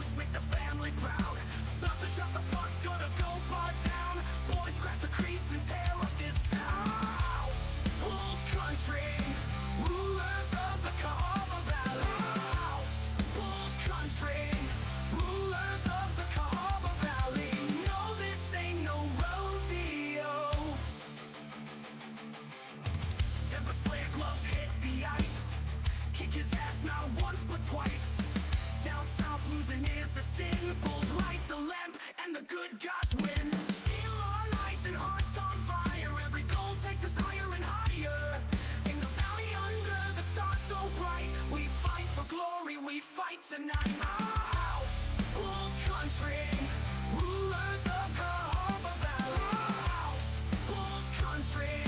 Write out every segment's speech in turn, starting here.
Bulls make the family proud. About to drop the puck, gonna go bar down. Boys crash the crease and tear up this town. House, Bulls country, rulers of the Cahaba Valley. House, Bulls country, rulers of the Cahaba Valley. No, this ain't no rodeo. Tempest flare gloves hit the ice. Kick his ass not once but twice. Down south losing is a sin. Bulls light the lamp and the good gods win. Steel on ice and hearts on fire. Every goal takes us higher and higher. In the valley under the stars so bright, we fight for glory, we fight tonight. Our house, Bulls country, rulers of Cahaba Valley. Our house, Bulls country,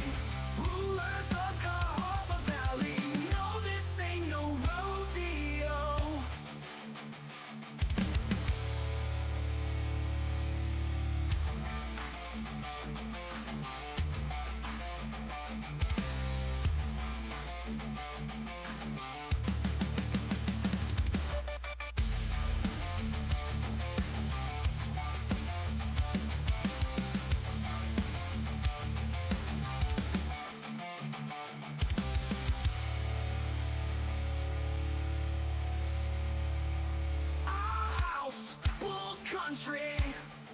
rulers of Cahaba Valley. No, this ain't no rodeo. Bulls country,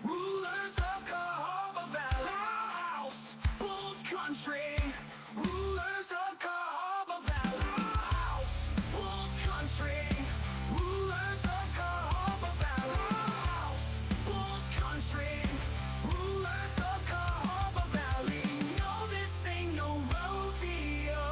rulers of Cahaba Valley. Our house, Bulls country, rulers of Cahaba Valley. Our house, Bulls country, rulers of Cahaba Valley. Our house, Bulls country, rulers of Cahaba Valley. No, this ain't no rodeo.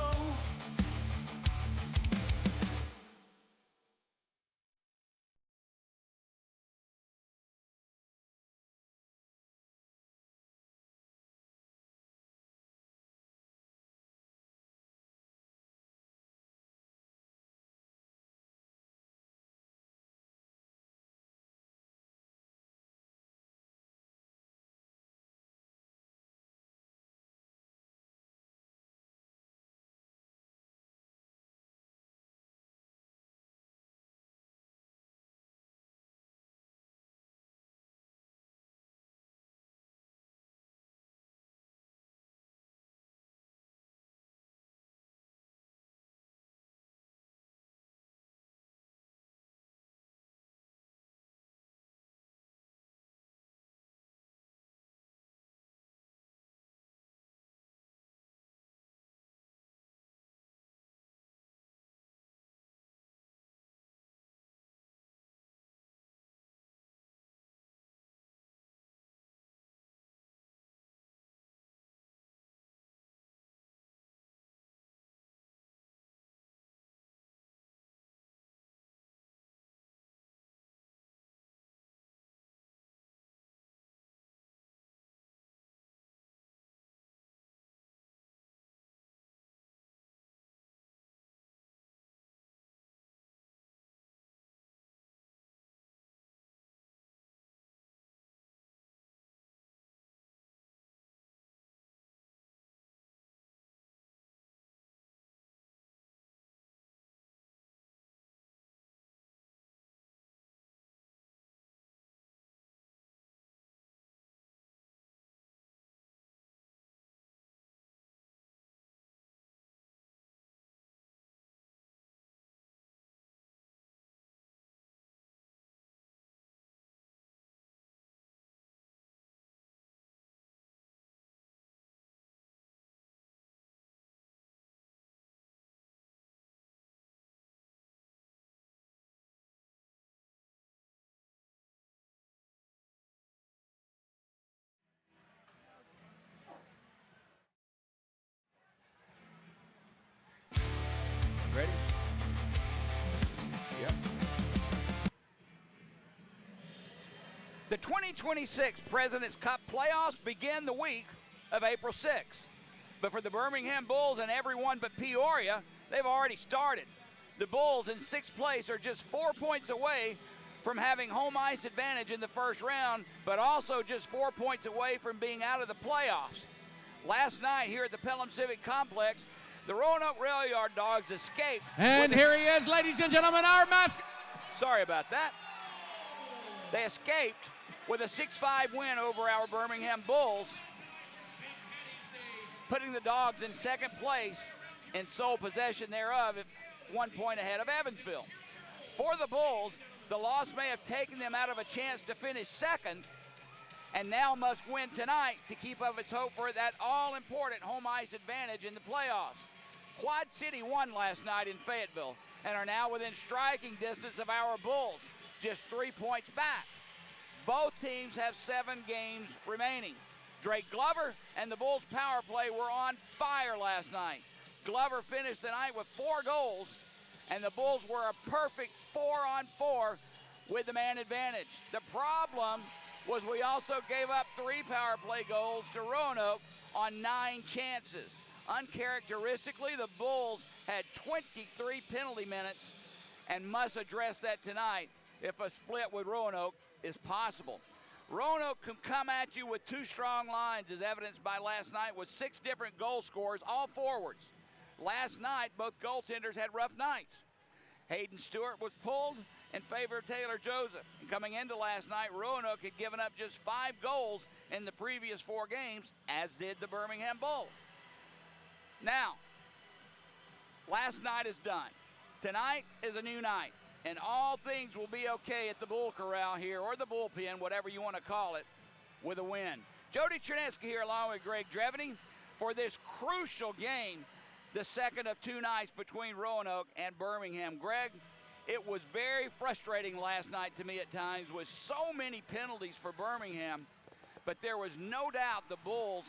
Ready? Yep. The 2026 President's Cup playoffs begin the week of April 6th. But for the Birmingham Bulls and everyone but Peoria, they've already started. The Bulls in sixth place are just 4 points away from having home ice advantage in the first round, but also just 4 points away from being out of the playoffs. Last night here at the Pelham Civic Complex, the Roanoke Rail Yard Dogs escaped. And here he is, ladies and gentlemen, our mascot. Sorry about that. They escaped with a 6-5 win over our Birmingham Bulls, putting the Dawgs in second place in sole possession thereof, at 1 point ahead of Evansville. For the Bulls, the loss may have taken them out of a chance to finish second, and now must win tonight to keep up its hope for that all-important home ice advantage in the playoffs. Quad City won last night in Fayetteville and are now within striking distance of our Bulls, just 3 points back. Both teams have 7 games remaining. Drake Glover and the Bulls power play were on fire last night. Glover finished the night with 4 goals, and the Bulls were a perfect 4-on-4 with the man advantage. The problem was we also gave up 3 power play goals to Roanoke on 9 chances. Uncharacteristically, the Bulls had 23 penalty minutes and must address that tonight if a split with Roanoke is possible. Roanoke can come at you with 2 strong lines, as evidenced by last night with 6 different goal scorers, all forwards. Last night, both goaltenders had rough nights. Hayden Stewart was pulled in favor of Taylor Joseph. And coming into last night, Roanoke had given up just 5 goals in the previous 4 games, as did the Birmingham Bulls. Now, last night is done. Tonight is a new night, and all things will be okay at the Bull Corral here, or the bullpen, whatever you want to call it, with a win. Jody Chernesky here along with Greg Dreveny for this crucial game, the second of 2 nights between Roanoke and Birmingham. Greg, it was very frustrating last night to me at times with so many penalties for Birmingham, but there was no doubt the Bulls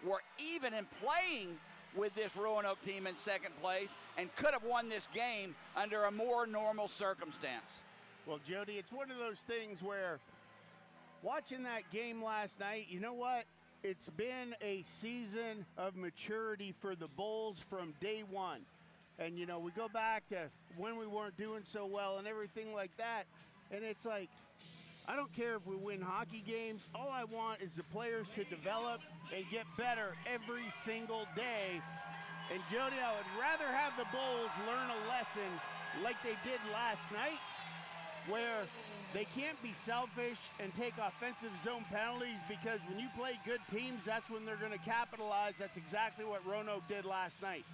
were even in playing with this Roanoke team in second place and could have won this game under a more normal circumstance. Well, Jody, it's one of those things where watching that game last night, you know what? It's been a season of maturity for the Bulls from day one. And, you know, we go back to when we weren't doing so well and everything like that. And it's like, I don't care if we win hockey games. All I want is the players to develop and get better every single day. And, Jody, I would rather have the Bulls learn a lesson like they did last night, where they can't be selfish and take offensive zone penalties, because when you play good teams, that's when they're going to capitalize. That's exactly what Roanoke did last night.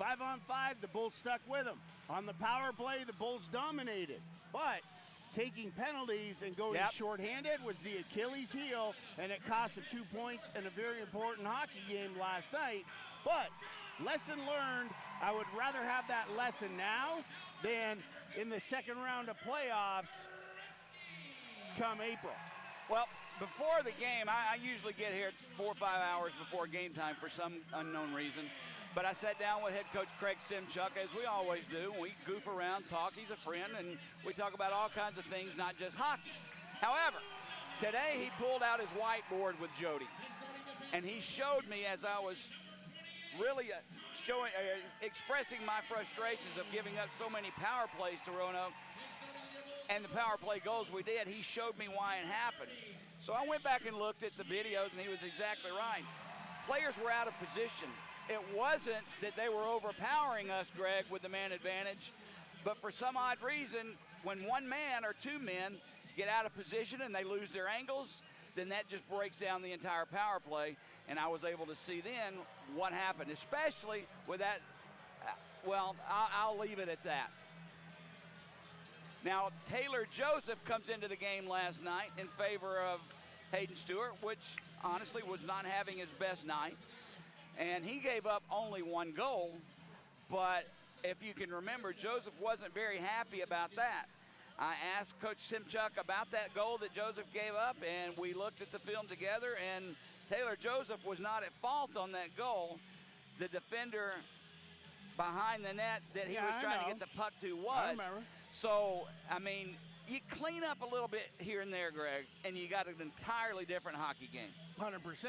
5-on-5, the Bulls stuck with them. On the power play, the Bulls dominated. But taking penalties and going shorthanded was the Achilles heel, and it cost them 2 points in a very important hockey game last night. But lesson learned, I would rather have that lesson now than in the second round of playoffs come April. Well, before the game, I usually get here 4 or 5 hours before game time for some unknown reason. But I sat down with head coach Craig Simchuk, as we always do. We goof around, talk. He's a friend, and we talk about all kinds of things, not just hockey. However, today he pulled out his whiteboard with Jody, and he showed me, as I was really expressing my frustrations of giving up so many power plays to Roanoke and the power play goals we did, he showed me why it happened. So I went back and looked at the videos, and he was exactly right. Players were out of position. It wasn't that they were overpowering us, Greg, with the man advantage, but for some odd reason, when 1 man or 2 men get out of position and they lose their angles, then that just breaks down the entire power play, and I was able to see then what happened, especially with that, well, I'll leave it at that. Now, Taylor Joseph comes into the game last night in favor of Hayden Stewart, which honestly was not having his best night. And he gave up only 1 goal, but if you can remember, Joseph wasn't very happy about that. I asked Coach Simchuk about that goal that Joseph gave up, and we looked at the film together, and Taylor Joseph was not at fault on that goal. The defender behind the net that he was trying to get the puck to was. I remember. So, I mean, you clean up a little bit here and there, Greg, and you got an entirely different hockey game. 100%.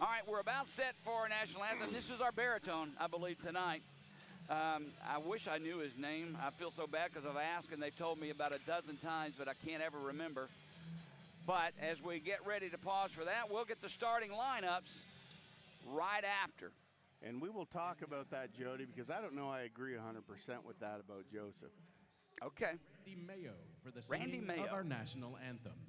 All right, we're about set for our national anthem. This is our baritone, I believe, tonight. I wish I knew his name. I feel so bad because I've asked, and they've told me about a dozen times, but I can't ever remember. But as we get ready to pause for that, we'll get the starting lineups right after. And we will talk about that, Jody, because I don't know I agree 100% with that about Joseph. Okay. Randy Mayo for the Randy singing Mayo. of our national anthem.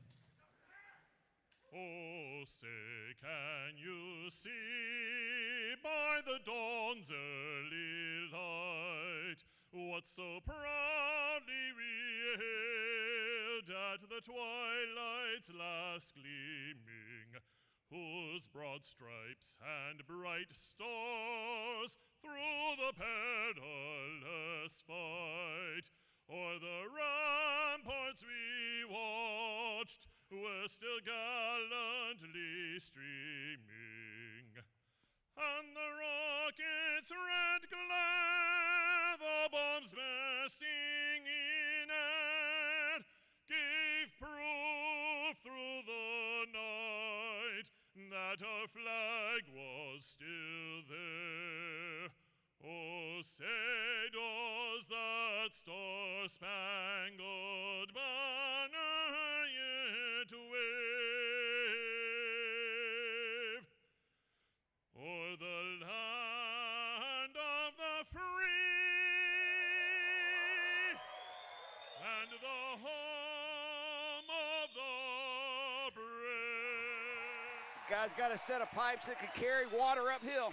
Oh, say, can you see by the dawn's early light what so proudly we hailed at the twilight's last gleaming, whose broad stripes and bright stars through the perilous fight o'er the ramparts we watched were still gallantly streaming, and the rocket's red glare, the bombs bursting in air, gave proof through the night that our flag was still there. Oh, say does that star-spangled banner yet wave o'er the land of the free and the home of the brave? Guys got a set of pipes that can carry water uphill.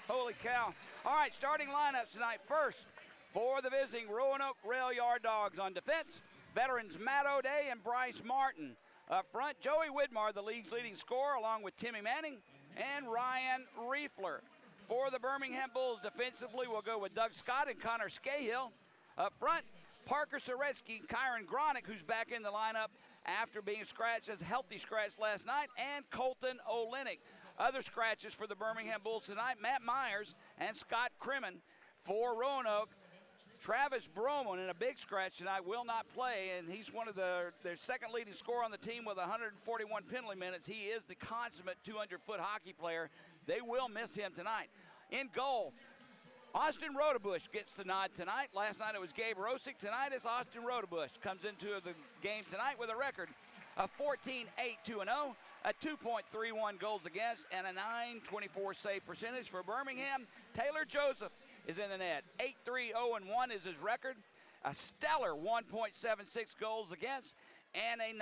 Holy cow. All right, starting lineups tonight. First, for the visiting Roanoke Rail Yard Dogs on defense, veterans Matt O'Day and Bryce Martin. Up front, Joey Widmar, the league's leading scorer, along with Timmy Manning and Ryan Riefler. For the Birmingham Bulls defensively, we'll go with Doug Scott and Connor Scahill. Up front, Parker Soretsky, Kyron Gronick, who's back in the lineup after being scratched as a healthy scratch last night, and Colton Olenek. Other scratches for the Birmingham Bulls tonight, Matt Myers and Scott Crimmen. For Roanoke, Travis Broman in a big scratch tonight will not play, and he's one of their second leading scorer on the team with 141 penalty minutes. He is the consummate 200-foot hockey player. They will miss him tonight. In goal, Austin Rodebush gets the nod tonight. Last night it was Gabe Rosick. Tonight it's Austin Rodebush. Comes into the game tonight with a record of 14-8-2-0, a 2.31 goals against, and a .924 save percentage. For Birmingham, Taylor Joseph is in the net. 8-3-0-1 is his record. A stellar 1.76 goals against and a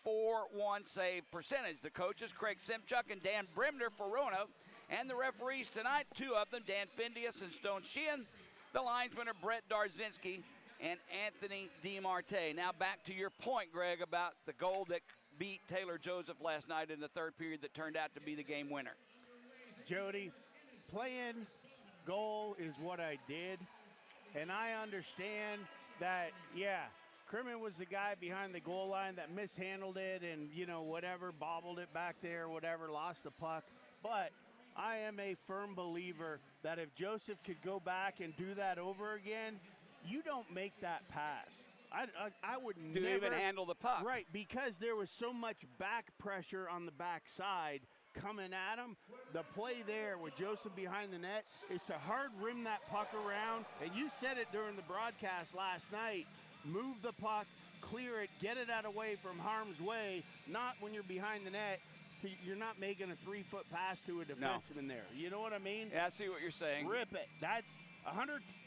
.941 save percentage. The coaches, Craig Simchuk and Dan Brimner for Roanoke. And the referees tonight, two of them, Dan Findius and Stone Sheehan. The linesmen are Brett Darzinski and Anthony DeMarte. Now back to your point, Greg, about the goal that beat Taylor Joseph last night in the third period that turned out to be the game winner. Jody, playing goal is what I did, and I understand that, yeah, Crimmen was the guy behind the goal line that mishandled it and, whatever, bobbled it back there, whatever, lost the puck. But I am a firm believer that if Joseph could go back and do that over again, you don't make that pass. I would never even handle the puck. Right, because there was so much back pressure on the backside coming at him. The play there with Joseph behind the net is to hard rim that puck around. And you said it during the broadcast last night. Move the puck, clear it, get it out of way from harm's way, not when you're behind the net. You're not making a 3-foot pass to a defenseman there. You know what I mean? Yeah, I see what you're saying. Rip it. That's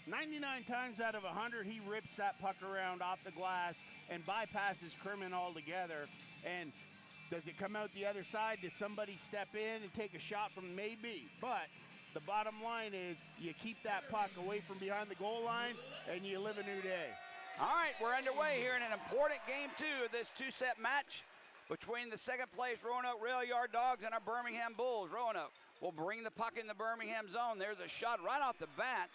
99 times out of 100, he rips that puck around off the glass and bypasses Crimmen altogether. And does it come out the other side? Does somebody step in and take a shot from? Maybe. But the bottom line is you keep that puck away from behind the goal line and you live a new day. All right, we're underway here in an important game two of this two-set match between the second place Roanoke Rail Yard Dogs and our Birmingham Bulls. Roanoke will bring the puck in the Birmingham zone. There's a shot right off the bat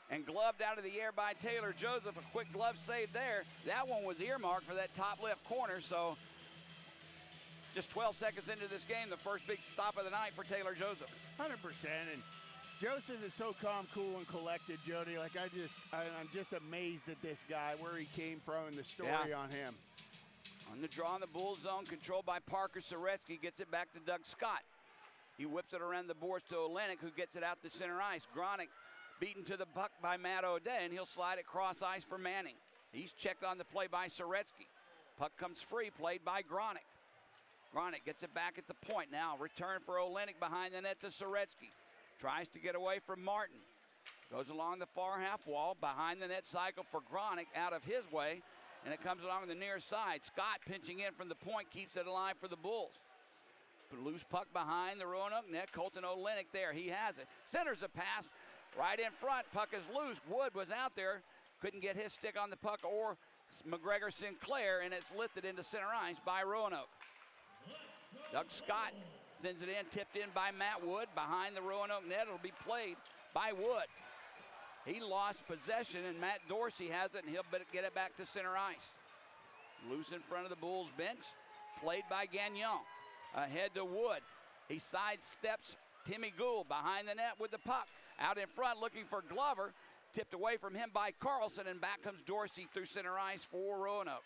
and gloved out of the air by Taylor Joseph. A quick glove save there. That one was earmarked for that top left corner. So just 12 seconds into this game, the first big stop of the night for Taylor Joseph. 100%. And Joseph is so calm, cool, and collected, Jody. Like, I'm just amazed at this guy, where he came from and the story on him. On the draw in the Bull zone, controlled by Parker Soretsky, gets it back to Doug Scott. He whips it around the boards to Olenek, who gets it out to center ice. Gronick beaten to the puck by Matt O'Day, and he'll slide it cross ice for Manning. He's checked on the play by Soretsky. Puck comes free, played by Gronick. Gronick gets it back at the point now. Return for Olenek behind the net to Soretsky. Tries to get away from Martin. Goes along the far half wall, behind the net cycle for Gronick, out of his way, and it comes along the near side. Scott pinching in from the point, keeps it alive for the Bulls. Loose puck behind the Roanoke net. Colton Olenek there, he has it. Centers a pass right in front. Puck is loose. Wood was out there, couldn't get his stick on the puck, or McGregor Sinclair, and it's lifted into center ice by Roanoke. Doug Scott sends it in, tipped in by Matt Wood. Behind the Roanoke net, it'll be played by Wood. He lost possession, and Matt Dorsey has it, and he'll get it back to center ice. Loose in front of the Bulls bench, played by Gagnon. Ahead to Wood. He sidesteps Timmy Gould behind the net with the puck. Out in front looking for Glover. Tipped away from him by Carlson, and back comes Dorsey through center ice for Roanoke.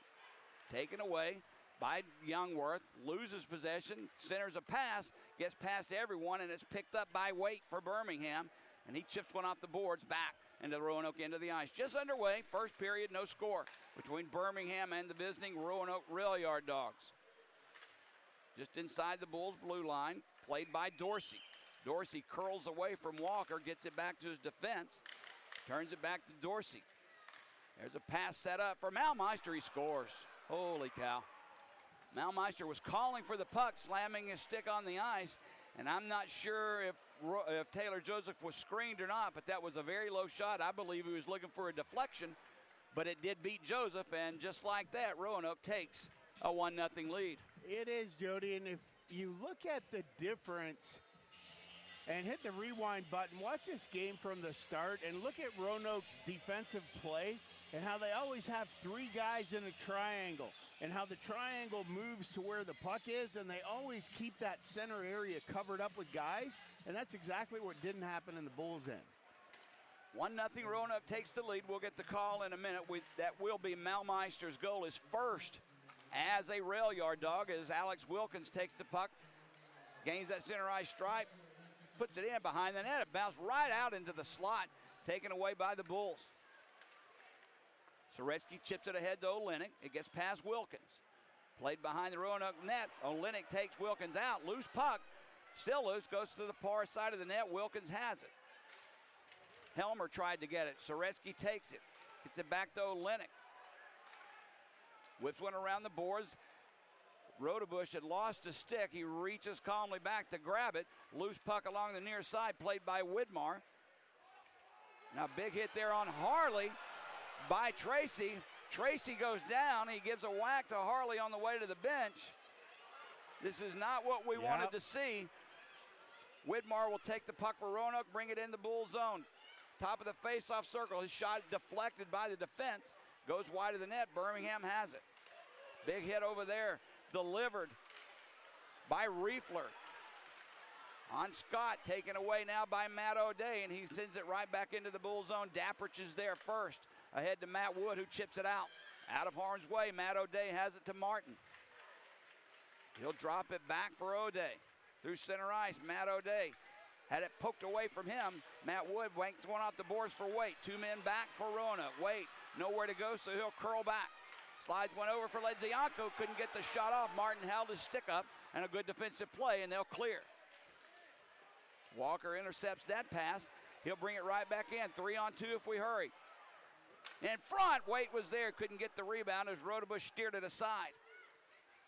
Taken away by Youngworth. Loses possession. Centers a pass. Gets past everyone, and it's picked up by Waite for Birmingham. And he chips one off the boards back into the Roanoke end of the ice. Just underway. First period, no score between Birmingham and the visiting Roanoke Rail Yard Dogs. Just inside the Bulls' blue line, played by Dorsey. Dorsey curls away from Walker, gets it back to his defense, turns it back to Dorsey. There's a pass set up for Malmeister, he scores. Holy cow. Malmeister was calling for the puck, slamming his stick on the ice, and I'm not sure if Taylor Joseph was screened or not, but that was a very low shot. I believe he was looking for a deflection, but it did beat Joseph, and just like that, Roanoke takes a 1-0 lead. It is, Jody, and if you look at the difference and hit the rewind button, watch this game from the start and look at Roanoke's defensive play and how they always have three guys in a triangle and how the triangle moves to where the puck is, and they always keep that center area covered up with guys, and that's exactly what didn't happen in the Bulls' end. 1-0 Roanoke takes the lead. We'll get the call in a minute. That will be Malmeister's goal, his first as a rail yard dog, as Alex Wilkins takes the puck, gains that center ice stripe, puts it in behind the net. It bounced right out into the slot, taken away by the Bulls. Soretsky chips it ahead to Olenek. It gets past Wilkins. Played behind the Roanoke net. Olenek takes Wilkins out. Loose puck, still loose, goes to the far side of the net. Wilkins has it. Helmer tried to get it. Soretsky takes it. Gets it back to Olenek. Whips one around the boards. Rodebush had lost a stick. He reaches calmly back to grab it. Loose puck along the near side, played by Widmar. Now big hit there on Harley by Tracy. Tracy goes down. He gives a whack to Harley on the way to the bench. This is not what we wanted to see. Widmar will take the puck for Roanoke, bring it in the Bull zone. Top of the face-off circle. His shot deflected by the defense. Goes wide of the net. Birmingham has it. Big hit over there. Delivered by Riefler. On Scott. Taken away now by Matt O'Day, and he sends it right back into the Bull zone. Dapprich is there first. Ahead to Matt Wood, who chips it out. Out of harm's way. Matt O'Day has it to Martin. He'll drop it back for O'Day. Through center ice, Matt O'Day had it poked away from him. Matt Wood wanks one off the boards for Waite. Two men back for Roanoke. Waite nowhere to go, so he'll curl back. Slides one over for Ledzianko. Couldn't get the shot off. Martin held his stick up, and a good defensive play, and they'll clear. Walker intercepts that pass. He'll bring it right back in. 3-on-2 if we hurry. In front, Waite was there. Couldn't get the rebound as Rodebush steered it aside.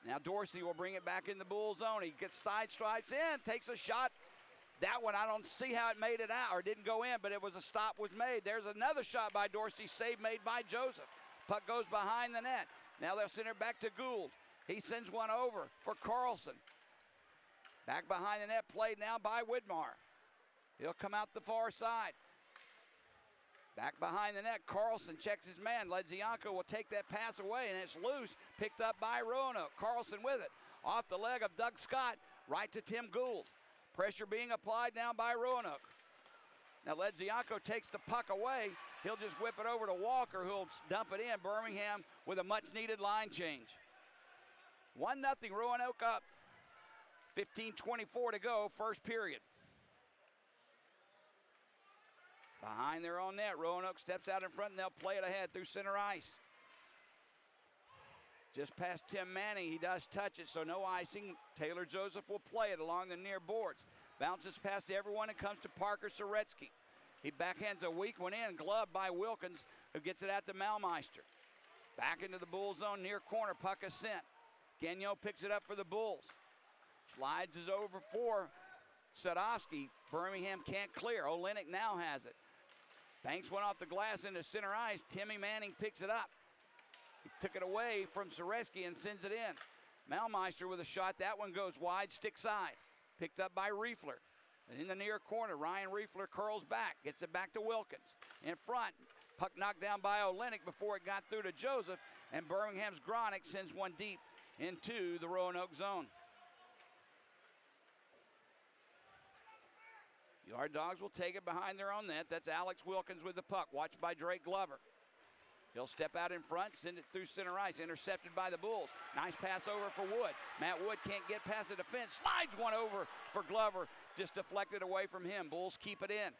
Now Dorsey will bring it back in the Bull zone. He gets side stripes in, takes a shot. That one, I don't see how it made it out or didn't go in, but it was a stop was made. There's another shot by Dorsey, save made by Joseph. Puck goes behind the net. Now they'll send it back to Gould. He sends one over for Carlson. Back behind the net, played now by Widmar. He'll come out the far side. Back behind the net, Carlson checks his man. Ledzianko will take that pass away, and it's loose, picked up by Roanoke. Carlson with it. Off the leg of Doug Scott, right to Tim Gould. Pressure being applied now by Roanoke. Now Ledzianko takes the puck away. He'll just whip it over to Walker, who'll dump it in. Birmingham with a much-needed line change. 1-0, Roanoke up. 15:24 to go, first period. Behind their own net, Roanoke steps out in front, and they'll play it ahead through center ice. Just past Tim Manning, he does touch it, so no icing. Taylor Joseph will play it along the near boards. Bounces past everyone and comes to Parker Soretsky. He backhands a weak one in, gloved by Wilkins, who gets it out to Malmeister. Back into the Bull zone, near corner, puck is sent. Gagnon picks it up for the Bulls. Slides is over for Sadowski. Birmingham can't clear. Olenek now has it. Banks one off the glass into center ice. Timmy Manning picks it up. He took it away from Soreski and sends it in. Malmeister with a shot. That one goes wide, stick side. Picked up by Riefler. And in the near corner, Ryan Riefler curls back. Gets it back to Wilkins. In front, puck knocked down by Olenek before it got through to Joseph. And Birmingham's Gronick sends one deep into the Roanoke zone. Yard Dogs will take it behind their own net. That's Alex Wilkins with the puck, watched by Drake Glover. He'll step out in front, send it through center ice, intercepted by the Bulls. Nice pass over for Wood. Matt Wood can't get past the defense, slides one over for Glover, just deflected away from him. Bulls keep it in.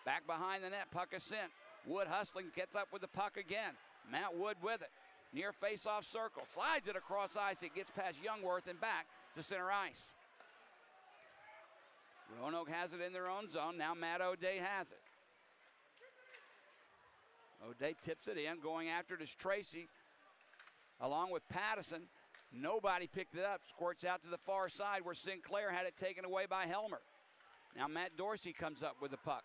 Back behind the net, puck is sent. Wood hustling, gets up with the puck again. Matt Wood with it. Near face-off circle, slides it across ice. It gets past Youngworth and back to center ice. Roanoke has it in their own zone. Now Matt O'Day has it. O'Day tips it in. Going after it is Tracy, along with Pattison. Nobody picked it up. Squirts out to the far side where Sinclair had it taken away by Helmer. Now Matt Dorsey comes up with the puck.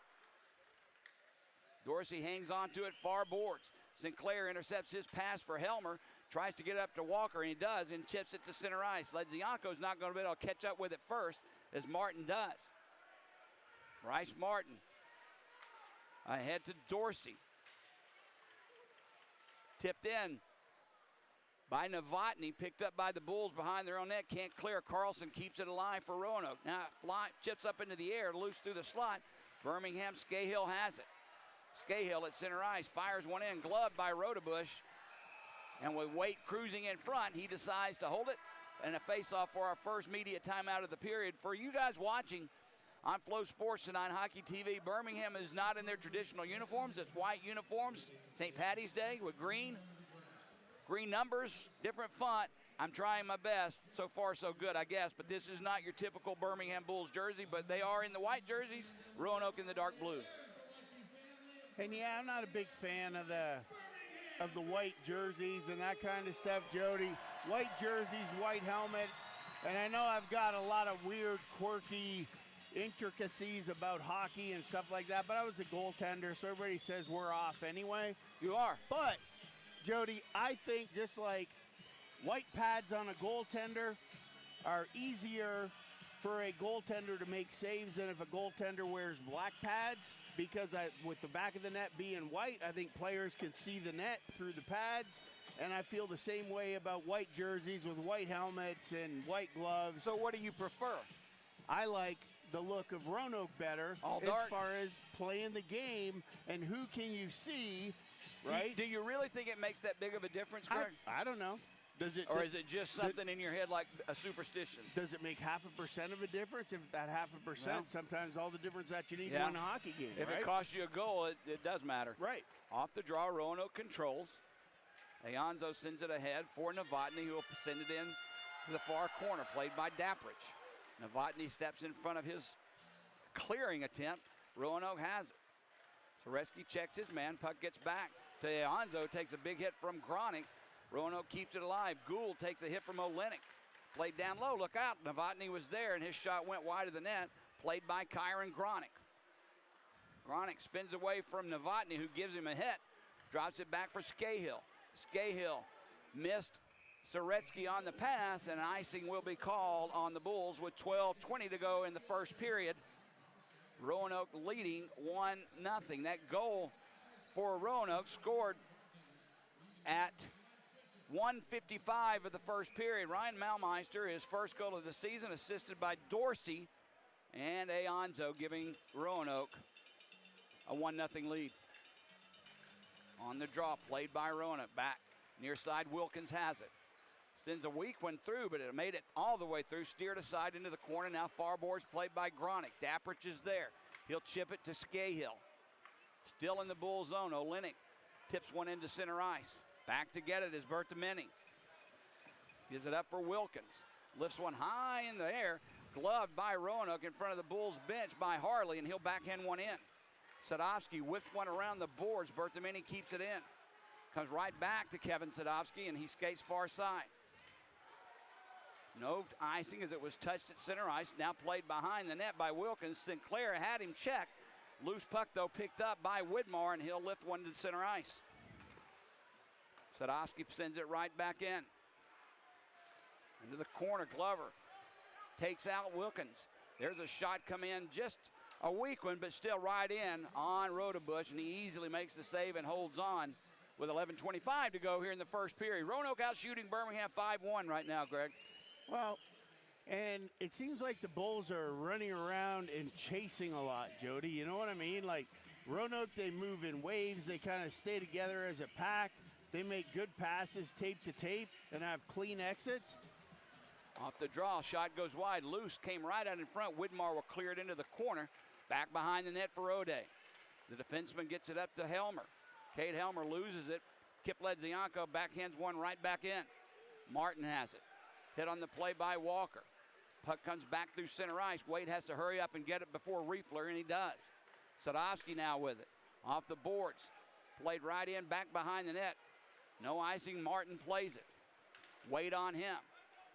Dorsey hangs on to it, far boards. Sinclair intercepts his pass for Helmer. Tries to get up to Walker, and he does, and chips it to center ice. Ledzianko's not going to be able to catch up with it first, as Martin does. Bryce Martin ahead to Dorsey. Tipped in by Novotny, picked up by the Bulls behind their own net. Can't clear. Carlson keeps it alive for Roanoke. Now chips up into the air, loose through the slot. Birmingham, Scahill has it. Scahill at center ice, fires one in, gloved by Rodebush. And with Waite cruising in front, he decides to hold it. And a face-off for our first media timeout of the period. For you guys watching on Flow Sports tonight, Hockey TV, Birmingham is not in their traditional uniforms. It's white uniforms, St. Patty's Day with green. Green numbers, different font. I'm trying my best. So far, so good, I guess. But this is not your typical Birmingham Bulls jersey, but they are in the white jerseys, Roanoke in the dark blue. And yeah, I'm not a big fan of the white jerseys and that kind of stuff, Jody. White jerseys, white helmet. And I know I've got a lot of weird, quirky intricacies about hockey and stuff like that, but I was a goaltender, so everybody says we're off anyway. You are. But, Jody, I think just like white pads on a goaltender are easier for a goaltender to make saves than if a goaltender wears black pads, because with the back of the net being white, I think players can see the net through the pads, and I feel the same way about white jerseys with white helmets and white gloves. So what do you prefer? I like the look of Roanoke better All as dark. far as playing the game and who can you see, right? Do you really think it makes that big of a difference, Greg? I don't know. Does it? Or is it just something in your head like a superstition? Does it make 0.5% of a difference? If that 0.5%, No. sometimes all the difference that you need Yeah. to win a hockey game, If right? it costs you a goal, it does matter. Right. Off the draw, Roanoke controls. Ayanzo sends it ahead for Novotny, who will send it in to the far corner, played by Daprich. Novotny steps in front of his clearing attempt. Roanoke has it. Soreski checks his man. Puck gets back to Ayanzo, takes a big hit from Gronick. Roanoke keeps it alive. Gould takes a hit from Olenek. Played down low, look out. Novotny was there, and his shot went wide of the net. Played by Kyron Gronick. Gronick spins away from Novotny, who gives him a hit. Drops it back for Scahill. Scahill missed Soretsky on the pass, and an icing will be called on the Bulls with 12:20 to go in the first period. Roanoke leading 1-0. That goal for Roanoke scored at 1:55 of the first period. Ryan Malmeister, his first goal of the season, assisted by Dorsey and Ayanzo, giving Roanoke a 1-0 lead. On the draw, played by Roanoke. Back near side, Wilkins has it. Sends a weak one through, but it made it all the way through. Steered aside into the corner. Now far boards played by Gronick. Daprich is there. He'll chip it to Scahill. Still in the Bull zone. Olenek tips one into center ice. Back to get it is Bertamini. Gives it up for Wilkins. Lifts one high in the air. Gloved by Roanoke in front of the Bulls bench by Harley, and he'll backhand one in. Sadovsky whips one around the boards. Bertamini keeps it in. Comes right back to Kevin Sadovsky, and he skates far side. No icing as it was touched at center ice. Now played behind the net by Wilkins. Sinclair had him checked. Loose puck, though, picked up by Widmar, and he'll lift one to the center ice. Sadovsky sends it right back in. Into the corner, Glover takes out Wilkins. There's a shot come in, just a weak one, but still right in on Rodebush, and he easily makes the save and holds on with 11:25 to go here in the first period. Roanoke out shooting Birmingham 5-1 right now, Greg. Well, and it seems like the Bulls are running around and chasing a lot, Jody. You know what I mean? Like Roanoke, they move in waves. They kind of stay together as a pack. They make good passes tape to tape and have clean exits. Off the draw, shot goes wide. Loose came right out in front. Widmar will clear it into the corner. Back behind the net for O'Day. The defenseman gets it up to Helmer. Cade Helmer loses it. Kip Ledzianko backhands one right back in. Martin has it. Hit on the play by Walker. Puck comes back through center ice. Wade has to hurry up and get it before Riefler, and he does. Sadovsky now with it. Off the boards. Played right in, back behind the net. No icing, Martin plays it. Wade on him.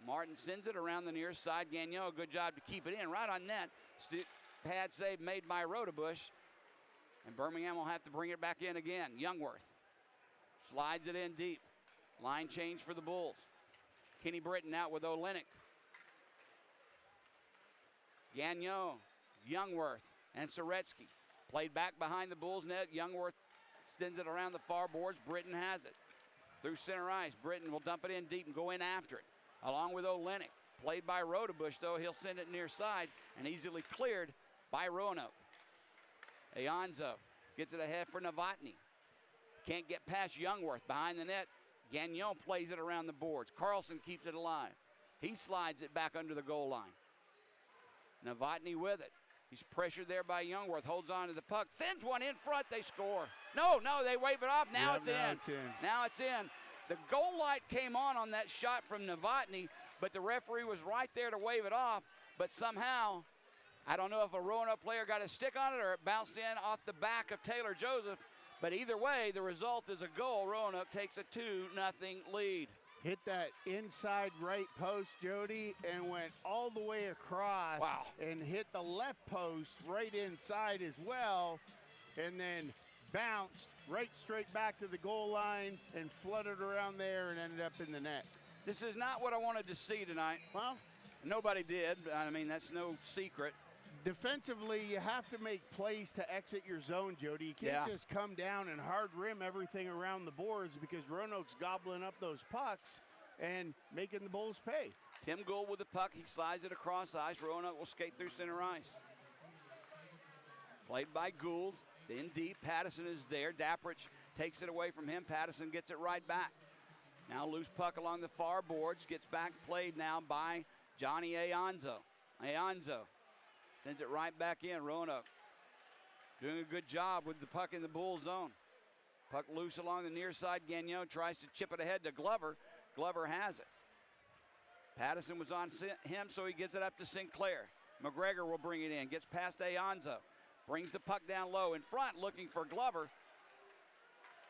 Martin sends it around the near side. Gagnon, good job to keep it in, right on net. Pad save made by Rodebush. And Birmingham will have to bring it back in again. Youngworth slides it in deep. Line change for the Bulls. Kenny Britton out with Olenek. Gagnon, Youngworth, and Soretsky. Played back behind the Bulls net. Youngworth sends it around the far boards. Britton has it. Through center ice. Britton will dump it in deep and go in after it. Along with Olenek. Played by Rodebush, though. He'll send it near side and easily cleared by Roanoke. Ayanzo gets it ahead for Novotny. Can't get past Youngworth. Behind the net, Gagnon plays it around the boards. Carlson keeps it alive. He slides it back under the goal line. Novotny with it. He's pressured there by Youngworth. Holds on to the puck. Sends one in front. They score. No, they wave it off. Now it's in. Now it's in. The goal light came on that shot from Novotny, but the referee was right there to wave it off. But somehow, I don't know if a Roanoke player got a stick on it or it bounced in off the back of Taylor Joseph. But either way, the result is a goal. Roanoke takes a 2-0 lead. Hit that inside right post, Jody, and went all the way across. Wow. And hit the left post right inside as well, and then bounced right straight back to the goal line and flooded around there and ended up in the net. This is not what I wanted to see tonight. Well, nobody did. I mean, that's no secret. Defensively, you have to make plays to exit your zone, Jody. You can't just come down and hard rim everything around the boards because Roanoke's gobbling up those pucks and making the Bulls pay. Tim Gould with the puck. He slides it across ice. Roanoke will skate through center ice. Played by Gould. In deep. Pattison is there. Dapprich takes it away from him. Pattison gets it right back. Now loose puck along the far boards. Gets back played now by Johnny Ayanzo. Ayanzo sends it right back in. Roanoke doing a good job with the puck in the Bull zone. Puck loose along the near side. Gagnon tries to chip it ahead to Glover. Glover has it. Pattison was on him, so he gets it up to Sinclair. McGregor will bring it in. Gets past Ayanzo. Brings the puck down low in front, looking for Glover.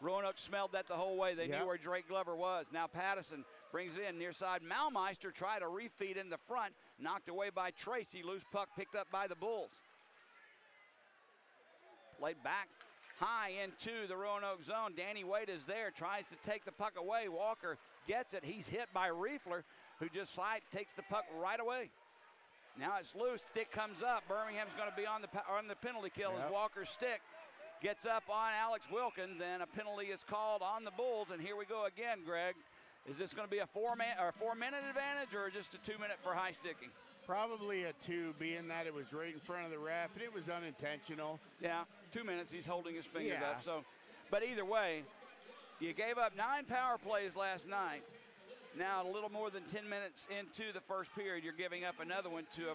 Roanoke smelled that the whole way. They knew where Drake Glover was. Now Pattison brings it in near side. Malmeister tried a refeed in the front. Knocked away by Tracy. Loose puck picked up by the Bulls. Played back high into the Roanoke zone. Danny Wade is there. Tries to take the puck away. Walker gets it. He's hit by Riefler, who just takes the puck right away. Now it's loose. Stick comes up. Birmingham's going to be on the penalty kill as Walker's stick gets up on Alex Wilkins, and a penalty is called on the Bulls. And here we go again, Greg. Is this going to be a 4-minute advantage or just a 2-minute for high sticking? Probably a 2, being that it was right in front of the ref, and it was unintentional. Yeah, 2 minutes. He's holding his fingers up. So, but either way, you gave up 9 power plays last night. Now, a little more than 10 minutes into the first period, you're giving up another one to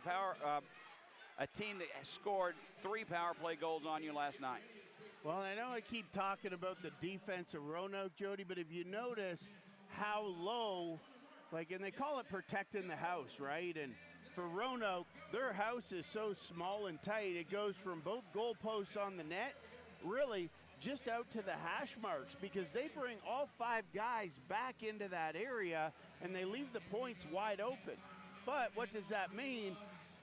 a team that scored 3 power play goals on you last night. Well, I know I keep talking about the defense of Roanoke, Jody, but if you notice how low, and they call it protecting the house, right? And for Roanoke, their house is so small and tight, it goes from both goalposts on the net really just out to the hash marks because they bring all 5 guys back into that area and they leave the points wide open. But what does that mean?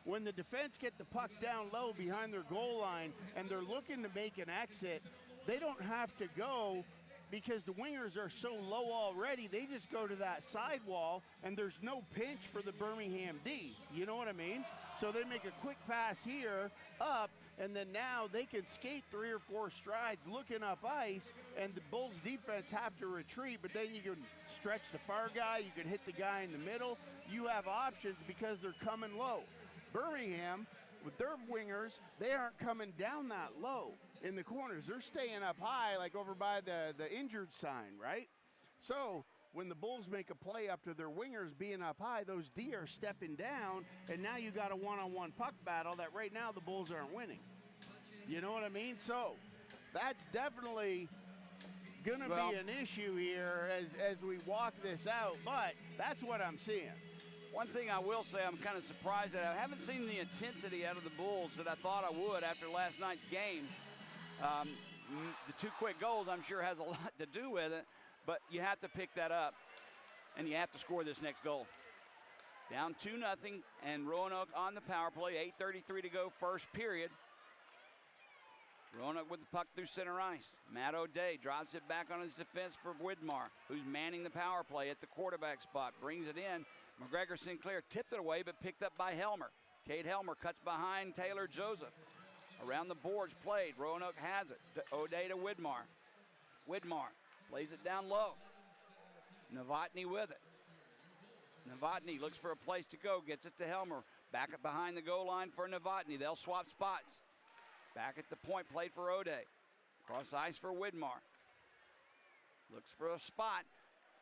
When the defense get the puck down low behind their goal line and they're looking to make an exit, they don't have to go because the wingers are so low already. They just go to that sidewall and there's no pinch for the Birmingham D. You know what I mean? So they make a quick pass here, up, and then now they can skate 3 or 4 strides looking up ice, and the Bulls defense have to retreat, but then you can stretch the far guy, you can hit the guy in the middle. You have options because they're coming low. Birmingham, with their wingers, they aren't coming down that low in the corners. They're staying up high, like over by the injured sign, right? So when the Bulls make a play up to their wingers being up high, those D are stepping down, and now you got a one-on-one puck battle that right now the Bulls aren't winning. You know what I mean? So that's definitely going to be an issue here as we walk this out, but that's what I'm seeing. One thing I will say, I'm kind of surprised that I haven't seen the intensity out of the Bulls that I thought I would after last night's game. The 2 quick goals, I'm sure, has a lot to do with it, but you have to pick that up, and you have to score this next goal. Down 2-0, and Roanoke on the power play, 8:33 to go, first period. Roanoke with the puck through center ice. Matt O'Day drops it back on his defense for Widmar, who's manning the power play at the quarterback spot. Brings it in. McGregor Sinclair tipped it away, but picked up by Helmer. Cade Helmer cuts behind Taylor Joseph. Around the boards played. Roanoke has it. O'Day to Widmar. Widmar plays it down low. Novotny with it. Novotny looks for a place to go. Gets it to Helmer. Back up behind the goal line for Novotny. They'll swap spots. Back at the point, played for O'Day. Cross ice for Widmar. Looks for a spot.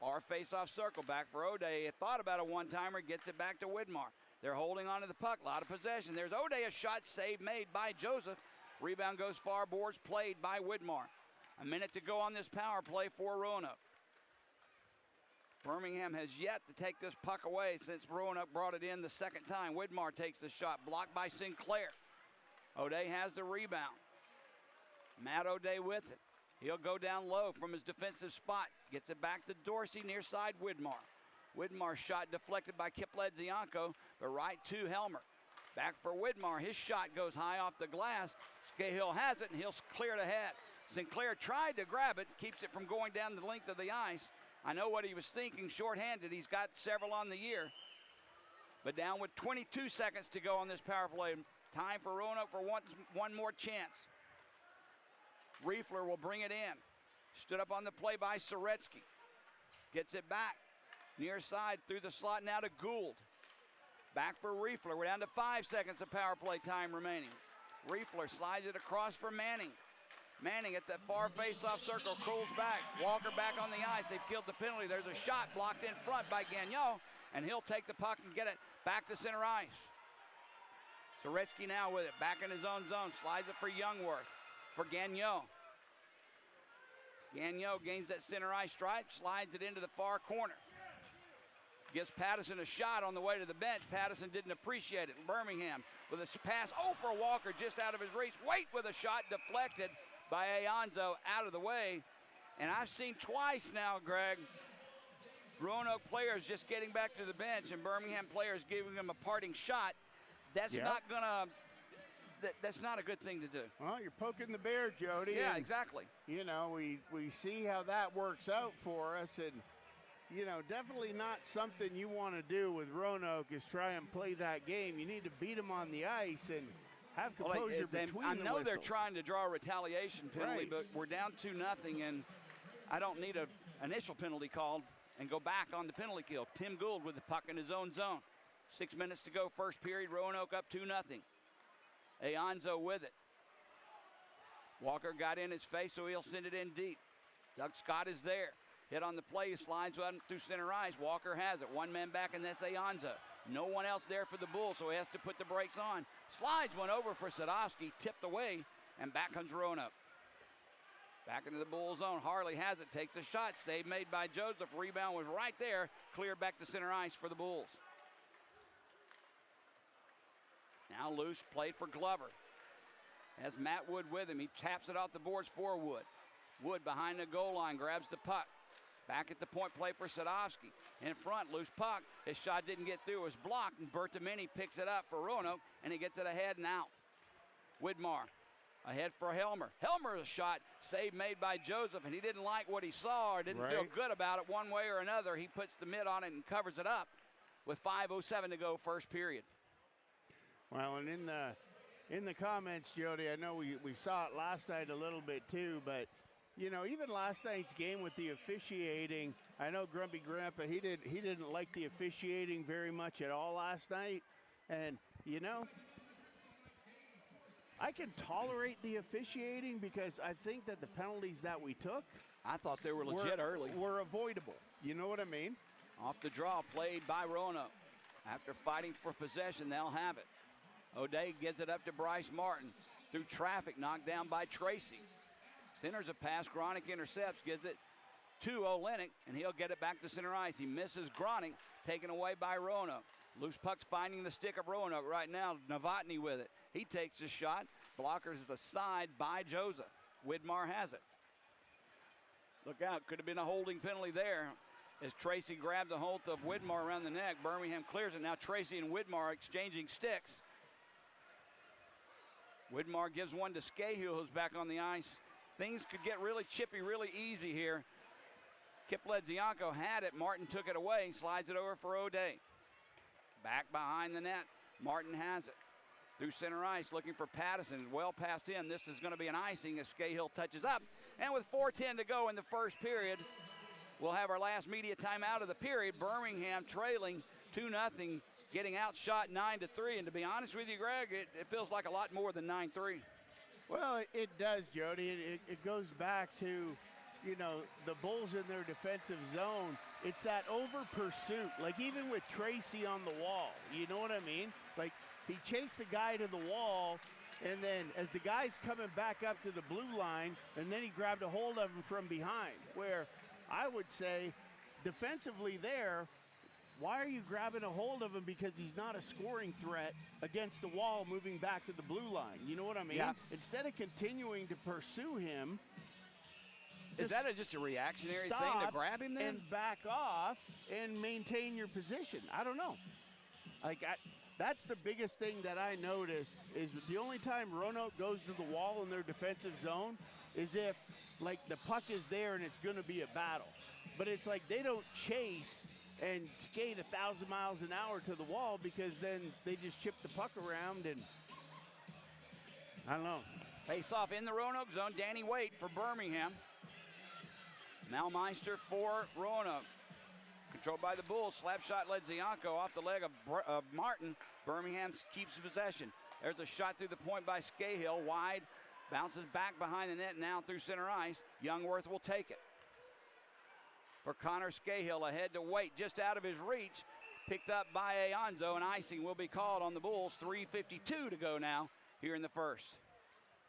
Far face-off circle, back for O'Day. He thought about a one-timer, gets it back to Widmar. They're holding on to the puck, a lot of possession. There's O'Day, a shot, save made by Joseph. Rebound goes far, boards played by Widmar. A minute to go on this power play for Roanoke. Birmingham has yet to take this puck away since Roanoke brought it in the second time. Widmar takes the shot, blocked by Sinclair. O'Day has the rebound. Matt O'Day with it. He'll go down low from his defensive spot. Gets it back to Dorsey, near side Widmar. Widmar's shot deflected by Kipledzianko, but right to Helmer. Back for Widmar. His shot goes high off the glass. Scahill has it, and he'll clear it ahead. Sinclair tried to grab it, keeps it from going down the length of the ice. I know what he was thinking, shorthanded. He's got several on the year. But down with 22 seconds to go on this power play. Time for Roanoke for one more chance. Riefler will bring it in. Stood up on the play by Soretsky. Gets it back. Near side through the slot now to Gould. Back for Riefler. We're down to 5 seconds of power play time remaining. Riefler slides it across for Manning. Manning at that far face-off circle, cools back. Walker back on the ice. They've killed the penalty. There's a shot blocked in front by Gagnon, and he'll take the puck and get it back to center ice. Soretsky now with it, back in his own zone, slides it for Youngworth, for Gagnon. Gagnon gains that center ice stripe, slides it into the far corner. Gives Patterson a shot on the way to the bench. Patterson didn't appreciate it. Birmingham with a pass, for Walker, just out of his reach. Wait with a shot deflected by Aonzo out of the way. And I've seen twice now, Greg, Roanoke players just getting back to the bench and Birmingham players giving them a parting shot. That's not gonna. That's not a good thing to do. Well, you're poking the bear, Jody. Yeah, exactly. You know, we see how that works out for us, and you know, definitely not something you want to do with Roanoke is try and play that game. You need to beat them on the ice and have composure between I the know they're whistles. trying to draw a retaliation penalty, Right. but we're down 2-0, and I don't need an initial penalty called and go back on the penalty kill. Tim Gould with the puck in his own zone. 6 minutes to go, first period. Roanoke up 2-0. Aonzo with it. Walker got in his face, so he'll send it in deep. Doug Scott is there. Hit on the play, slides one through center ice. Walker has it. One man back, and that's Aonzo. No one else there for the Bulls, so he has to put the brakes on. Slides one over for Sadowski, tipped away, and back comes Roanoke. Back into the Bull zone. Harley has it, takes a shot. Save made by Joseph. Rebound was right there. Cleared back to center ice for the Bulls. Now loose, played for Glover. Has Matt Wood with him. He taps it off the boards for Wood. Wood behind the goal line grabs the puck. Back at the point play for Sadovsky. In front, loose puck. His shot didn't get through. It was blocked, and Bertamini picks it up for Roanoke, and he gets it ahead and out. Widmar ahead for Helmer. Helmer's shot, save made by Joseph, and he didn't like what he saw or didn't feel good about it one way or another. He puts the mitt on it and covers it up with 5:07 to go first period. Well, and in the comments, Jody, I know we saw it last night a little bit too, but you know, even last night's game with the officiating, I know Grumpy Grandpa, he didn't like the officiating very much at all last night. And, you know, I can tolerate the officiating because I think that the penalties that we took, I thought they were legit early. Were avoidable. You know what I mean? Off the draw, played by Roanoke. After fighting for possession, they'll have it. O'Day gives it up to Bryce Martin. Through traffic, knocked down by Tracy. Centers a pass, Gronick intercepts, gives it to Olenek, and he'll get it back to center ice. He misses Gronick, taken away by Roanoke. Loose puck's finding the stick of Roanoke right now. Novotny with it. He takes the shot. Blockers aside by Joseph. Widmar has it. Look out, could have been a holding penalty there as Tracy grabbed a hold of Widmar around the neck. Birmingham clears it. Now Tracy and Widmar exchanging sticks. Widmar gives one to Scahill, who's back on the ice. Things could get really chippy, really easy here. Kip Ledzianko had it. Martin took it away, slides it over for O'Day. Back behind the net. Martin has it. Through center ice, looking for Patterson. Well past him. This is going to be an icing as Scahill touches up. And with 4:10 to go in the first period, we'll have our last media timeout of the period. Birmingham trailing 2-0, getting outshot 9-3. And to be honest with you, Greg, it feels like a lot more than 9-3. Well, it does, Jody. It goes back to, you know, the Bulls in their defensive zone. It's that over pursuit. Like even with Tracy on the wall, you know what I mean? Like he chased the guy to the wall, and then as the guy's coming back up to the blue line, and then he grabbed a hold of him from behind. Where I would say defensively there, why are you grabbing a hold of him? Because he's not a scoring threat against the wall moving back to the blue line. You know what I mean? Yeah. Instead of continuing to pursue him, is that just a reactionary thing to grab him then? And back off and maintain your position. I don't know. That's the biggest thing that I notice is the only time Roanoke goes to the wall in their defensive zone is if, like, the puck is there and it's going to be a battle. But it's like they don't chase and skate 1,000 miles an hour to the wall because then they just chip the puck around and I don't know. Face off in the Roanoke zone. Danny Waite for Birmingham. Malmeister for Roanoke. Controlled by the Bulls. Slap shot Ledzianko off the leg of Martin. Birmingham keeps possession. There's a shot through the point by Scahill. Wide. Bounces back behind the net now through center ice. Youngworth will take it. For Connor Scahill ahead to Waite, just out of his reach. Picked up by Aonzo, and icing will be called on the Bulls. 3:52 to go now here in the first.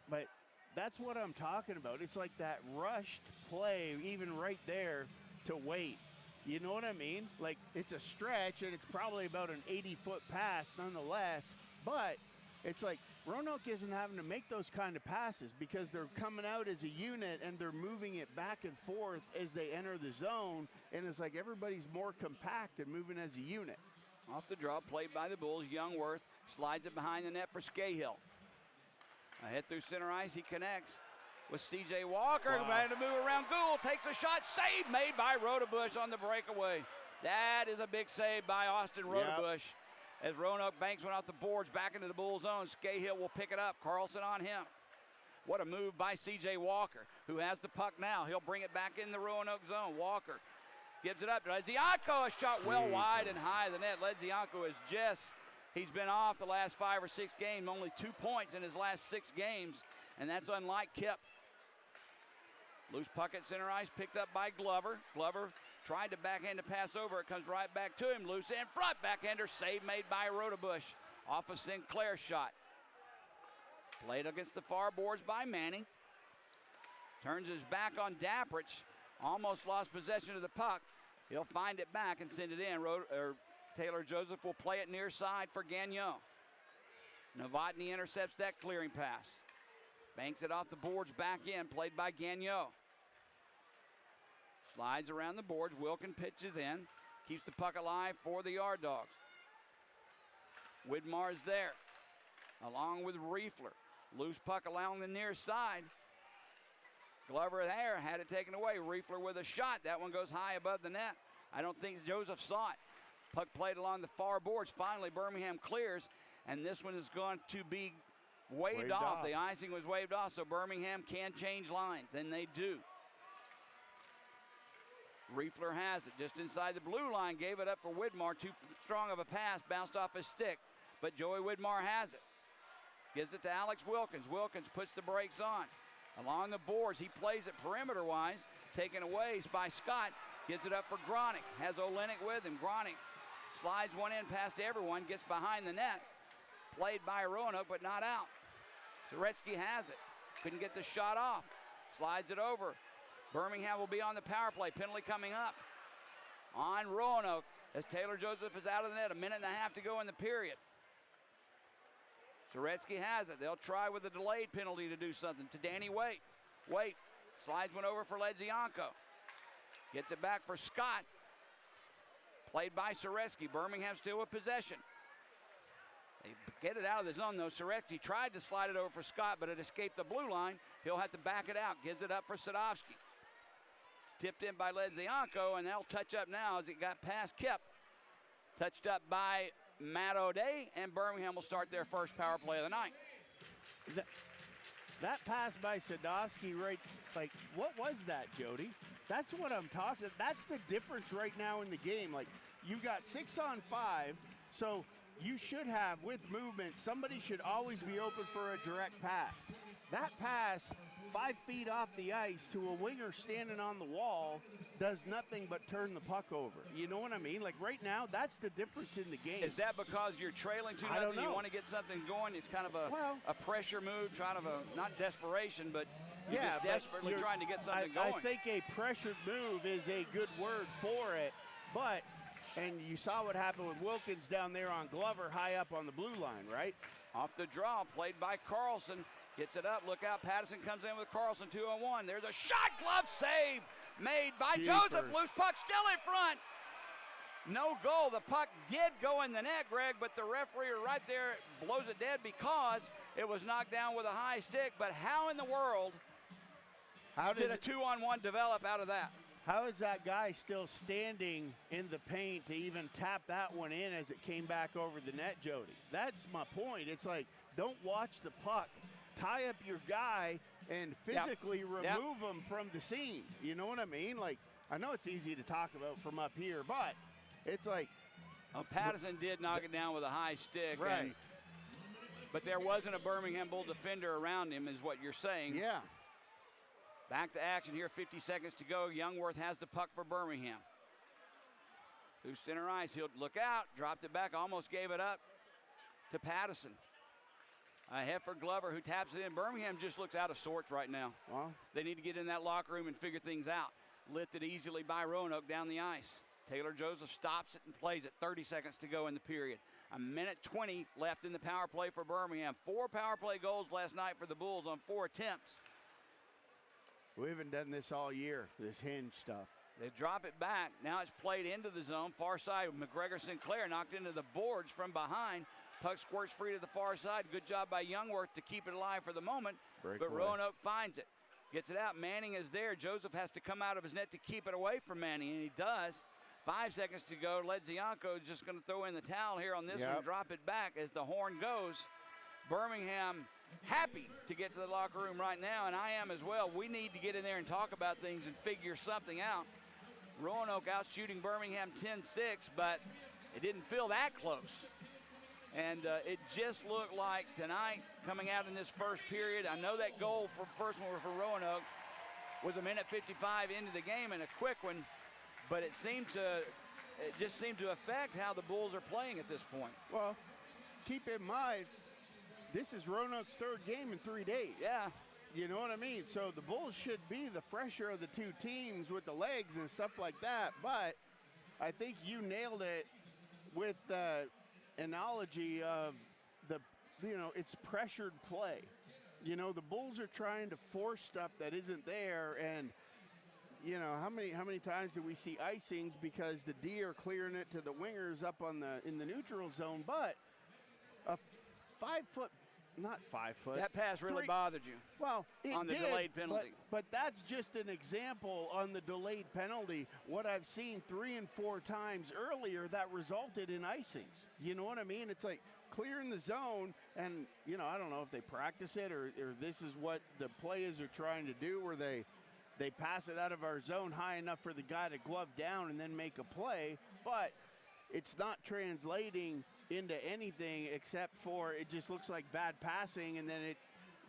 But that's what I'm talking about. It's like that rushed play, even right there, to Waite. You know what I mean? Like, it's a stretch, and it's probably about an 80-foot pass nonetheless. But it's like Roanoke isn't having to make those kind of passes because they're coming out as a unit, and they're moving it back and forth as they enter the zone. And it's like everybody's more compact and moving as a unit. Off the draw, played by the Bulls. Youngworth slides it behind the net for Scahill. Ahead through center ice, he connects with C.J. Walker. Wow. Trying to move around. Gould takes a shot. Save made by Rodebush on the breakaway. That is a big save by Austin Rodebush. As Roanoke banks one off the boards back into the Bull zone. Scahill will pick it up. Carlson on him. What a move by C.J. Walker, who has the puck now. He'll bring it back in the Roanoke zone. Walker gives it up to Ledzianko. A shot well wide and high of the net. Ledzianko is he's been off the last 5 or 6 games. Only 2 points in his last 6 games, and that's unlike Kip. Loose puck at center ice, picked up by Glover. Glover tried to backhand to pass over. It comes right back to him. Loose in front, backhander, save made by Rodebush off a Sinclair shot. Played against the far boards by Manning. Turns his back on Dapprich. Almost lost possession of the puck. He'll find it back and send it in. Taylor Joseph will play it near side for Gagnon. Novotny intercepts that clearing pass. Banks it off the boards back in, played by Gagnon. Slides around the boards. Wilkin pitches in. Keeps the puck alive for the Yard Dogs. Widmar's there, along with Riefler. Loose puck along the near side. Glover there had it taken away. Riefler with a shot. That one goes high above the net. I don't think Joseph saw it. Puck played along the far boards. Finally, Birmingham clears, and this one is going to be waved off. The icing was waved off, so Birmingham can change lines, and they do. Riefler has it just inside the blue line, gave it up for Widmar. Too strong of a pass, bounced off his stick, but Joey Widmar has it. Gives it to Alex Wilkins. Wilkins puts the brakes on. Along the boards, he plays it perimeter-wise, taken away by Scott. Gives it up for Gronick. Has Olenek with him. Gronick slides one in past everyone, gets behind the net. Played by Roanoke, but not out. Zaretsky has it. Couldn't get the shot off. Slides it over. Birmingham will be on the power play. Penalty coming up on Roanoke as Taylor Joseph is out of the net. 1.5 minutes to go in the period. Zaretsky has it. They'll try with a delayed penalty to do something to Danny Waite. Waite slides one over for Ledzianko. Gets it back for Scott. Played by Zaretsky. Birmingham still with possession. They get it out of the zone, though. Zaretsky tried to slide it over for Scott, but it escaped the blue line. He'll have to back it out. Gives it up for Sadovsky. Tipped in by Ledzianko, and they'll touch up now as it got past Kip. Touched up by Matt O'Day, and Birmingham will start their first power play of the night. That pass by Sadovsky, right, like, what was that, Jody? That's what I'm talking. That's the difference right now in the game. Like, you got 6-on-5, so you should have, with movement, somebody should always be open for a direct pass. That pass, 5 feet off the ice to a winger standing on the wall, does nothing but turn the puck over. You know what I mean? Like right now, that's the difference in the game. Is that because you're trailing 2-0? I don't know. You want to get something going? It's kind of a pressure move, trying to not desperation, but you're just desperately trying to get something going. I think a pressured move is a good word for it, but, and you saw what happened with Wilkins down there on Glover, high up on the blue line, right? Off the draw, played by Carlson. Gets it up, look out, Patterson comes in with Carlson, 2-on-1. There's a shot, glove save made by Joseph. Loose puck still in front. No goal. The puck did go in the net, Greg, but the referee right there blows it dead because it was knocked down with a high stick. But how in the world did a 2-on-1 develop out of that? How is that guy still standing in the paint to even tap that one in as it came back over the net, Jody? That's my point. It's like, don't watch the puck. Tie up your guy and physically remove him from the scene. You know what I mean? Like, I know it's easy to talk about from up here, but it's like. Patterson did knock it down with a high stick. Right. But there wasn't a Birmingham Bull defender around him, is what you're saying. Yeah. Back to action here, 50 seconds to go. Youngworth has the puck for Birmingham. Through center ice, he'll look out, dropped it back, almost gave it up to Patterson. Ahead for Glover, who taps it in. Birmingham just looks out of sorts right now. Well, they need to get in that locker room and figure things out. Lifted easily by Roanoke down the ice. Taylor Joseph stops it and plays it. 30 seconds to go in the period. 1:20 left in the power play for Birmingham. 4 power play goals last night for the Bulls on 4 attempts. We haven't done this all year, this hinge stuff. They drop it back. Now it's played into the zone. Far side, McGregor Sinclair knocked into the boards from behind. Puck squirts free to the far side. Good job by Youngworth to keep it alive for the moment. But Roanoke finds it. Gets it out. Manning is there. Joseph has to come out of his net to keep it away from Manning, and he does. 5 seconds to go. Ledzianko is just going to throw in the towel here on this one, drop it back as the horn goes. Birmingham happy to get to the locker room right now, and I am as well. We need to get in there and talk about things and figure something out. Roanoke out shooting Birmingham 10-6, but it didn't feel that close. And it just looked like tonight, coming out in this first period, I know that goal for first one for Roanoke was 1:55 into the game and a quick one, but it just seemed to affect how the Bulls are playing at this point. Well, keep in mind, this is Roanoke's 3rd game in 3 days. Yeah. You know what I mean? So the Bulls should be the fresher of the 2 teams with the legs and stuff like that, but I think you nailed it with analogy of it's pressured play. You know, the Bulls are trying to force stuff that isn't there, and you know, how many times do we see icings because the D are clearing it to the wingers up on in the neutral zone, but a 5 foot, not 5 foot. That pass really bothered you. Well, it on the did, delayed penalty. But that's just an example on the delayed penalty. What I've seen 3 and 4 times earlier that resulted in icings. You know what I mean? It's like clearing the zone, and you know, I don't know if they practice it or this is what the players are trying to do, where they pass it out of our zone high enough for the guy to glove down and then make a play, but it's not translating into anything except for it just looks like bad passing, and then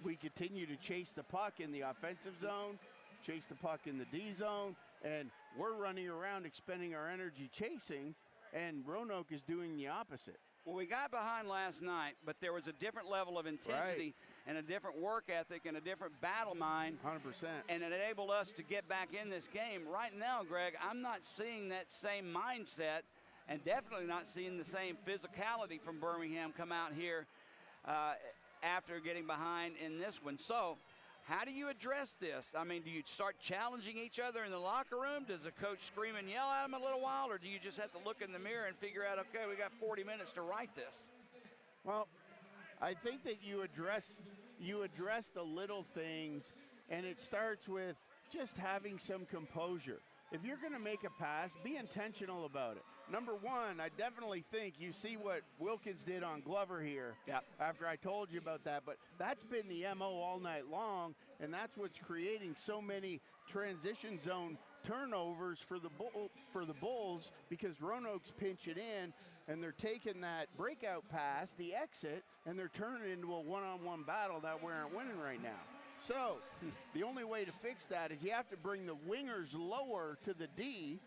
we continue to chase the puck in the offensive zone, chase the puck in the D zone, and we're running around expending our energy chasing, and Roanoke is doing the opposite. Well, we got behind last night, but there was a different level of intensity and a different work ethic and a different battle mind. 100%. And it enabled us to get back in this game. Right now, Greg, I'm not seeing that same mindset and definitely not seeing the same physicality from Birmingham come out here after getting behind in this one. So how do you address this? I mean, do you start challenging each other in the locker room? Does the coach scream and yell at them a little while, or do you just have to look in the mirror and figure out, okay, we got 40 minutes to write this? Well, I think that you address the little things, and it starts with just having some composure. If you're going to make a pass, be intentional about it. Number one, I definitely think you see what Wilkins did on Glover here. Yep. After I told you about that, but that's been the MO all night long, and that's what's creating so many transition zone turnovers for the Bulls, because Roanoke's pinching in, and they're taking that breakout pass, the exit, and they're turning it into a one-on-one battle that we aren't winning right now. So the only way to fix that is you have to bring the wingers lower to the D,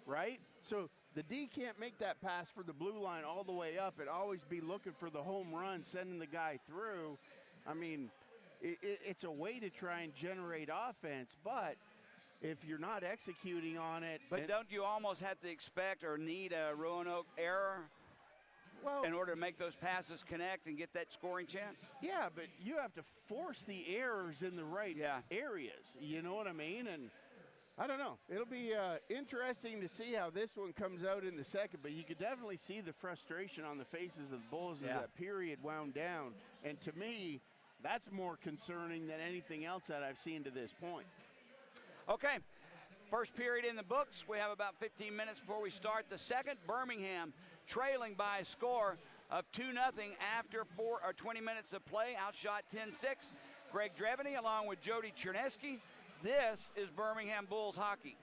right? So the D can't make that pass for the blue line all the way up and always be looking for the home run, sending the guy through. I mean, it's a way to try and generate offense, but if you're not executing on it. But don't you almost have to expect or need a Roanoke error in order to make those passes connect and get that scoring chance? Yeah, but you have to force the errors in the right areas. You know what I mean? And I don't know. It'll be interesting to see how this one comes out in the second, but you could definitely see the frustration on the faces of the Bulls as that period wound down. And to me, that's more concerning than anything else that I've seen to this point. Okay, first period in the books. We have about 15 minutes before we start the second. Birmingham trailing by a score of 2-0 after 20 minutes of play, outshot 10-6. Greg Dreveny along with Jody Chernesky. This is Birmingham Bulls hockey.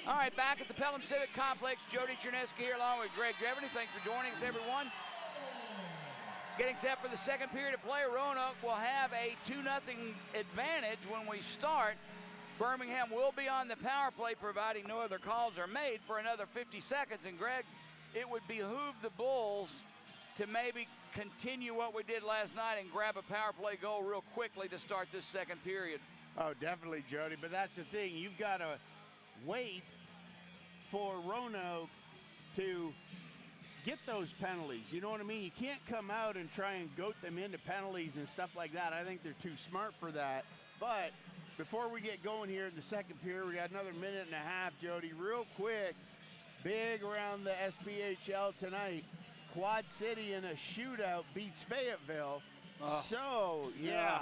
All right, back at the Pelham Civic Complex, Jody Cherneski here along with Greg Jeopardy. Thanks for joining us, everyone. Getting set for the second period of play. Roanoke will have a 2-0 advantage when we start. Birmingham will be on the power play, providing no other calls are made, for another 50 seconds. And Greg, it would behoove the Bulls to maybe continue what we did last night and grab a power play goal real quickly to start this second period. Oh, definitely, Jody. But that's the thing. You've got to wait for Roanoke to get those penalties. You know what I mean? You can't come out and try and goat them into penalties and stuff like that. I think they're too smart for that. But before we get going here in the second period, we got another minute and a half, Jody. Real quick, big around the SPHL tonight. Quad City in a shootout beats Fayetteville. So, yeah.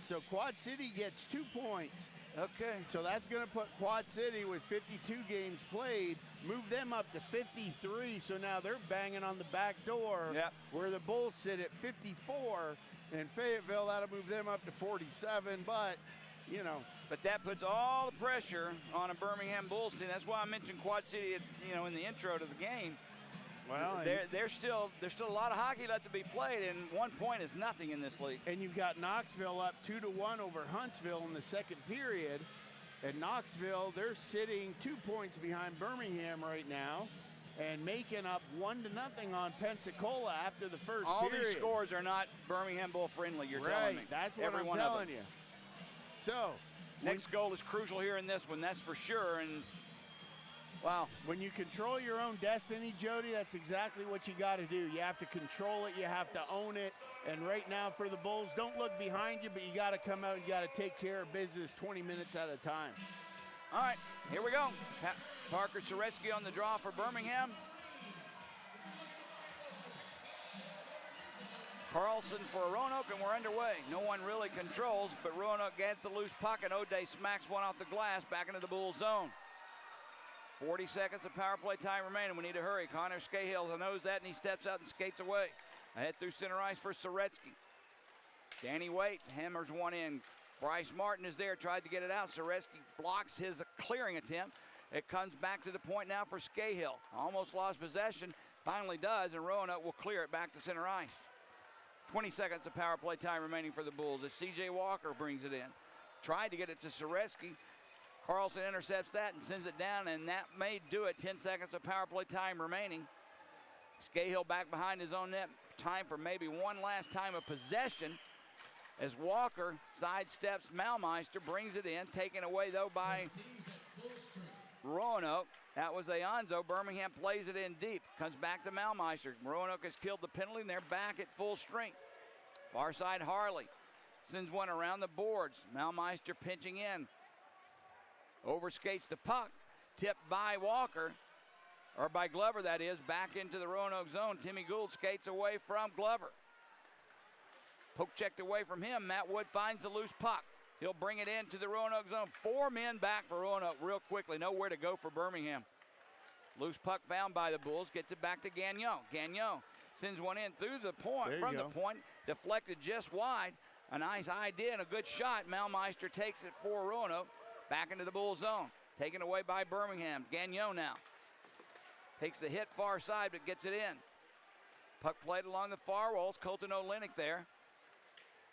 So Quad City gets 2 points. Okay. So that's going to put Quad City with 52 games played, move them up to 53. So now they're banging on the back door where the Bulls sit at 54. And Fayetteville, that'll move them up to 47. But, you know. But that puts all the pressure on a Birmingham Bulls team. That's why I mentioned Quad City, in the intro to the game. Well, there's still a lot of hockey left to be played, and 1 point is nothing in this league. And you've got Knoxville up 2-1 over Huntsville in the second period. And Knoxville, they're sitting 2 points behind Birmingham right now and making up 1-0 on Pensacola after the first all period. These scores are not Birmingham Bull friendly, you're telling me. That's what Every I'm one telling of them. you. So, next goal is crucial here in this one, that's for sure. And wow. When you control your own destiny, Jody, that's exactly what you got to do. You have to control it. You have to own it. And right now for the Bulls, don't look behind you, but you got to come out and you got to take care of business 20 minutes at a time. All right, here we go. Parker Soretsky on the draw for Birmingham. Carlson for Roanoke, and we're underway. No one really controls, but Roanoke gets the loose puck, and O'Day smacks one off the glass back into the Bulls zone. 40 seconds of power play time remaining. We need to hurry. Connor Scahill knows that, and he steps out and skates away. Ahead through center ice for Soretsky. Danny Waite hammers one in. Bryce Martin is there, tried to get it out. Soretsky blocks his clearing attempt. It comes back to the point now for Scahill. Almost lost possession, finally does, and Roanoke will clear it back to center ice. 20 seconds of power play time remaining for the Bulls as C.J. Walker brings it in. Tried to get it to Soretsky. Carlson intercepts that and sends it down, and that may do it. 10 seconds of power play time remaining. Scahill back behind his own net. Time for maybe one last time of possession as Walker sidesteps Malmeister, brings it in, taken away though by Roanoke. That was Aonzo. Birmingham plays it in deep. Comes back to Malmeister. Roanoke has killed the penalty, and they're back at full strength. Far side Harley sends one around the boards. Malmeister pinching in. Overskates the puck. Tipped by Walker, or by Glover that is, back into the Roanoke zone. Timmy Gould skates away from Glover. Poke checked away from him. Matt Wood finds the loose puck. He'll bring it into the Roanoke zone. 4 men back for Roanoke real quickly. Nowhere to go for Birmingham. Loose puck found by the Bulls. Gets it back to Gagnon. Gagnon Sends one in through the point, There you from the go. point, deflected just wide. A nice idea and a good shot. Malmeister takes it for Roanoke. Back into the Bull zone. Taken away by Birmingham. Gagnon now. Takes the hit far side, but gets it in. Puck played along the far walls. Colton Olenek there.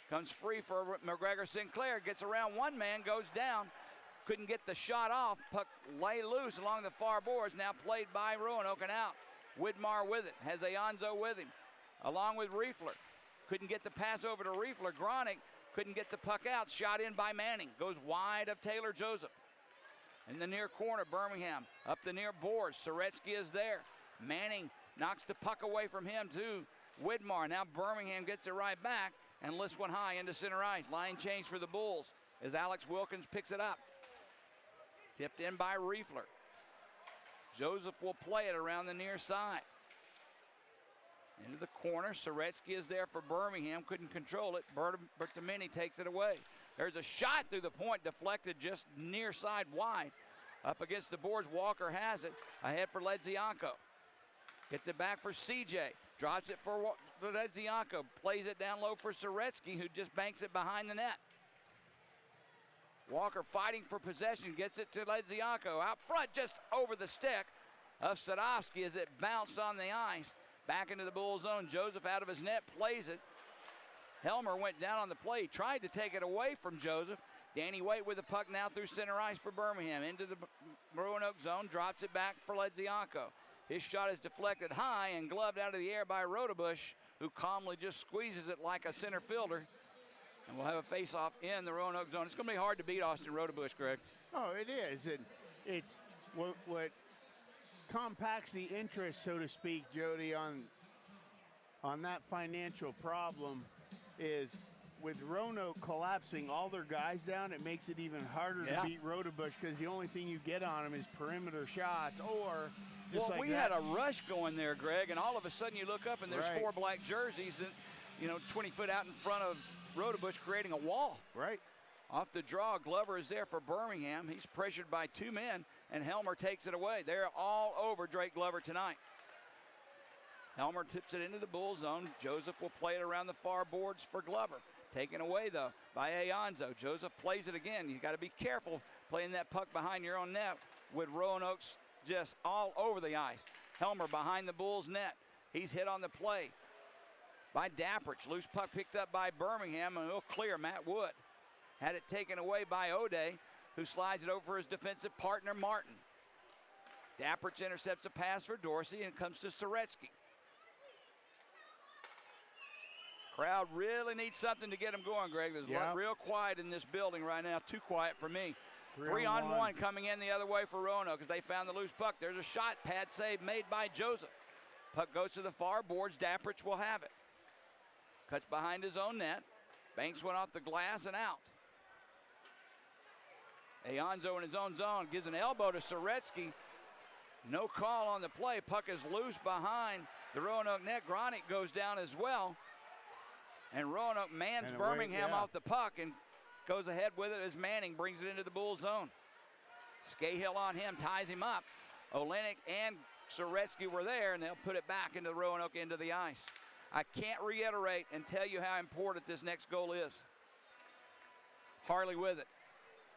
Comes free for McGregor Sinclair. Gets around one man, goes down. Couldn't get the shot off. Puck lay loose along the far boards. Now played by Roanoke and out. Widmar with it. Has Ayanzo with him. Along with Riefler. Couldn't get the pass over to Riefler. Gronick couldn't get the puck out. Shot in by Manning. Goes wide of Taylor Joseph. In the near corner, Birmingham up the near boards. Soretsky is there. Manning knocks the puck away from him to Widmar. Now Birmingham gets it right back and lifts one high into center ice. Line change for the Bulls as Alex Wilkins picks it up. Tipped in by Riefler. Joseph will play it around the near side. Into the corner. Soretsky is there for Birmingham. Couldn't control it. Bertamini takes it away. There's a shot through the point, deflected just near side wide. Up against the boards, Walker has it. Ahead for Ledzianko. Gets it back for CJ. Drops it for Ledzianko. Plays it down low for Soretsky, who just banks it behind the net. Walker fighting for possession. Gets it to Ledzianko. Out front, just over the stick of Sadowski as it bounced on the ice. Back into the Bull zone. Joseph out of his net, plays it. Helmer went down on the play, tried to take it away from Joseph. Danny Waite with the puck now through center ice for Birmingham. Into the Roanoke zone, drops it back for Ledzianko. His shot is deflected high and gloved out of the air by Rodebush, who calmly just squeezes it like a center fielder. And we'll have a face-off in the Roanoke zone. It's going to be hard to beat Austin Rodebush, Greg. Oh, it is. And it's what compacts the interest, so to speak, Jody, on that financial problem is with Roanoke collapsing all their guys down, it makes it even harder to beat Rodebush because the only thing you get on him is perimeter shots or just well, like we had a rush going there, Greg, and all of a sudden you look up and there's Right. 4 black jerseys that, 20 foot out in front of Rodebush creating a wall. Right. Off the draw, Glover is there for Birmingham. He's pressured by 2 men, and Helmer takes it away. They're all over Drake Glover tonight. Helmer tips it into the Bull zone. Joseph will play it around the far boards for Glover. Taken away, though, by Ayanzo. Joseph plays it again. You got to be careful playing that puck behind your own net with Roanoke's just all over the ice. Helmer behind the Bulls' net. He's hit on the play by Dapprich. Loose puck picked up by Birmingham, and he'll clear Matt Wood. Had it taken away by O'Day, who slides it over for his defensive partner, Martin. Dapprich intercepts a pass for Dorsey and comes to Soretsky. Crowd really needs something to get them going, Greg. There's real quiet in this building right now. Too quiet for me. 3-on-1 coming in the other way for Roanoke as they found the loose puck. There's a shot, pad save made by Joseph. Puck goes to the far boards. Dapprich will have it. Cuts behind his own net. Banks one off the glass and out. Ayanzo in his own zone gives an elbow to Soretsky. No call on the play. Puck is loose behind the Roanoke net. Gronick goes down as well. And Roanoke mans Birmingham off the puck and goes ahead with it as Manning brings it into the Bull zone. Scahill on him, ties him up. Olenek and Soretsky were there, and they'll put it back into the Roanoke end of the ice. I can't reiterate and tell you how important this next goal is. Harley with it.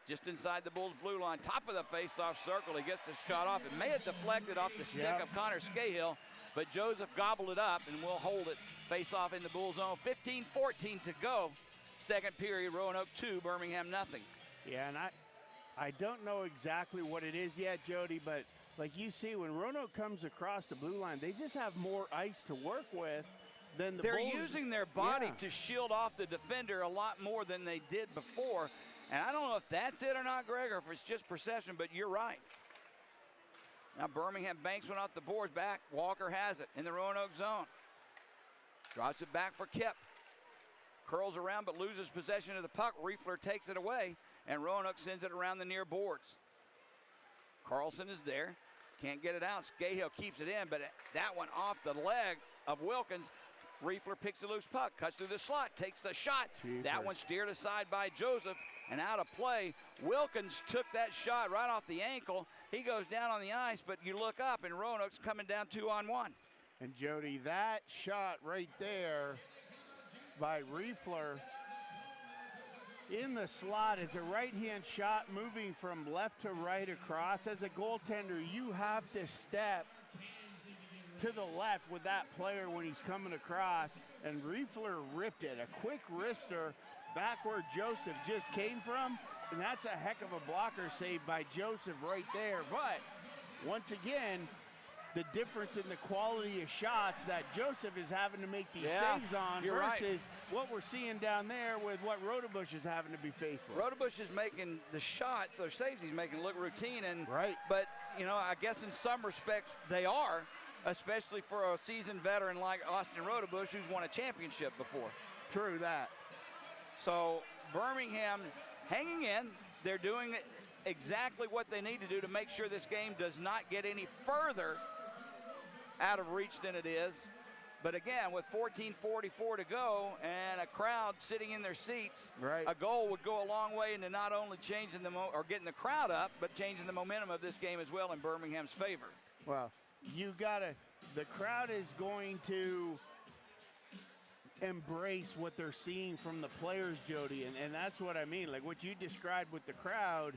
Just inside the Bulls' blue line, top of the face-off circle. He gets the shot off. It may have deflected off the stick of Connor Scahill, but Joseph gobbled it up, and will hold it face-off in the Bull zone. 15-14 to go. Second period, Roanoke 2, Birmingham nothing. Yeah, and I don't know exactly what it is yet, Jody, but like you see, when Roanoke comes across the blue line, they just have more ice to work with than the They're Bulls. using their body to shield off the defender a lot more than they did before. And I don't know if that's it or not, Greg, or if it's just perception, but you're right. Now Birmingham banks one off the boards back. Walker has it in the Roanoke zone. Drops it back for Kip. Curls around but loses possession of the puck. Riefler takes it away, and Roanoke sends it around the near boards. Carlson is there. Can't get it out. Scahill keeps it in, but that one off the leg of Wilkins. Riefler picks the loose puck, cuts through the slot, takes the shot. That one steered aside by Joseph and out of play. Wilkins took that shot right off the ankle. He goes down on the ice, but you look up and Roanoke's coming down 2-on-1. And Jody, that shot right there by Riefler in the slot is a right-hand shot moving from left to right across. As a goaltender, you have to step to the left with that player when he's coming across, and Riefler ripped it. A quick wrister back where Joseph just came from, and that's a heck of a blocker save by Joseph right there. But once again, the difference in the quality of shots that Joseph is having to make these saves on versus what we're seeing down there with what Rodebush is having to be faced with. Rodebush is making the shots or saves he's making look routine, and but you know, I guess in some respects they are, especially for a seasoned veteran like Austin Rodebush, who's won a championship before. True that. So Birmingham hanging in. They're doing exactly what they need to do to make sure this game does not get any further out of reach than it is. But again, with 14:44 to go and a crowd sitting in their seats, a goal would go a long way into not only changing or getting the crowd up, but changing the momentum of this game as well in Birmingham's favor. Well, you gotta, the crowd is going to embrace what they're seeing from the players, Jody, and that's what I mean. Like what you described with the crowd,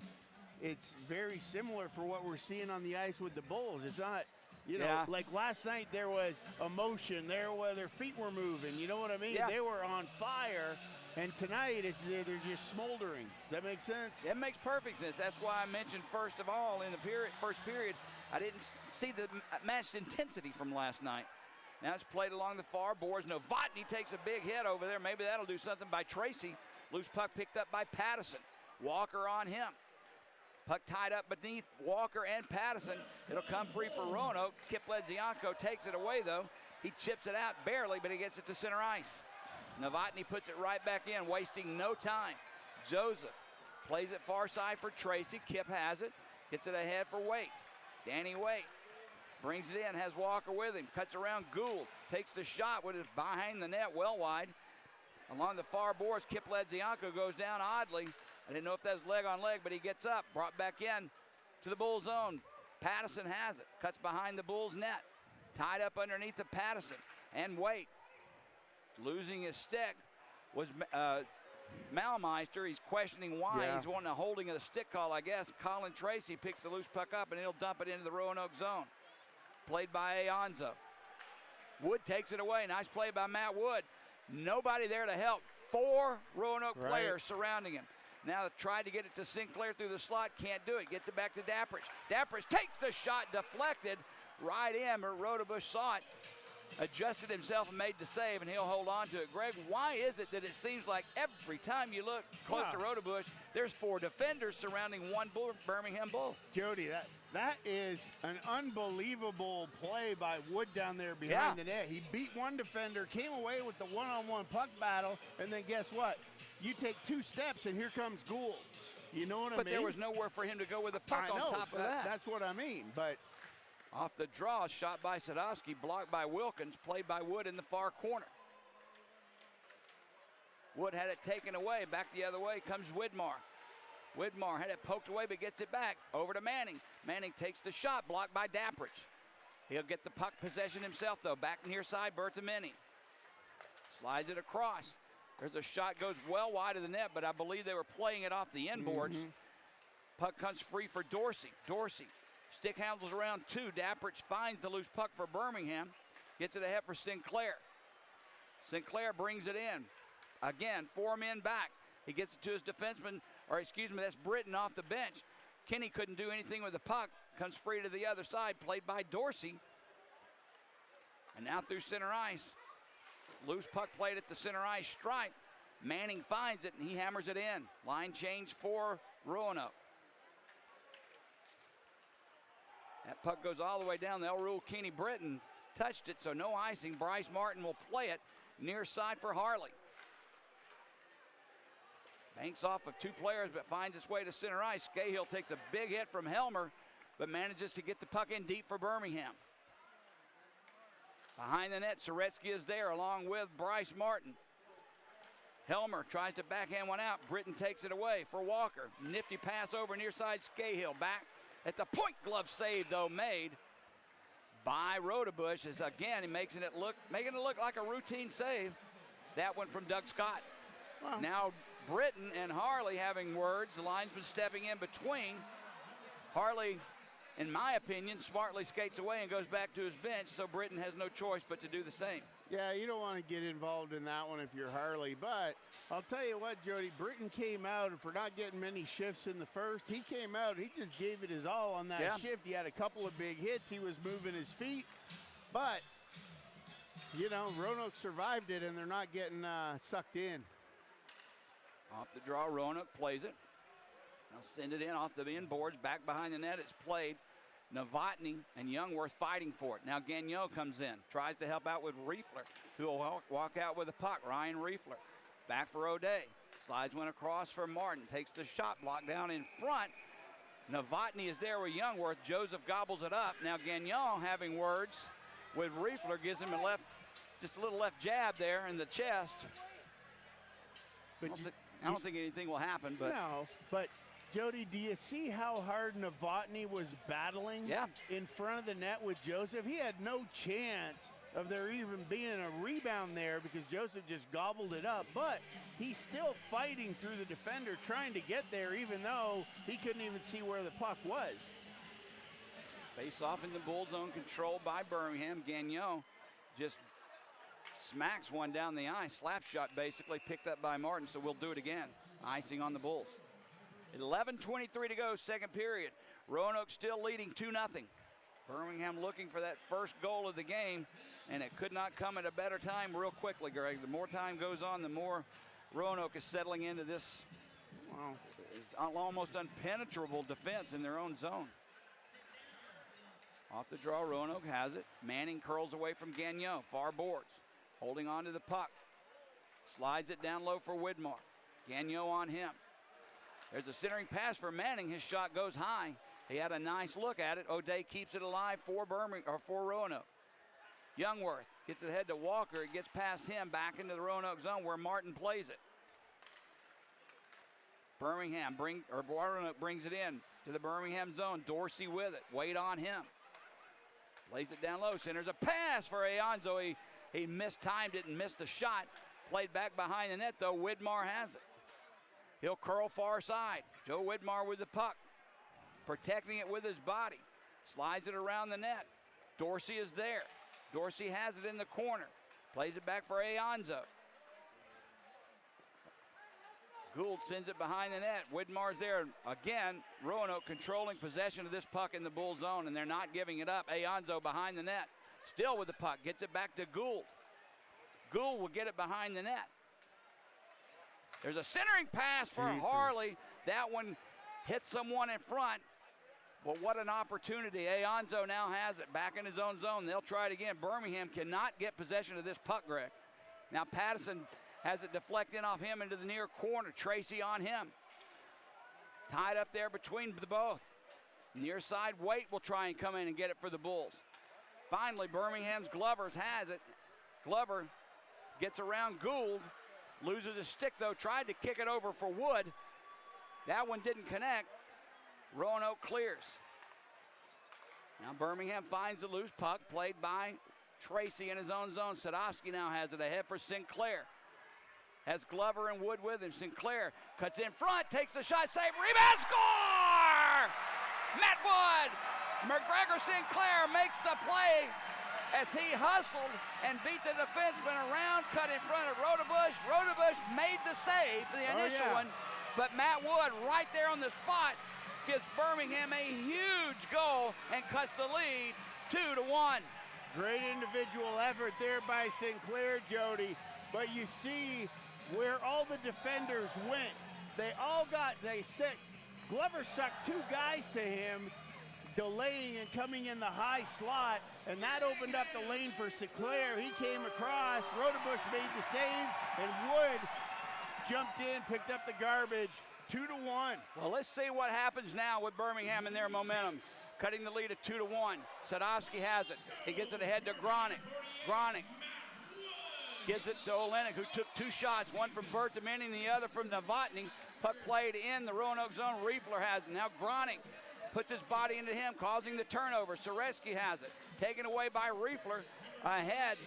it's very similar for what we're seeing on the ice with the Bulls. It's not, you know, like last night there was emotion there where their feet were moving. You know what I mean? They were on fire. And tonight, they're just smoldering. Does that make sense? It makes perfect sense. That's why I mentioned, first of all, in the first period, I didn't see the matched intensity from last night. Now it's played along the far boards. Novotny takes a big hit over there. Maybe that'll do something by Tracy. Loose puck picked up by Pattison. Walker on him. Puck tied up beneath Walker and Pattison. It'll come free for Roanoke. Kip Ledzianko takes it away, though. He chips it out barely, but he gets it to center ice. Novotny puts it right back in, wasting no time. Joseph plays it far side for Tracy. Kip has it. Gets it ahead for Waite. Danny Waite brings it in, has Walker with him. Cuts around Gould. Takes the shot with it behind the net, well wide. Along the far boards, Kip Ledzianko goes down oddly. I didn't know if that was leg on leg, but he gets up. Brought back in to the Bulls zone. Pattison has it. Cuts behind the Bulls net. Tied up underneath the Pattison. And Waite. Losing his stick was Malmeister. He's questioning why. He's wanting a holding of the stick call, I guess. Colin Tracy picks the loose puck up, and he'll dump it into the Roanoke zone. Played by Aonzo. Wood takes it away. Nice play by Matt Wood. Nobody there to help. 4 Roanoke players surrounding him. Now tried to get it to Sinclair through the slot. Can't do it. Gets it back to Dapprich. Dapprich takes the shot. Deflected. Right in, but Rodebush saw it. Adjusted himself and made the save, and he'll hold on to it. Greg, why is it that it seems like every time you look close to Rodebush, there's 4 defenders surrounding one Birmingham Bull? Jody, that is an unbelievable play by Wood down there behind the net. He beat one defender, came away with the one-on-one puck battle, and then guess what? You take 2 steps, and here comes Gould. You know what I mean? But there was nowhere for him to go with the puck on top of that. That's what I mean, but... Off the draw, shot by Sadowski, blocked by Wilkins, played by Wood in the far corner. Wood had it taken away. Back the other way comes Widmar. Widmar had it poked away, but gets it back. Over to Manning. Manning takes the shot, blocked by Dapprich. He'll get the puck possession himself, though. Back near side, Bertamini. Slides it across. There's a shot, goes well wide of the net, but I believe they were playing it off the inboards. Puck comes free for Dorsey. Dorsey. Stick handles around 2. Dapprich finds the loose puck for Birmingham. Gets it ahead for Sinclair. Sinclair brings it in. Again, 4 men back. He gets it to his defenseman, or excuse me, that's Britton off the bench. Kenny couldn't do anything with the puck. Comes free to the other side, played by Dorsey. And now through center ice. Loose puck played at the center ice stripe. Manning finds it, and he hammers it in. Line change for Roanoke. That puck goes all the way down. They'll rule Kenny Britton touched it, so no icing. Bryce Martin will play it near side for Harley. Banks off of 2 players, but finds its way to center ice. Scahill takes a big hit from Helmer, but manages to get the puck in deep for Birmingham. Behind the net, Soretsky is there along with Bryce Martin. Helmer tries to backhand one out. Britton takes it away for Walker. Nifty pass over near side. Scahill back at the point. Glove save, though, made by Rodebush is again making it look like a routine save. That one from Doug Scott. Well, Now Britton and Harley having words. The linesman stepping in between. Harley, in my opinion, smartly skates away and goes back to his bench, so Britton has no choice but to do the same. yeah, you don't want to get involved in that one if you're Harley. But I'll tell you what, Jody, Britton came out, and for not getting many shifts in the first, he came out, he just gave it his all on that Yeah. shift. He had a couple of big hits. He was moving his feet. But, you know, Roanoke survived it, and they're not getting sucked in. Off the draw, Roanoke plays it. They'll send it in off the inboards, back behind the net. It's played. Novotny and Youngworth fighting for it. Now Gagnon comes in, tries to help out with Riefler, who will walk out with the puck. Ryan Riefler back for O'Day. Slides one across for Martin. Takes the shot block down in front. Novotny is there with Youngworth. Joseph gobbles it up. Now Gagnon having words with Riefler, gives him just a little left jab there in the chest. But I don't think anything will happen, but no, but Jody, do you see how hard Novotny was battling Yeah. in front of the net with Joseph? He had no chance of there even being a rebound there because Joseph just gobbled it up. But he's still fighting through the defender, trying to get there, even though he couldn't even see where the puck was. face off in the Bull zone, controlled by Birmingham. Gagnon just smacks one down the ice. Slap shot basically picked up by Martin, so we'll do it again. Icing on the Bulls. 11:23 to go, second period. Roanoke still leading 2-0. Birmingham looking for that first goal of the game, and it could not come at a better time real quickly, Greg. The more time goes on, the more Roanoke is settling into this almost impenetrable defense in their own zone. Off the draw, Roanoke has it. Manning curls away from Gagnon, far boards. Holding on to the puck. Slides it down low for Widmar. Gagnon on him. There's a centering pass for Manning. His shot goes high. He had a nice look at it. O'Day keeps it alive for Roanoke. Youngworth gets it ahead to Walker. It gets past him back into the Roanoke zone where Martin plays it. Roanoke brings it in to the Birmingham zone. Dorsey with it. Wade on him. Lays it down low. Centers a pass for Aonzo. He mistimed it and missed the shot. Played back behind the net, though. Widmar has it. He'll curl far side. Joe Widmar with the puck. Protecting it with his body. Slides it around the net. Dorsey is there. Dorsey has it in the corner. Plays it back for Aonzo. Gould sends it behind the net. Widmar's there. Again, Roanoke controlling possession of this puck in the Bull zone, and they're not giving it up. Aonzo behind the net. Still with the puck. Gets it back to Gould. Gould will get it behind the net. There's a centering pass for Harley. That one hit someone in front. Well, what an opportunity. Aonzo now has it back in his own zone. They'll try it again. Birmingham cannot get possession of this puck, Greg. Now Patterson has it deflected off him into the near corner. Tracy on him. Tied up there between the both. Near side, Waite will try and come in and get it for the Bulls. Finally, Birmingham's Glovers has it. Glover gets around Gould. Loses his stick, though. Tried to kick it over for Wood. That one didn't connect. Roanoke clears. Now Birmingham finds the loose puck, played by Tracy in his own zone. Sadowski now has it ahead for Sinclair. Has Glover and Wood with him. Sinclair cuts in front, takes the shot, save, rebound, score! Matt Wood! McGregor Sinclair makes the play as he hustled and beat the defenseman around, cut in front of Rodebush. Rodebush made the save, the initial one, but Matt Wood right there on the spot gives Birmingham a huge goal and cuts the lead 2-1. Great individual effort there by Sinclair, Jody. But you see where all the defenders went. Glover sucked two guys to him, delaying and coming in the high slot, and that opened up the lane for Sinclair. He came across, Rodebush made the save, and Wood jumped in, picked up the garbage. 2-1. Well, let's see what happens now with Birmingham and their momentum. Cutting the lead at 2-1. Sadowski has it. He gets it ahead to Gronick. Gronick gives it to Olenek, who took two shots, one from Bertamini and the other from Novotny. Puck played in the Roanoke zone. Riefler has it. Now Gronick puts his body into him, causing the turnover. Soreski has it. taken away by Riefler. Ahead,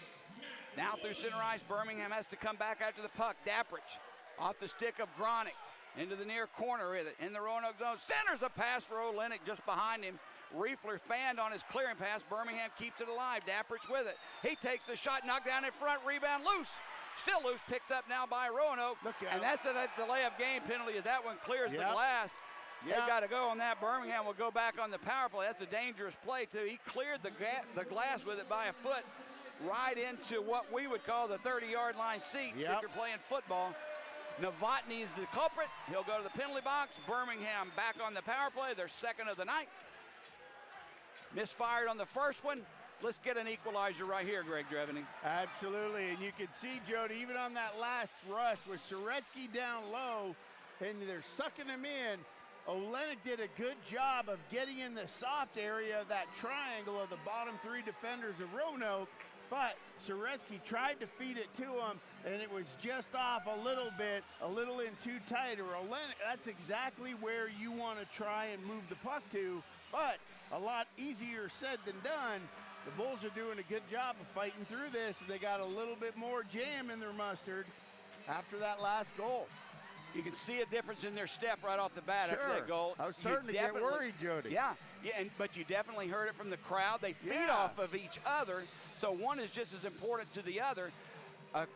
now through center ice, Birmingham has to come back after the puck. Daprich off the stick of Gronick into the near corner with it in the Roanoke zone. Centers a pass for Olenek just behind him. Reefler fanned on his clearing pass. Birmingham keeps it alive. Daprich with it. He takes the shot, knocked down in front, rebound loose. Still loose, picked up now by Roanoke. And that's a delay of game penalty as that one clears the glass. They've got to go on that. Birmingham will go back on the power play. That's a dangerous play, too. He cleared the glass with it by a foot right into what we would call the 30-yard line seats if you're playing football. Novotny is the culprit. He'll go to the penalty box. Birmingham back on the power play, their second of the night. Misfired on the first one. Let's get an equalizer right here, Greg Drevening. Absolutely, and you can see, Jody, even on that last rush with Soretsky down low, and they're sucking him in, Olenek did a good job of getting in the soft area of that triangle of the bottom three defenders of Roanoke, but Soretsky tried to feed it to him, and it was just off a little bit, a little in too tight. Or Olenek, that's exactly where you want to try and move the puck to, but a lot easier said than done. The Bulls are doing a good job of fighting through this. They got a little bit more jam in their mustard after that last goal. You can see a difference in their step right off the bat after that goal. I was starting to get worried, Jody. Yeah, but you definitely heard it from the crowd. They feed off of each other, so one is just as important to the other.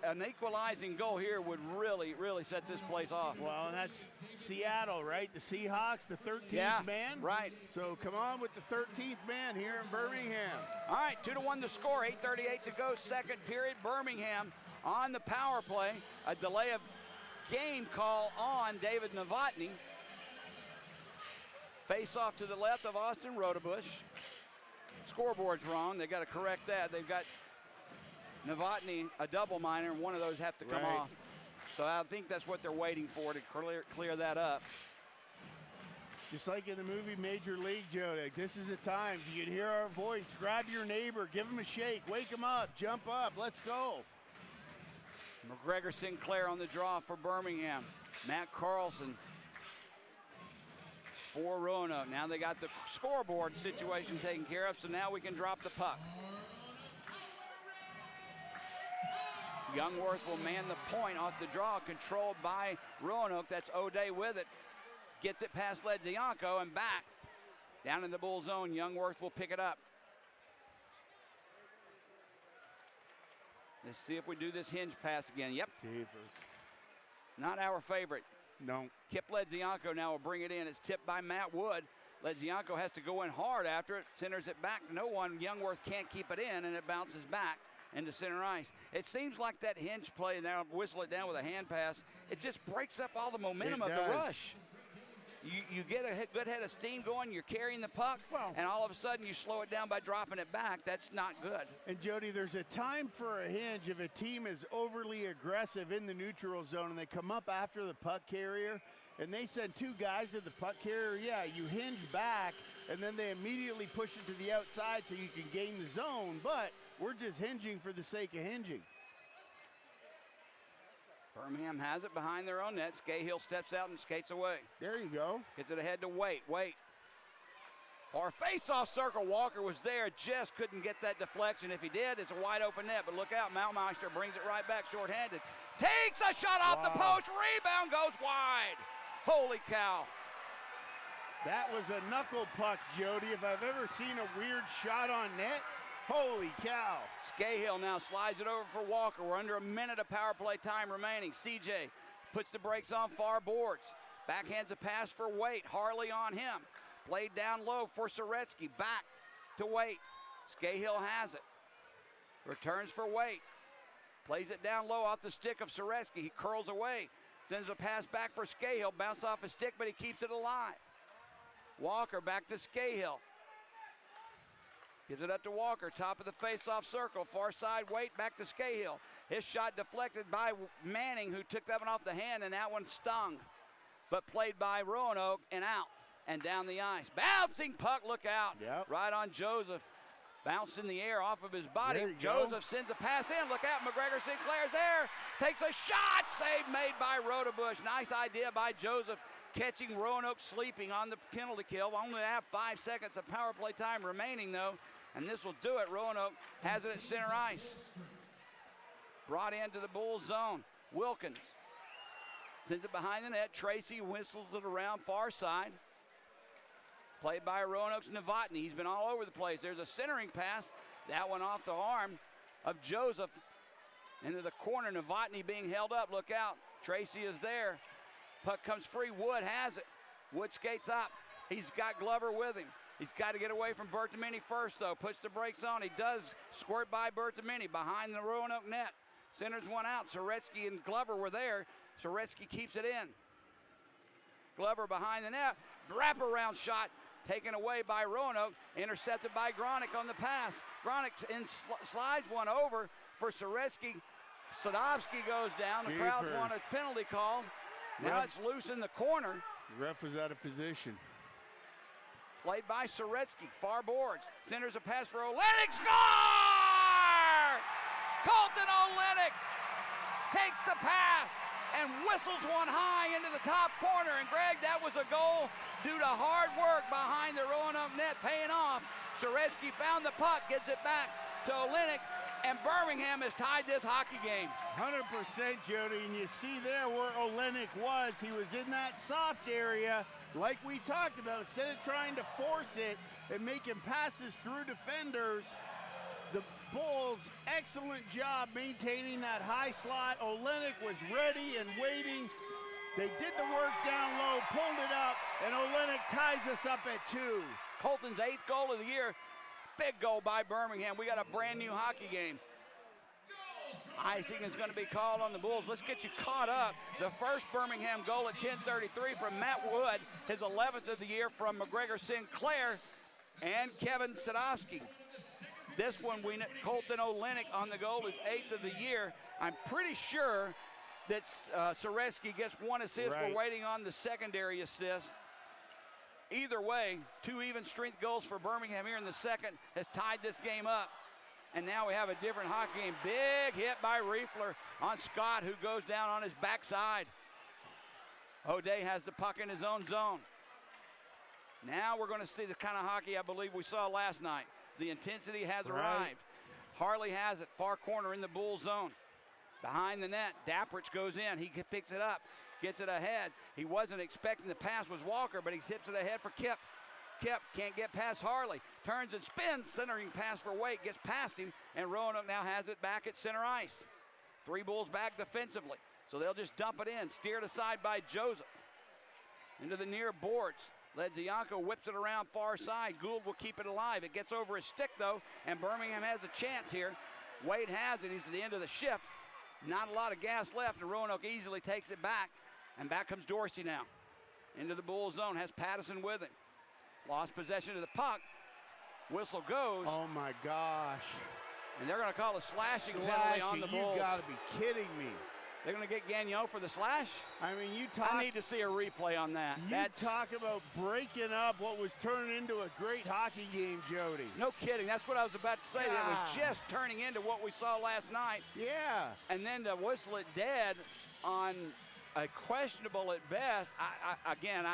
An equalizing goal here would really, really set this place off. Well, and that's Seattle, right? The Seahawks, the 13th man. Right. So come on with the 13th man here in Birmingham. All right, 2-1 the score, 8:38 to go, second period. Birmingham on the power play. A delay of game call on David Novotny. Face off to the left of Austin Rodebush. Scoreboard's wrong. They got to correct that. They've got Novotny a double minor, and one of those have to come off. So I think that's what they're waiting for to clear that up. Just like in the movie Major League, Jody, this is the time. You can hear our voice. Grab your neighbor, give him a shake, wake him up, jump up, let's go. McGregor Sinclair on the draw for Birmingham. Matt Carlson for Roanoke. Now they got the scoreboard situation taken care of, so now we can drop the puck. Youngworth will man the point off the draw, controlled by Roanoke. That's O'Day with it. Gets it past Ledzianko and back. Down in the Bull zone, Youngworth will pick it up. Let's see if we do this hinge pass again. Yep. Jeepers. Not our favorite. No. Kip Ledzianko now will bring it in. It's tipped by Matt Wood. Ledzianko has to go in hard after it. Centers it back to no one. Youngworth can't keep it in, and it bounces back into center ice. It seems like that hinge play, and now whistle it down with a hand pass, it just breaks up all the momentum of the rush. You get a good head of steam going, you're carrying the puck, and all of a sudden you slow it down by dropping it back. That's not good. And Jody, there's a time for a hinge if a team is overly aggressive in the neutral zone and they come up after the puck carrier and they send two guys to the puck carrier, you hinge back and then they immediately push it to the outside so you can gain the zone, but we're just hinging for the sake of hinging. Birmingham has it behind their own net. Scahill steps out and skates away. There you go. Gets it ahead to Wait. For face-off circle, Walker was there, just couldn't get that deflection. If he did, it's a wide open net, but look out, Malmeister brings it right back shorthanded. Takes a shot off the post, rebound goes wide. Holy cow. That was a knuckle puck, Jody. If I've ever seen a weird shot on net, holy cow. Scahill now slides it over for Walker. We're under a minute of power play time remaining. CJ puts the brakes on far boards. Backhands a pass for Waite. Harley on him. Played down low for Soretsky. Back to Waite. Scahill has it. Returns for Waite. Plays it down low off the stick of Soretsky. He curls away. Sends a pass back for Scahill. Bounce off his stick, but he keeps it alive. Walker back to Scahill. Gives it up to Walker, top of the face-off circle. Far side, Waite back to Scahill. His shot deflected by Manning, who took that one off the hand, and that one stung. But played by Roanoke and out and down the ice. Bouncing puck, look out. Yep. Right on Joseph. Bounced in the air off of his body. Joseph sends a pass in. Look out, McGregor Sinclair's there. Takes a shot. Save made by Rodebush. Nice idea by Joseph, catching Roanoke sleeping on the penalty kill. Only have 5 seconds of power play time remaining, though. and this will do it. Roanoke has it at center ice. Brought into the Bulls zone. Wilkins sends it behind the net. Tracy whistles it around far side. Played by Roanoke's Novotny. He's been all over the place. There's a centering pass. That one off the arm of Joseph. Into the corner. Novotny being held up. Look out. Tracy is there. Puck comes free. Wood has it. Wood skates up. He's got Glover with him. He's got to get away from Bertamini first, though. Puts the brakes on. He does squirt by Bertamini behind the Roanoke net. Centers one out. Soretsky and Glover were there. Soretsky keeps it in. Glover behind the net. Wraparound shot taken away by Roanoke. Intercepted by Gronick on the pass. Gronick slides one over for Soretsky. Sadovsky goes down. The crowds want a penalty call. Now it's loose in the corner. Ref was out of position. Played by Soretsky. Far boards. Centers a pass for Olenek. Score! Colton Olenek takes the pass and whistles one high into the top corner. And Greg, that was a goal due to hard work behind the Roanoke net paying off. Soretsky found the puck, gets it back to Olenek, and Birmingham has tied this hockey game. 100%, Jody, and you see there where Olenek was. He was in that soft area, like we talked about. Instead of trying to force it and making passes through defenders, the Bulls, excellent job maintaining that high slot. Olenek was ready and waiting. They did the work down low, pulled it up, and Olenek ties us up at 2. Colton's 8th goal of the year. Big goal by Birmingham. We got a brand new hockey game. Icing is going to be called on the Bulls. Let's get you caught up. The first Birmingham goal at 10:33 from Matt Wood, his 11th of the year from McGregor Sinclair and Kevin Sadowski. This one, Colton Olenek on the goal, is 8th of the year. I'm pretty sure that Soretsky gets one assist. Right. We're waiting on the secondary assist. Either way, 2 even strength goals for Birmingham here in the second has tied this game up. And now we have a different hockey game. Big hit by Riefler on Scott, who goes down on his backside. O'Day has the puck in his own zone. Now we're going to see the kind of hockey I believe we saw last night. The intensity has arrived. Harley has it, far corner in the Bull zone. Behind the net, Dapprich goes in. He picks it up, gets it ahead. He wasn't expecting the pass was Walker, but he tips it ahead for Kip. Kip can't get past Harley. Turns and spins, centering pass for Waite, gets past him, and Roanoke now has it back at center ice. 3 Bulls back defensively, so they'll just dump it in. Steered aside by Joseph. Into the near boards. Ledzianko whips it around far side. Gould will keep it alive. It gets over his stick, though, and Birmingham has a chance here. Wade has it. He's at the end of the shift. Not a lot of gas left, and Roanoke easily takes it back. And back comes Dorsey now. Into the Bull zone, has Pattison with him. Lost possession of the puck. Whistle goes. Oh, my gosh. And they're going to call a slashing penalty on the Bulls. You got to be kidding me. They're going to get Gagnon for the slash? I mean, you talk. I need to see a replay on that. Talk about breaking up what was turning into a great hockey game, Jody. No kidding. That's what I was about to say. That was just turning into what we saw last night. Yeah. And then to whistle it dead on a questionable at best. I can't.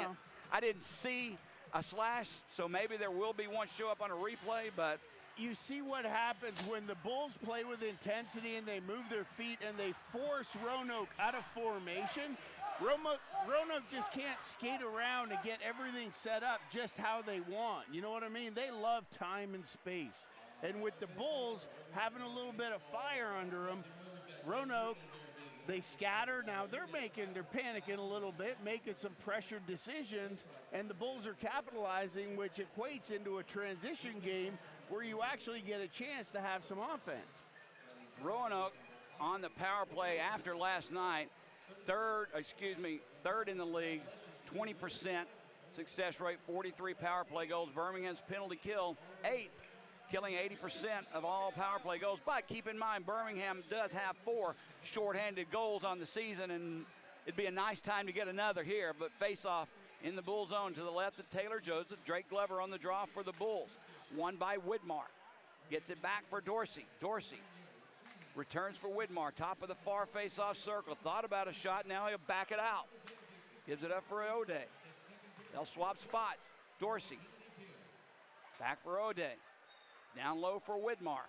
Well. I didn't see a slash, so maybe there will be one show up on a replay, but you see what happens when the Bulls play with intensity and they move their feet and they force Roanoke out of formation. Roanoke just can't skate around and get everything set up just how they want. You know what I mean? They love time and space. And with the Bulls having a little bit of fire under them, Roanoke, they scatter. Now they're panicking a little bit, making some pressured decisions, and the Bulls are capitalizing, which equates into a transition game where you actually get a chance to have some offense. Roanoke on the power play after last night, third in the league, 20% success rate, 43 power play goals. Birmingham's penalty kill, 8th, killing 80% of all power play goals. But keep in mind, Birmingham does have 4 shorthanded goals on the season, and it'd be a nice time to get another here. But face-off in the Bull zone to the left of Taylor Joseph. Drake Glover on the draw for the Bulls. Won by Widmar. Gets it back for Dorsey. Dorsey returns for Widmar. Top of the far face-off circle. Thought about a shot. Now he'll back it out. Gives it up for O'Day. They'll swap spots. Dorsey. Back for O'Day. Down low for Widmar.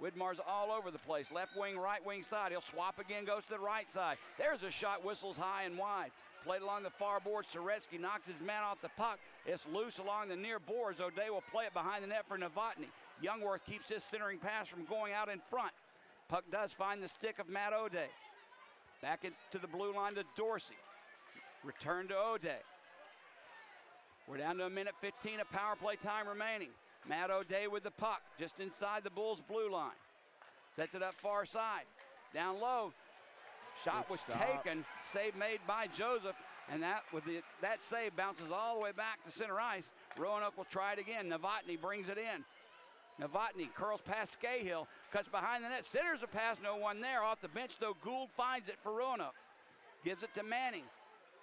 Widmar's all over the place. Left wing, right wing side. He'll swap again, goes to the right side. There's a shot, whistles high and wide. Played along the far boards. Soretsky knocks his man off the puck. It's loose along the near boards. O'Day will play it behind the net for Novotny. Youngworth keeps his centering pass from going out in front. Puck does find the stick of Matt O'Day. Back into the blue line to Dorsey. Return to O'Day. We're down to 1:15 of power play time remaining. Matt O'Day with the puck just inside the Bulls' blue line. Sets it up far side. Down low. Shot was taken. Save made by Joseph. And that save bounces all the way back to center ice. Roanoke will try it again. Novotny brings it in. Novotny curls past Scahill. Cuts behind the net. Centers a pass. No one there. Off the bench, though, Gould finds it for Roanoke. Gives it to Manning.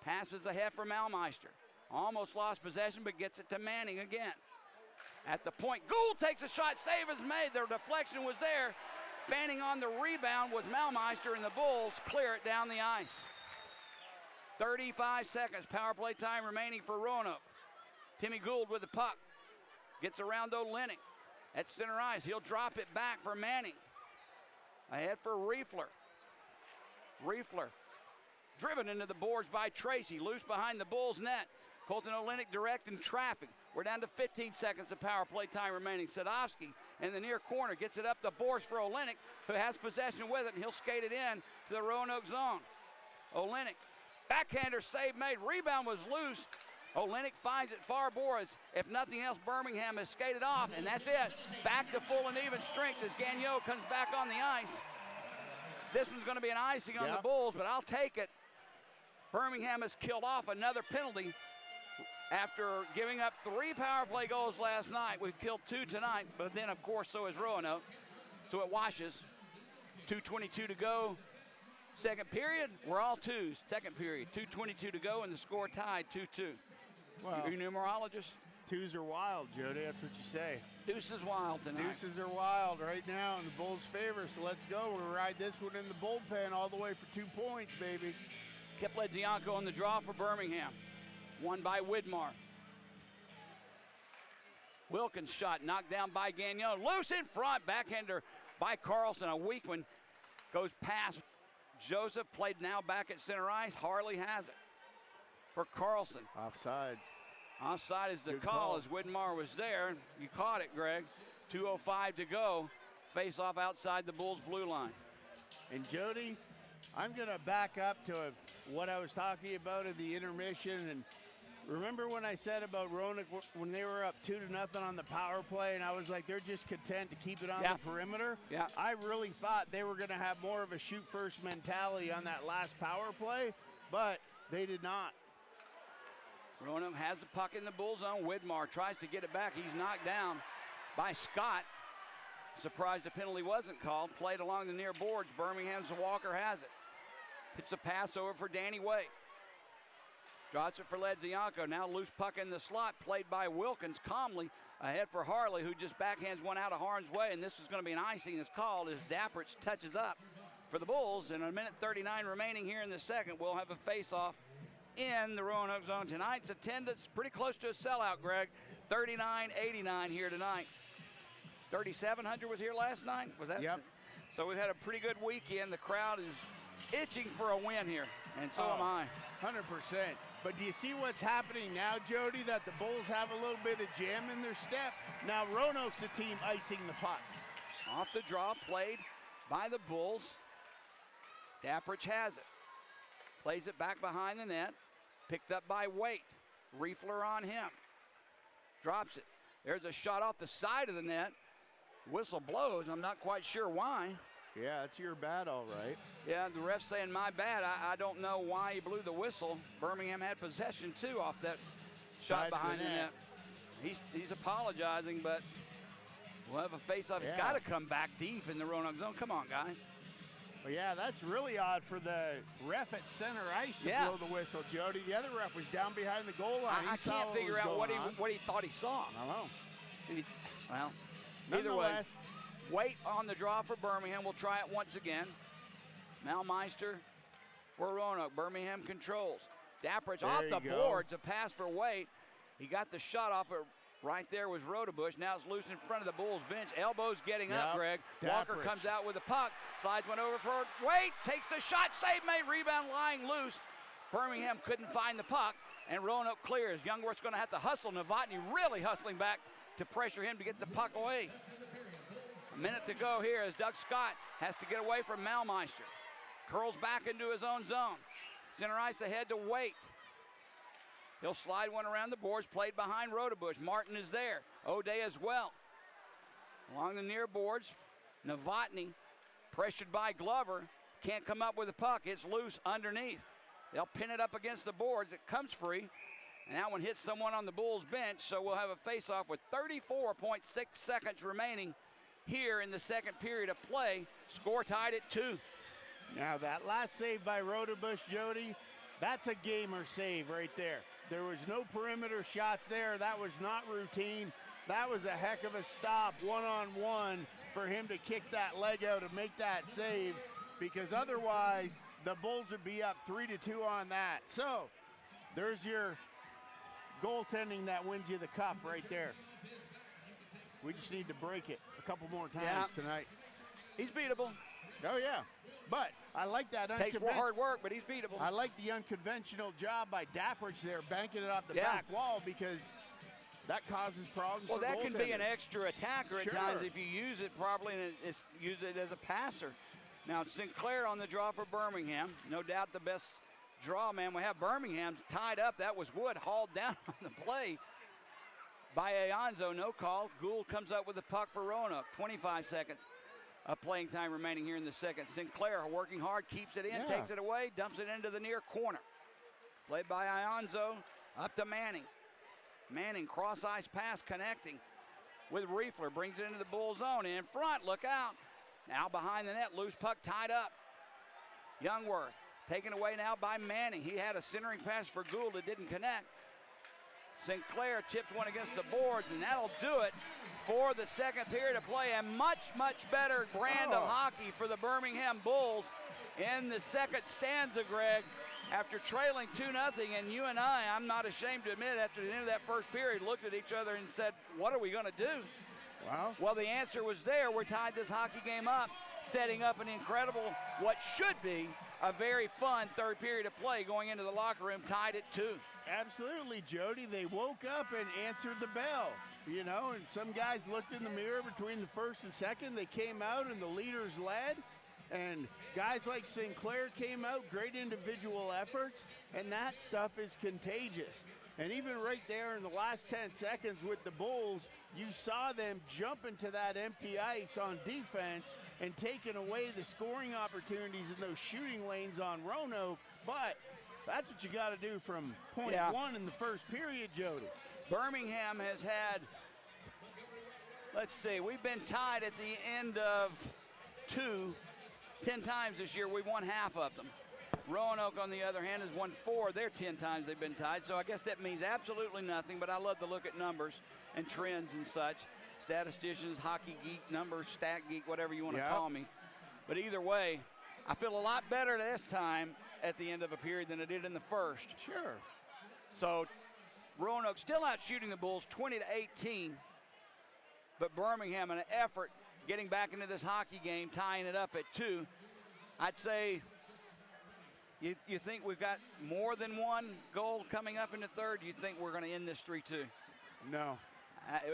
Passes ahead for Malmeister. Almost lost possession, but gets it to Manning again. At the point, Gould takes a shot. Save is made. The deflection was there. Fanning on the rebound was Malmeister, and the Bulls clear it down the ice. 35 seconds. Power play time remaining for Roanoke. Timmy Gould with the puck. Gets around Olenek. At center ice, he'll drop it back for Manning. Ahead for Riefler. Riefler driven into the boards by Tracy. Loose behind the Bulls' net. Colton Olenek direct in traffic. We're down to 15 seconds of power play time remaining. Sadowski in the near corner gets it up the boards for Olenek, who has possession with it, and he'll skate it in to the Roanoke zone. Olenek, backhander save made. Rebound was loose. Olenek finds it far boards. If nothing else, Birmingham has skated off, and that's it. Back to full and even strength as Gagnon comes back on the ice. This one's going to be an icing on the Bulls, but I'll take it. Birmingham has killed off another penalty. After giving up 3 power play goals last night, we've killed 2 tonight, but then, of course, so is Roanoke. So it washes. 2:22 to go. Second period, we're all twos. Second period, 2:22 to go, and the score tied 2-2. Well, You're a numerologist? twos are wild, Jody. That's what you say. Deuces wild tonight. Deuces are wild right now in the Bulls' favor, so let's go. We'll ride this one in the bullpen all the way for 2 points, baby. Kipledzianko on the draw for Birmingham. Won by Widmar. Wilkins shot knocked down by Gagnon. Loose in front. Backhander by Carlson. A weak one. Goes past Joseph. Played now back at center ice. Harley has it for Carlson. Offside. Offside is the Good call call. as Widmar was there. You caught it, Greg. 2:05 to go. Face off outside the Bulls' blue line. And Jody, I'm going to back up to what I was talking about in the intermission. And remember when I said about Roanoke when they were up 2-0 on the power play, and I was like, they're just content to keep it on the perimeter? Yeah. I really thought they were going to have more of a shoot-first mentality on that last power play, but they did not. Roanoke has the puck in the Bull zone. Widmar tries to get it back. He's knocked down by Scott. Surprised the penalty wasn't called. Played along the near boards. Birmingham's Walker has it. Tips a pass over for Danny Way. Drops it for Ledzianko. Now loose puck in the slot. Played by Wilkins calmly. Ahead for Harley, who just backhands one out of Harn's way. And this is going to be an icing that's called as Dapprich touches up for the Bulls. And 1:39 remaining here in the second. We'll have a face-off in the Roanoke zone. Tonight's attendance pretty close to a sellout, Greg. 39-89 here tonight. 3,700 was here last night. Was that? Yep. So we've had a pretty good weekend. The crowd is itching for a win here, and so am I. 100%. But do you see what's happening now, Jody, that the Bulls have a little bit of jam in their step? Now Roanoke's the team icing the puck. Off the draw, played by the Bulls. Dapprich has it. Plays it back behind the net. Picked up by Waite. Riefler on him. Drops it. There's a shot off the side of the net. Whistle blows. I'm not quite sure why. Yeah, it's your bad, all right. Yeah, the ref's saying my bad. I don't know why he blew the whistle. Birmingham had possession, too, off that shot behind the net. He's apologizing, but we'll have a face-off. It's got to come back deep in the Roanoke zone. Come on, guys. Well, yeah, that's really odd for the ref at center ice to blow the whistle, Jody. The other ref was down behind the goal line. I can't figure out what he thought he saw. I don't know. Well, either way. Nonetheless, Waite on the draw for Birmingham. We'll try it once again. Malmeister for Roanoke. Birmingham controls. Dapprich off the boards. A pass for Waite. He got the shot off, but Right there was Rodebush. Now it's loose in front of the Bulls bench. Elbows getting up, Yep. Greg. Walker Dapprich. comes out with the puck. Slides one over for Wait. Takes the shot. Save made. Rebound lying loose. Birmingham couldn't find the puck. And Roanoke clears. Youngworth's going to have to hustle. Novotny really hustling back to pressure him to get the puck away. A minute to go here as Doug Scott has to get away from Malmeister. Curls back into his own zone. Center ice ahead to Waite. He'll slide one around the boards, played behind Rodebush. Martin is there. O'Day as well. Along the near boards, Novotny, pressured by Glover, can't come up with the puck. It's loose underneath. They'll pin it up against the boards. It comes free, and that one hits someone on the Bulls bench, so we'll have a face-off with 34.6 seconds remaining here in the second period of play. Score tied at 2. Now that last save by Rodebush, Jody, that's a gamer save right there. There was no perimeter shots there. That was not routine. That was a heck of a stop one-on-one for him to kick that leg out and make that save, because otherwise the Bulls would be up 3-2 on that. So there's your goaltending that wins you the cup right there. We just need to break it a couple more times tonight. He's beatable. Oh, yeah. But I like that. Takes more hard work, but he's beatable. I like the unconventional job by Dapprich there, banking it off the Yeah. back wall, because that causes problems Well, for that can be an goaltenders. extra attacker at Sure. times if you use it properly and use it as a passer. Now, Sinclair on the draw for Birmingham. No doubt the best draw man we have. Birmingham tied up. That was Wood hauled down on the play by Aonzo. No call. Gould comes up with the puck for Roanoke. 25 seconds of playing time remaining here in the second. Sinclair working hard, keeps it in, Yeah. takes it away, dumps it into the near corner. Played by Aonzo, up to Manning. Manning, cross-ice pass connecting with Riefler, brings it into the Bull zone. In front, look out. Now behind the net, loose puck tied up. Youngworth, taken away now by Manning. He had a centering pass for Gould that didn't connect. Sinclair chips one against the boards, and that'll do it for the second period of play. A much, much better brand of hockey for the Birmingham Bulls in the second stanza, Greg. After trailing 2-0, and you and I'm not ashamed to admit, after the end of that first period, looked at each other and said, what are we going to do? Wow. Well, the answer was there. We're tied this hockey game up, setting up an incredible, what should be a very fun third period of play going into the locker room, tied at 2. Absolutely, Jody. They woke up and answered the bell, you know, and some guys looked in the mirror between the first and second. They came out and the leaders led, and guys like Sinclair came out, great individual efforts, and that stuff is contagious. And even right there in the last 10 seconds with the Bulls, you saw them jump into that empty ice on defense and taking away the scoring opportunities in those shooting lanes on Roanoke. But that's what you got to do from point one in the first period, Jody. Birmingham has had, let's see, we've been tied at the end of 10 times this year. We've won half of them. Roanoke, on the other hand, has won 4 of their 10 times they've been tied. So I guess that means absolutely nothing, but I love to look at numbers and trends and such. Statisticians, hockey geek, numbers, stat geek, whatever you want to call me. But either way, I feel a lot better this time at the end of a period than I did in the first. Sure. So Roanoke still out shooting the Bulls 20-18, but Birmingham in an effort getting back into this hockey game, tying it up at 2. I'd say you think we've got more than one goal coming up in the third? Do you think we're going to end this 3-2? No.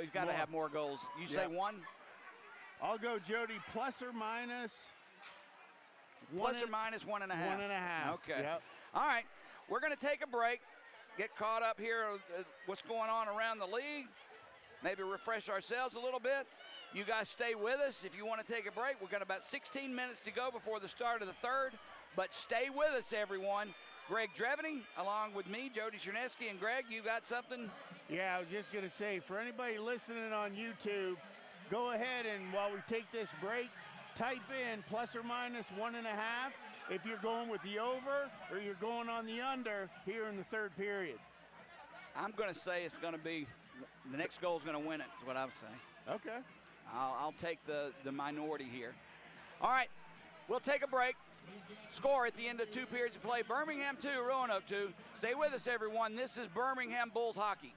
We've got to have more goals. You say 1? I'll go, Jody, plus or minus. Plus or minus 1.5. 1.5. Okay. Yep. All right. We're going to take a break, get caught up here with what's going on around the league, maybe refresh ourselves a little bit. You guys stay with us if you want to take a break. We've got about 16 minutes to go before the start of the third, but stay with us, everyone. Greg Dreveny, along with me, Jody Chernesky, and Greg, you got something? Yeah, I was just going to say, for anybody listening on YouTube, go ahead and while we take this break, type in plus or minus 1.5 if you're going with the over or you're going on the under here in the third period. I'm going to say it's going to be, the next goal is going to win it, is what I would say. Okay. I'll take the minority here. All right, we'll take a break. Score at the end of 2 periods of play. Birmingham 2, Roanoke 2. Stay with us, everyone. This is Birmingham Bulls hockey.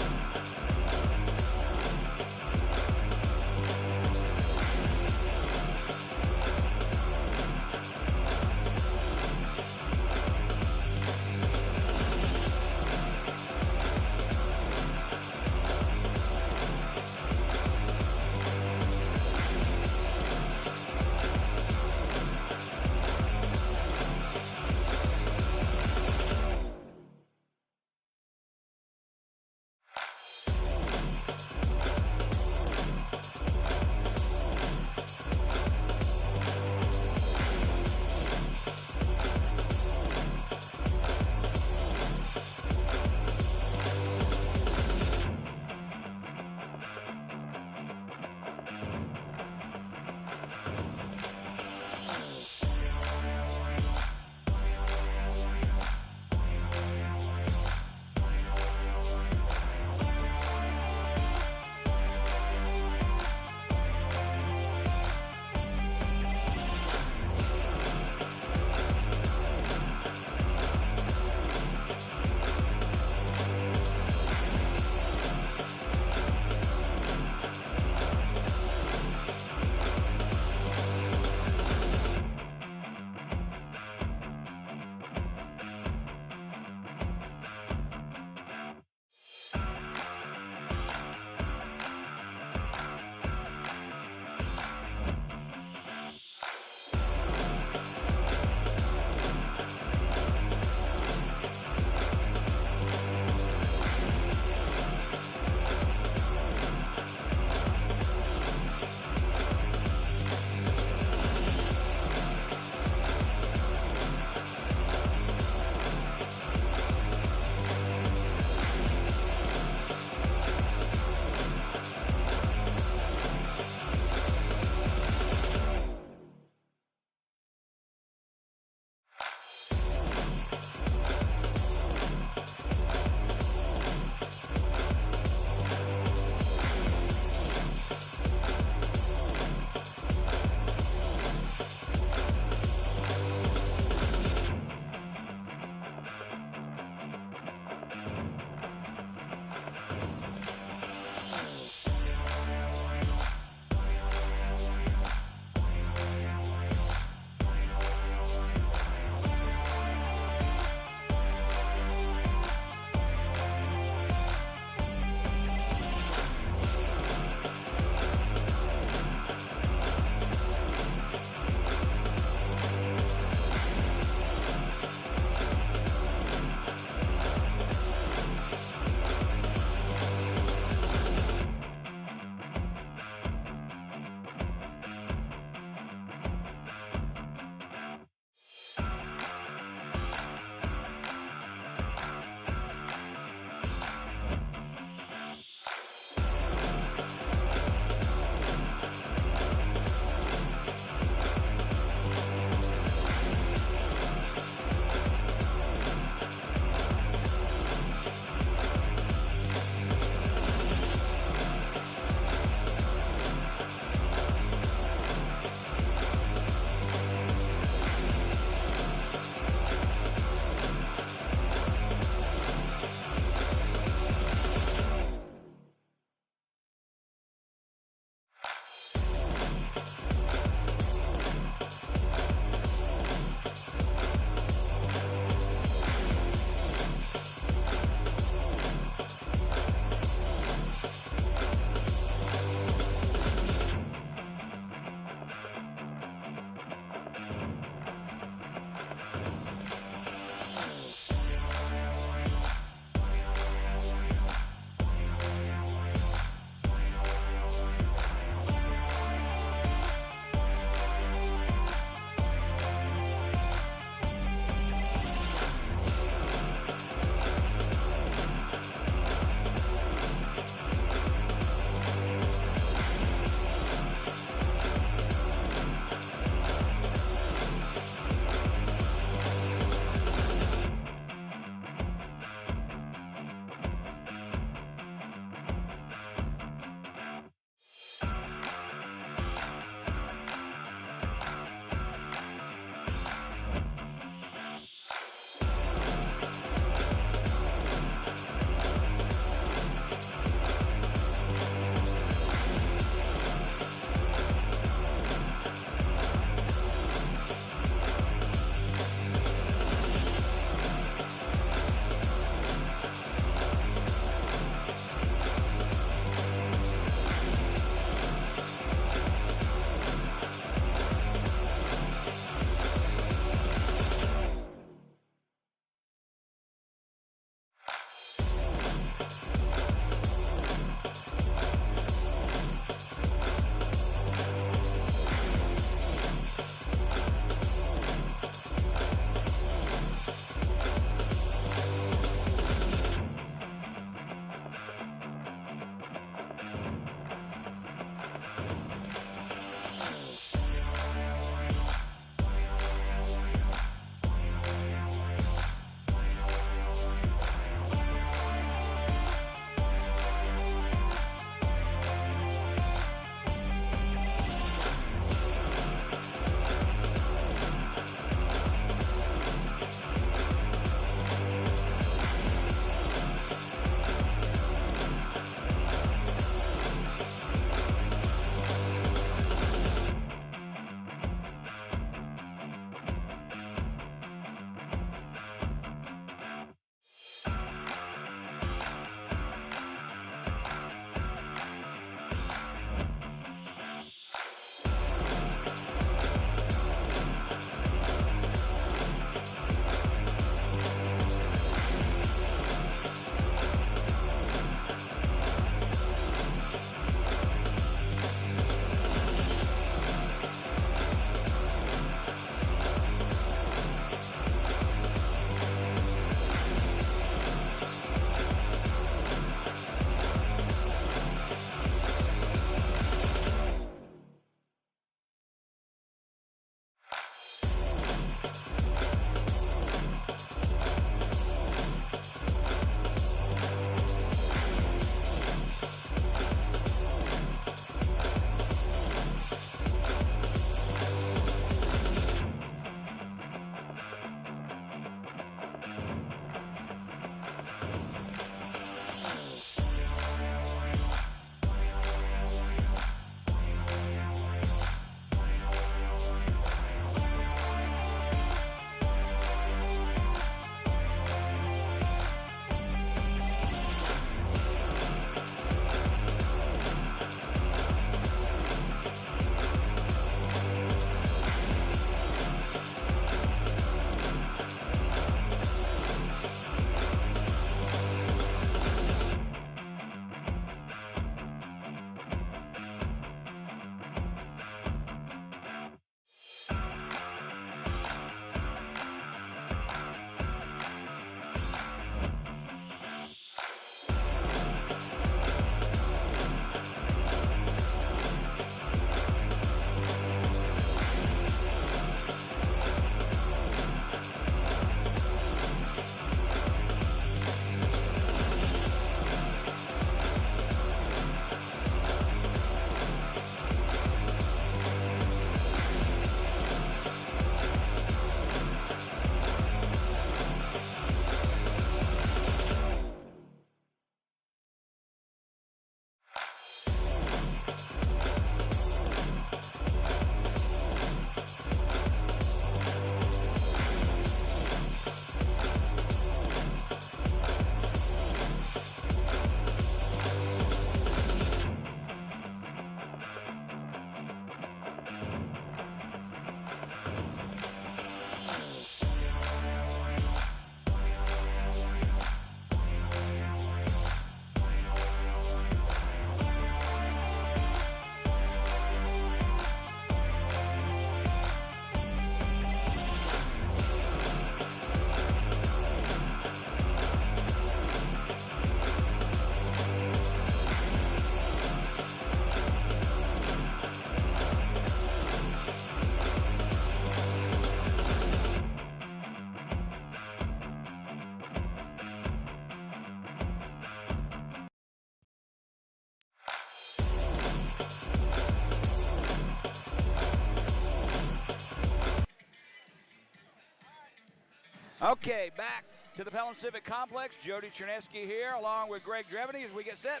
Okay, back to the Pelham Civic Complex. Jody Chernesky here, along with Greg Drevany, as we get set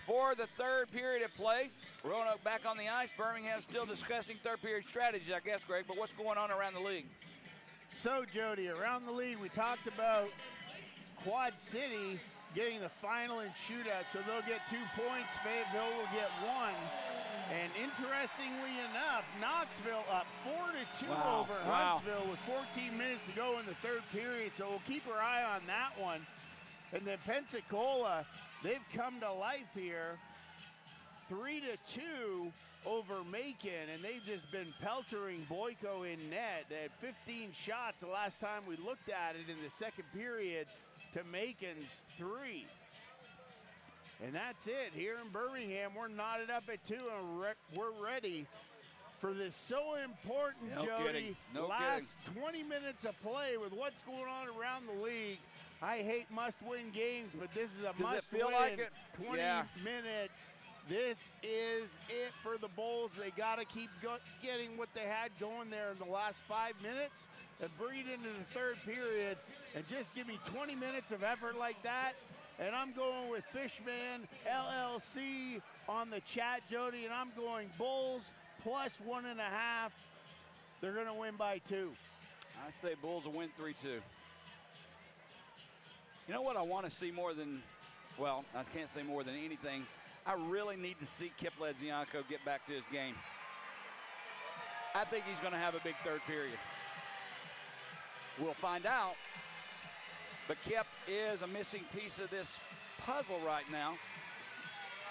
for the third period of play. Roanoke back on the ice. Birmingham still discussing third period strategies, I guess, Greg, but what's going on around the league? So, Jody, around the league, we talked about Quad City getting the final in shootout, so they'll get 2 points. Fayetteville will get 1. And interestingly enough, Knoxville up 4-2 over Huntsville with 14 minutes to go in the third period, so we'll keep our eye on that one. And then Pensacola, they've come to life here, 3-2 over Macon, and they've just been peltering Boyko in net. They had 15 shots the last time we looked at it in the second period to Macon's 3. And that's it. Here in Birmingham, we're knotted up at 2, and we're ready for this so important, Jody, last 20 minutes of play with what's going on around the league. I hate must-win games, but this is a must-win. Does it feel like it? 20 minutes. This is it for the Bulls. They got to keep getting what they had going there in the last 5 minutes and bring it into the third period, and just give me 20 minutes of effort like that. And I'm going with Fishman LLC on the chat, Jody, and I'm going Bulls plus 1.5. They're going to win by 2. I say Bulls will win 3-2. You know what I want to see more than, well, I can't say more than anything. I really need to see Kip Ledzianko get back to his game. I think he's going to have a big third period. We'll find out. But Kip is a missing piece of this puzzle right now.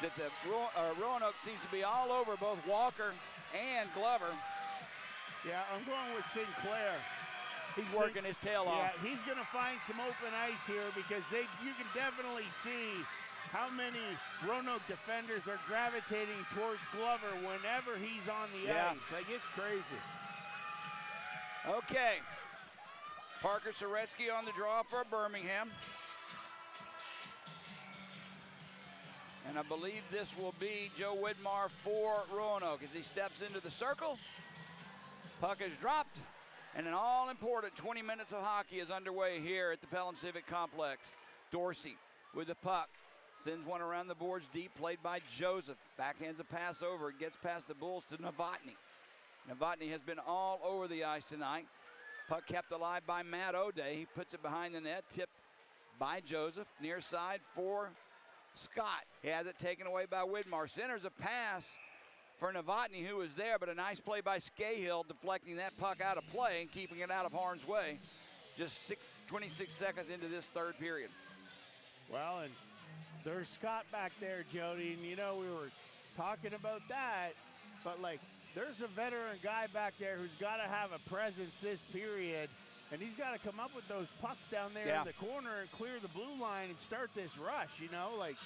That the Roanoke seems to be all over both Walker and Glover. Yeah, I'm going with Sinclair. He's working his tail off. Yeah, he's going to find some open ice here because you can definitely see how many Roanoke defenders are gravitating towards Glover whenever he's on the ice. Like, it's crazy. Okay. Parker Soretsky on the draw for Birmingham. And I believe this will be Joe Widmar for Roanoke as he steps into the circle. Puck is dropped, and an all-important 20 minutes of hockey is underway here at the Pelham Civic Complex. Dorsey with the puck. Sends one around the boards deep, played by Joseph. Backhands a pass over. It gets past the Bulls to Novotny. Novotny has been all over the ice tonight. Puck kept alive by Matt O'Day. He puts it behind the net, tipped by Joseph. Near side for Scott. He has it taken away by Widmar. Centers a pass for Novotny, who was there, but a nice play by Scahill, deflecting that puck out of play and keeping it out of harm's way. Just 26 seconds into this third period. Well, and there's Scott back there, Jody, and you know we were talking about that, but like, there's a veteran guy back there who's got to have a presence this period, and he's got to come up with those pucks down there in the corner and clear the blue line and start this rush, you know? Like,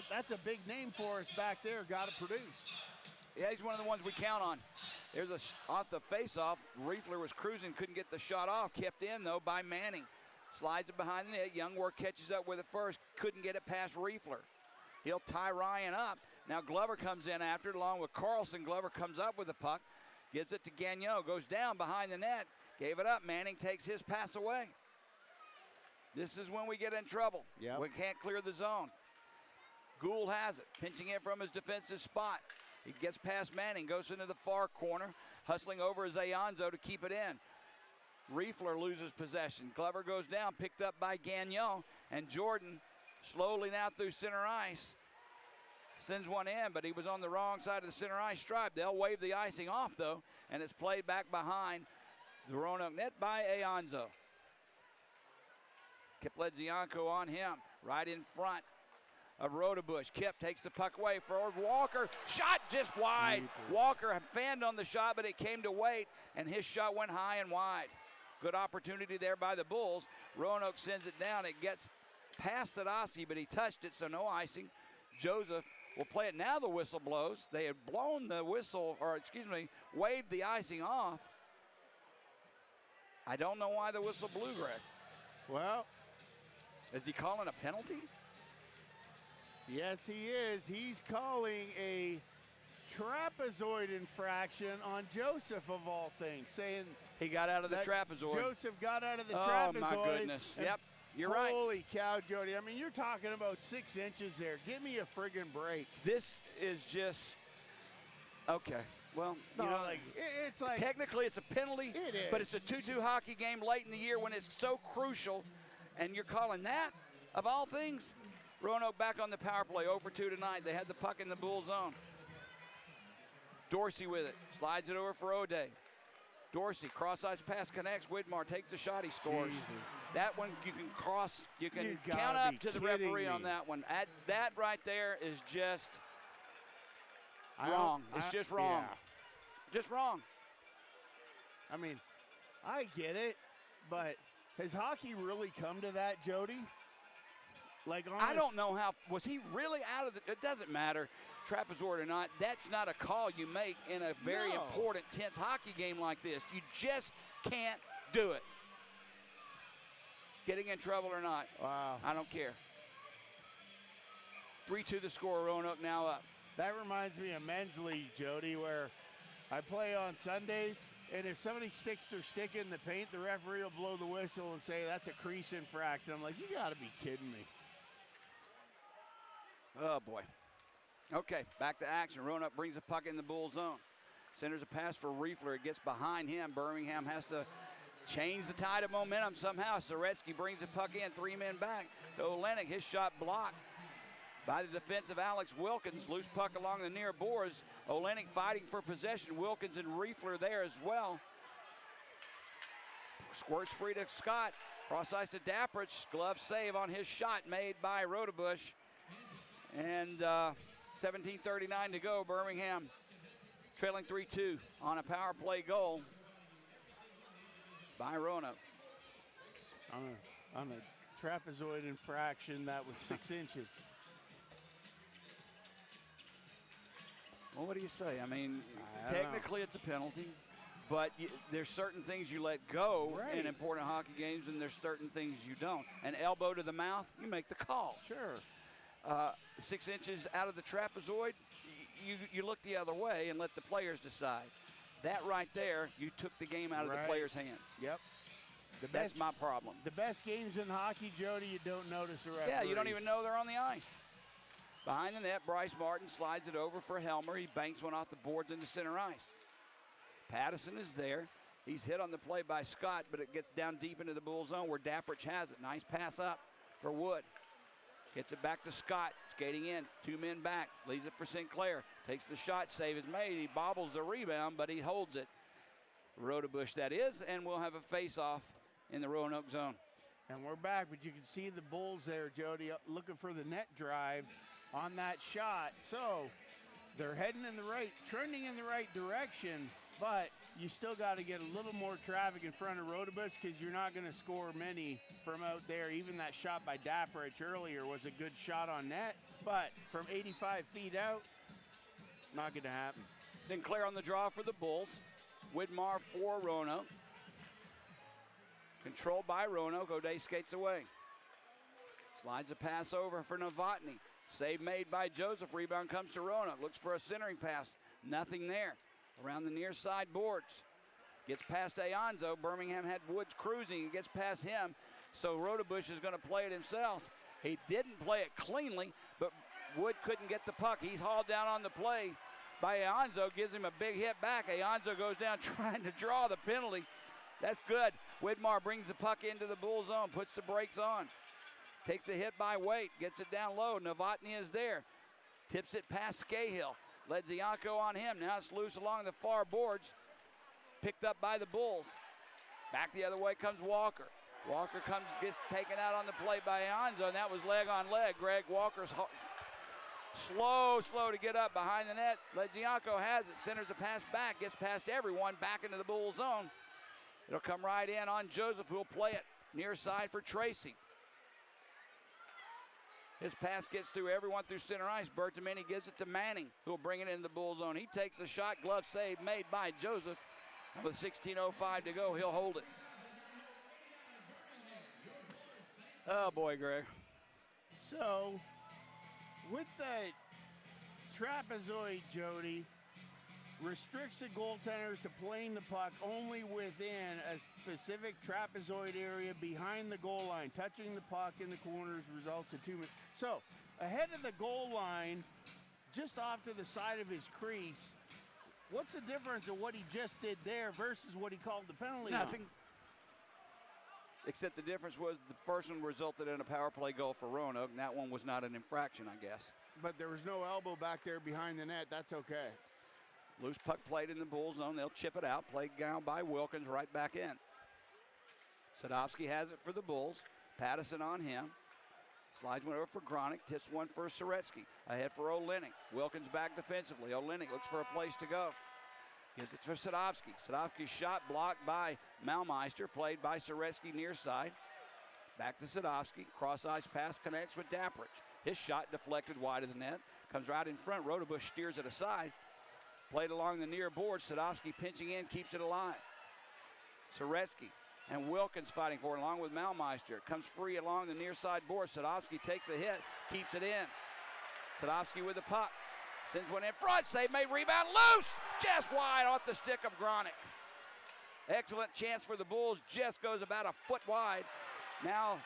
that's a big name for us back there, got to produce. Yeah, he's one of the ones we count on. There's off the face-off. Riefler was cruising, couldn't get the shot off. Kept in, though, by Manning. Slides it behind the net. Youngworth catches up with it first. Couldn't get it past Riefler. He'll tie Ryan up. Now Glover comes in after it, along with Carlson. Glover comes up with the puck, gives it to Gagnon, goes down behind the net, gave it up. Manning takes his pass away. This is when we get in trouble. Yep. We can't clear the zone. Gould has it, pinching it from his defensive spot. He gets past Manning, goes into the far corner, hustling over is Ayanzo to keep it in. Riefler loses possession. Glover goes down, picked up by Gagnon, and Jordan slowly now through center ice. Sends one in, but he was on the wrong side of the center ice stripe. They'll wave the icing off, though, and it's played back behind the Roanoke net by Ayanzo. Kip Ledzianko on him, right in front of Rodebush. Kip takes the puck away for Walker. Shot just wide. Walker fanned on the shot, but it came to wait, and his shot went high and wide. Good opportunity there by the Bulls. Roanoke sends it down. It gets past Sadowski, but he touched it, so no icing. Joseph will play it. Now the whistle blows. They had blown the whistle, or excuse me, waved the icing off. I don't know why the whistle blew, Greg. Well, is he calling a penalty? Yes, he is. He's calling a trapezoid infraction on Joseph, of all things, saying He got out of the that trapezoid. Joseph got out of the Oh, trapezoid. my goodness. and Yep, you're right. Holy cow, Jody. I mean, you're talking about 6 inches there. Give me a friggin' break. This is just okay. Well, No, you know, like, it's like, technically it's a penalty, It but is. it's a 2-2 hockey game late in the year when it's so crucial, and you're calling that, of all things? Roanoke back on the power play, 0 for 2 tonight. They had the puck in the Bull zone. Dorsey with it, slides it over for O'Day. Dorsey, cross-ice pass connects. Widmar takes the shot, he scores. Jesus. That one you can cross, you can You count gotta up be to the kidding referee on me. that one. That right there is just I don't- wrong. It's just wrong. yeah. Just wrong. I mean, I get it, but has hockey really come to that, Jody? Like, I don't know how, was he really out of the, it doesn't matter, trapezoid or not, that's not a call you make in a very No. important, tense hockey game like this. You just can't do it. Getting in trouble or not, Wow. I don't care. 3-2 the score, Roanoke now up. That reminds me of men's league, Jody, where I play on Sundays, and if somebody sticks their stick in the paint, the referee will blow the whistle and say that's a crease infraction. I'm like, you got to be kidding me. Oh, boy. Okay, back to action. Roanoke brings the puck in the Bull zone. Centers a pass for Riefler. It gets behind him. Birmingham has to change the tide of momentum somehow. Soretsky brings the puck in, 3 men back to Olenek. His shot blocked by the defensive Alex Wilkins. Loose puck along the near boards. Olenek fighting for possession. Wilkins and Riefler there as well. Squirts free to Scott. Cross ice to Dapprich. Glove save on his shot made by Rodebush. And 17:39 to go. Birmingham trailing 3-2 on a power play goal by Roanoke. On a trapezoid infraction that was 6 inches. Well, what do you say? I mean, I don't know. technically it's a penalty, but there's certain things you let go in Right. important hockey games, and there's certain things you don't. An elbow to the mouth, you make the call. Sure. 6 inches out of the trapezoid, you look the other way and let the players decide. That right there, you took the game out of the Right. players' hands. Yep. The That's best, my problem. the best games in hockey, Jody, you don't notice the referees. Yeah, you don't even know they're on the ice. Behind the net, Bryce Martin slides it over for Helmer. He banks one off the boards into center ice. Pattison is there. He's hit on the play by Scott, but it gets down deep into the Bull zone where Dapprich has it. Nice pass up for Wood. Gets it back to Scott, skating in, 2 men back, leaves it for Sinclair. Takes the shot, save is made. He bobbles the rebound, but he holds it. Rodebush, that is, and we'll have a face-off in the Roanoke zone. And we're back, but you can see the Bulls there, Jody, looking for the net drive on that shot. So they're heading in the right, trending in the right direction, but you still got to get a little more traffic in front of Rodebush because you're not going to score many from out there. Even that shot by Dapprich earlier was a good shot on net, but from 85 feet out, not going to happen. Sinclair on the draw for the Bulls. Widmar for Roanoke. Controlled by Roanoke. O'Day skates away. Slides a pass over for Novotny. Save made by Joseph. Rebound comes to Roanoke. Looks for a centering pass. Nothing there. Around the near side boards. Gets past Aonzo. Birmingham had Woods cruising. He gets past him. So Rodebush is going to play it himself. He didn't play it cleanly, but Wood couldn't get the puck. He's hauled down on the play by Aonzo. Gives him a big hit back. Aonzo goes down trying to draw the penalty. That's good. Widmar brings the puck into the Bull zone. Puts the brakes on. Takes a hit by Waite. Gets it down low. Novotny is there. Tips it past Scahill. Ledzianko on him. Now it's loose along the far boards. Picked up by the Bulls. Back the other way comes Walker. Walker gets taken out on the play by Aonzo, and that was leg on leg. Greg Walker's slow to get up behind the net. Ledzianko has it. Centers a pass back. Gets past everyone. Back into the Bull zone. It'll come right in on Joseph, who will play it near side for Tracy. His pass gets through everyone through center ice. Bertamini gives it to Manning, who will bring it into the Bull zone. He takes a shot, glove save made by Joseph. With 16:05 to go, he'll hold it. Oh boy, Greg. So, with the trapezoid, Jody, restricts the goaltenders to playing the puck only within a specific trapezoid area behind the goal line. Touching the puck in the corners results in 2 minutes. So, ahead of the goal line, just off to the side of his crease, what's the difference of what he just did there versus what he called the penalty on? Nothing. Except the difference was the first one resulted in a power play goal for Roanoke, and that one was not an infraction, I guess. But there was no elbow back there behind the net. That's okay. Loose puck played in the Bull zone. They'll chip it out. Played down by Wilkins right back in. Sadowski has it for the Bulls. Pattison on him. Slides one over for Gronick. Tips one for Soretsky. Ahead for Olenek. Wilkins back defensively. Olenek looks for a place to go. Gives it for Sadowski. Sadowski's shot blocked by Malmeister. Played by Soretsky near side. Back to Sadowski. Cross-ice pass connects with Dapprich. His shot deflected wide of the net. Comes right in front. Rodebush steers it aside. Played along the near board. Sadowski pinching in, keeps it alive. Soretsky and Wilkins fighting for it along with Malmeister. Comes free along the near side board. Sadowski takes the hit, keeps it in. Sadowski with the puck. Sends one in front. Save made, rebound loose. Just wide off the stick of Gronick. Excellent chance for the Bulls. Just goes about a foot wide. Now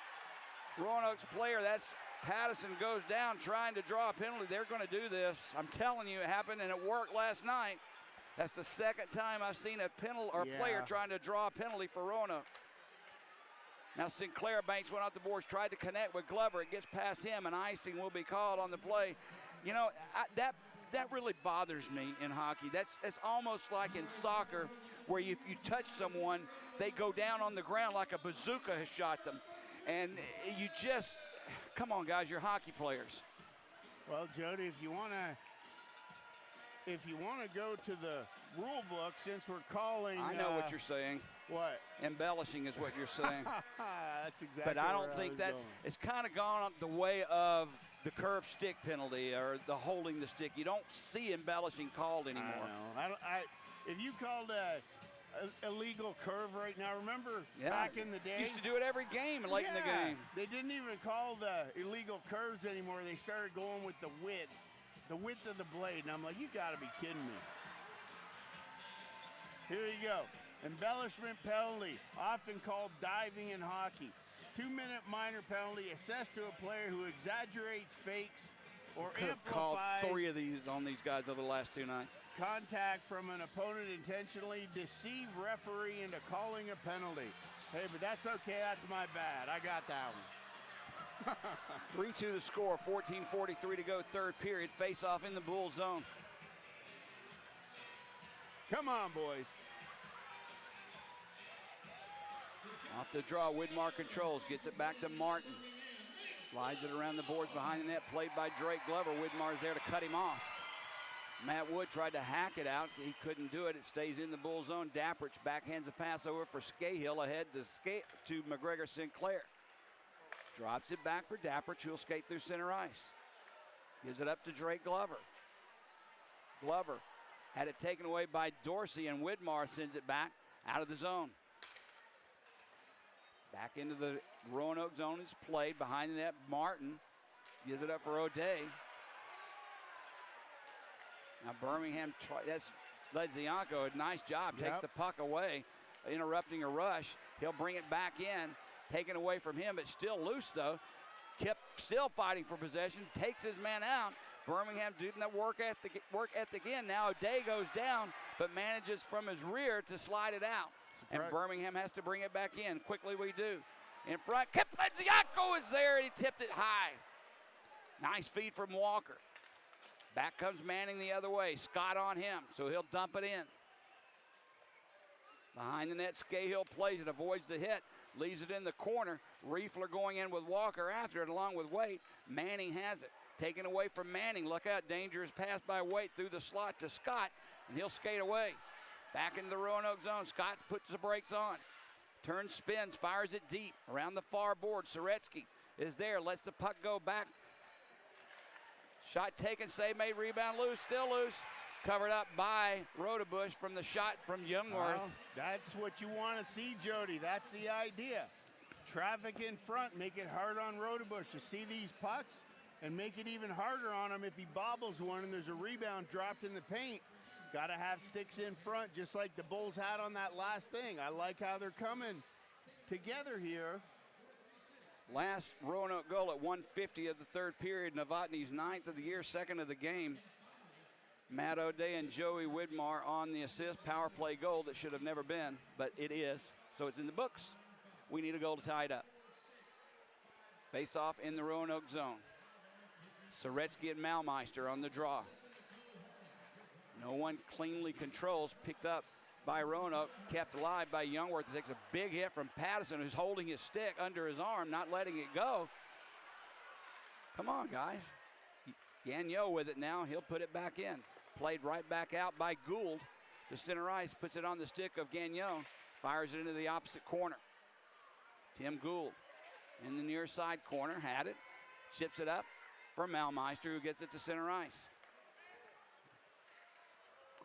Roanoke's player, that's Pattison, goes down trying to draw a penalty. They're going to do this. I'm telling you, it happened and it worked last night. That's the second time I've seen a penalty or player trying to draw a penalty for Roanoke. Now Sinclair banks one off the boards, tried to connect with Glover. It gets past him, and icing will be called on the play. You know, that really bothers me in hockey. That's almost like in soccer, where if you touch someone, they go down on the ground like a bazooka has shot them. And you just, come on, guys, you're hockey players. Well, Jody, if you want to go to the rule book, since we're calling, I know what you're saying. What? Embellishing is what you're saying. That's exactly. But I don't where think was that's. going. It's kind of gone up the way of the curved stick penalty or the holding the stick. You don't see embellishing called anymore. I know. If you called a illegal curve right now, remember back in the day? Used to do it every game late in the game. They didn't even call the illegal curves anymore. They started going with the width of the blade. And I'm like, you got to be kidding me. Here you go. Embellishment penalty, often called diving in hockey. 2-minute minor penalty assessed to a player who exaggerates, fakes, or Could have called amplifies 3 of these on these guys over the last 2 nights. contact from an opponent intentionally, deceive referee into calling a penalty. Hey, but that's okay. That's my bad. I got that one. 3-2 the score, 14:43 to go, third period. Face off in the Bull zone. Come on, boys. Off the draw, Widmar controls, gets it back to Martin. Slides it around the boards behind the net, played by Drake Glover. Widmar's there to cut him off. Matt Wood tried to hack it out. He couldn't do it. It stays in the Bull zone. Dapprich backhands a pass over for Scahill ahead to McGregor Sinclair. Drops it back for Dapprich, who'll skate through center ice. Gives it up to Drake Glover. Glover had it taken away by Dorsey, and Widmar sends it back out of the zone. Back into the Roanoke zone is played behind the net. Martin gives it up for O'Day. Now Birmingham, that's Ledzianko, a nice job, takes the puck away, interrupting a rush. He'll bring it back in, taken away from him, but still loose though. Kept still fighting for possession, takes his man out. Birmingham doing the work ethic in. Now O'Day goes down, but manages from his rear to slide it out. And Birmingham has to bring it back in. Quickly we do. In front, Ledzianko is there, and he tipped it high. Nice feed from Walker. Back comes Manning the other way. Scott on him, so he'll dump it in. Behind the net, Scahill plays it, avoids the hit, leaves it in the corner. Riefler going in with Walker after it, along with Waite. Manning has it. Taken away from Manning. Look out, dangerous pass by Waite through the slot to Scott, and he'll skate away. Back into the Roanoke zone. Scott puts the brakes on. Turns, spins, fires it deep. Around the far board, Soretsky is there, lets the puck go back. Shot taken, save made, rebound loose, still loose. Covered up by Rodebush from the shot from Youngworth. Well, that's what you want to see, Jody. That's the idea. Traffic in front, make it hard on Rodebush to see these pucks and make it even harder on him if he bobbles one and there's a rebound dropped in the paint. Got to have sticks in front, just like the Bulls had on that last thing. I like how they're coming together here. Last Roanoke goal at 1:50 of the third period. Novotny's 9th of the year, 2nd of the game. Matt O'Day and Joey Widmar on the assist. Power play goal that should have never been, but it is. So it's in the books. We need a goal to tie it up. Face off in the Roanoke zone. Soretsky and Malmeister on the draw. No one cleanly controls. Picked up by Roanoke, kept alive by Youngworth. It takes a big hit from Patterson, who's holding his stick under his arm, not letting it go. Come on, guys. Gagnon with it now. He'll put it back in. Played right back out by Gould to center ice. Puts it on the stick of Gagnon. Fires it into the opposite corner. Tim Gould in the near side corner. Had it. Chips it up for Malmeister, who gets it to center ice.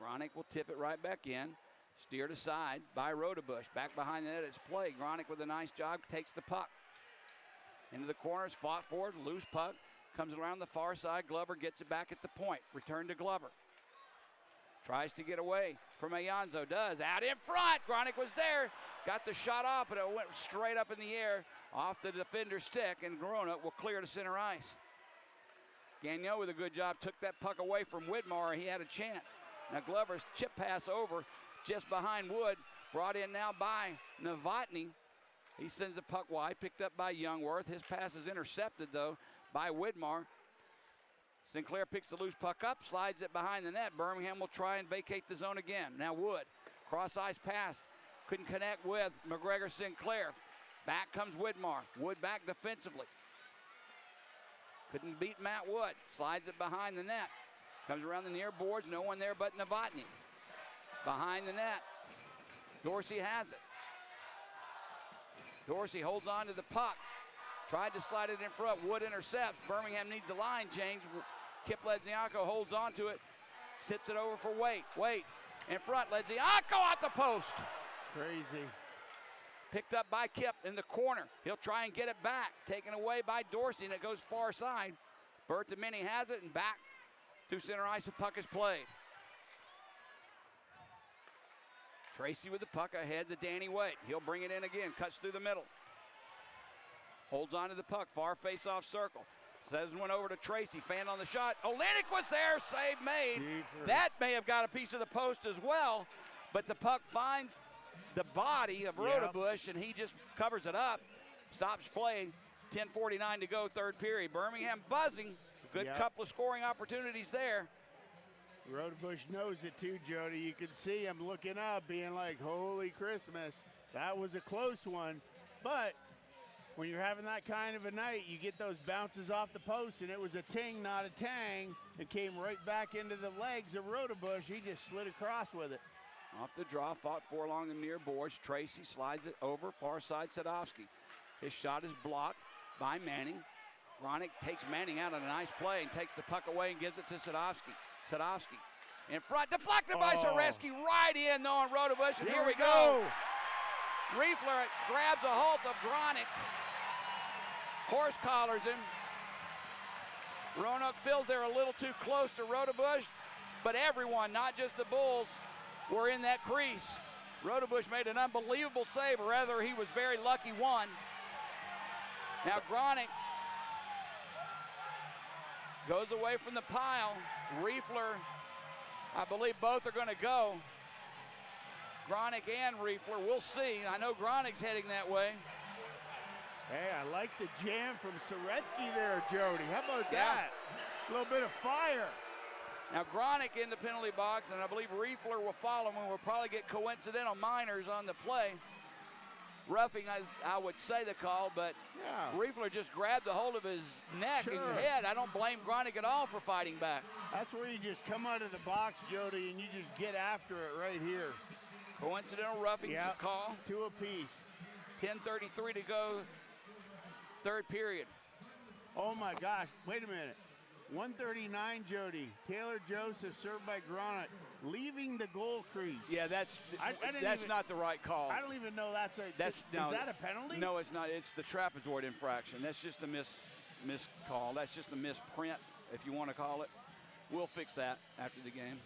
Gronick will tip it right back in. Steered aside by Rodebush. Back behind the net, it's play. Gronick with a nice job, takes the puck. Into the corners, fought forward, loose puck. Comes around the far side. Glover gets it back at the point. Return to Glover. Tries to get away from Ayanzo. Does. Out in front. Gronick was there. Got the shot off, but it went straight up in the air off the defender's stick, and Roanoke will clear to center ice. Gagnon with a good job. Took that puck away from Widmar. He had a chance. Now Glover's chip pass over just behind Wood. Brought in now by Novotny. He sends the puck wide, picked up by Youngworth. His pass is intercepted, though, by Widmar. Sinclair picks the loose puck up, slides it behind the net. Birmingham will try and vacate the zone again. Now Wood, cross-ice pass. Couldn't connect with McGregor Sinclair. Back comes Widmar. Wood back defensively. Couldn't beat Matt Wood. Slides it behind the net. Comes around the near boards, no one there but Novotny. Behind the net. Dorsey has it. Dorsey holds on to the puck. Tried to slide it in front. Wood intercepts. Birmingham needs a line change. Kip Ledzianko holds on to it. Sips it over for Waite. Waite in front. Ledzianko off the post. Crazy. Picked up by Kip in the corner. He'll try and get it back. Taken away by Dorsey, and it goes far side. Bertamini has it, and back to center ice. The puck is played. Tracy with the puck ahead to Danny Waite. He'll bring it in again. Cuts through the middle. Holds on to the puck. Far face-off circle. Sends one over to Tracy. Fan on the shot. Olenek was there. Save made. Jeepers. That may have got a piece of the post as well, but the puck finds the body of Rodebush, and he just covers it up. Stops play. 10:49 to go, third period. Birmingham buzzing. Good couple of scoring opportunities there. Rodebush knows it too, Jody. You can see him looking up, being like, holy Christmas. That was a close one. But when you're having that kind of a night, you get those bounces off the post, and it was a ting, not a tang. It came right back into the legs of Rodebush. He just slid across with it. Off the draw, fought for along the near boards. Tracy slides it over, far side Sadowski. His shot is blocked by Manning. Gronick takes Manning out on a nice play and takes the puck away and gives it to Sadowski. Sadowski in front, deflected by Zareski, right in though on Rodebush, and here we go. Riefler grabs a hold of Gronick. Horse collars him. Roanoke feels they're a little too close to Rodebush, but everyone, not just the Bulls, were in that crease. Rodebush made an unbelievable save, or rather he was very lucky one. Now Gronick goes away from the pile. Riefler, I believe both are going to go. Gronick and Riefler, we'll see. I know Gronick's heading that way. Hey, I like the jam from Soretsky there, Jody. How about that? A little bit of fire. Now Gronick in the penalty box, and I believe Riefler will follow him, and we'll probably get coincidental minors on the play. Roughing, I would say the call, but Riefler just grabbed a hold of his neck and head. I don't blame Gronick at all for fighting back. That's where you just come out of the box, Jody, and you just get after it right here. Coincidental roughing call. 2 apiece. 10:33 to go, third period. Oh my gosh, wait a minute. 139, Jody. Taylor Joseph served by Gronick, leaving the goal crease. Yeah, that's not the right call. I don't even know is that a penalty? No, it's not. It's the trapezoid infraction. That's just a miss call. That's just a misprint, if you want to call it. We'll fix that after the game.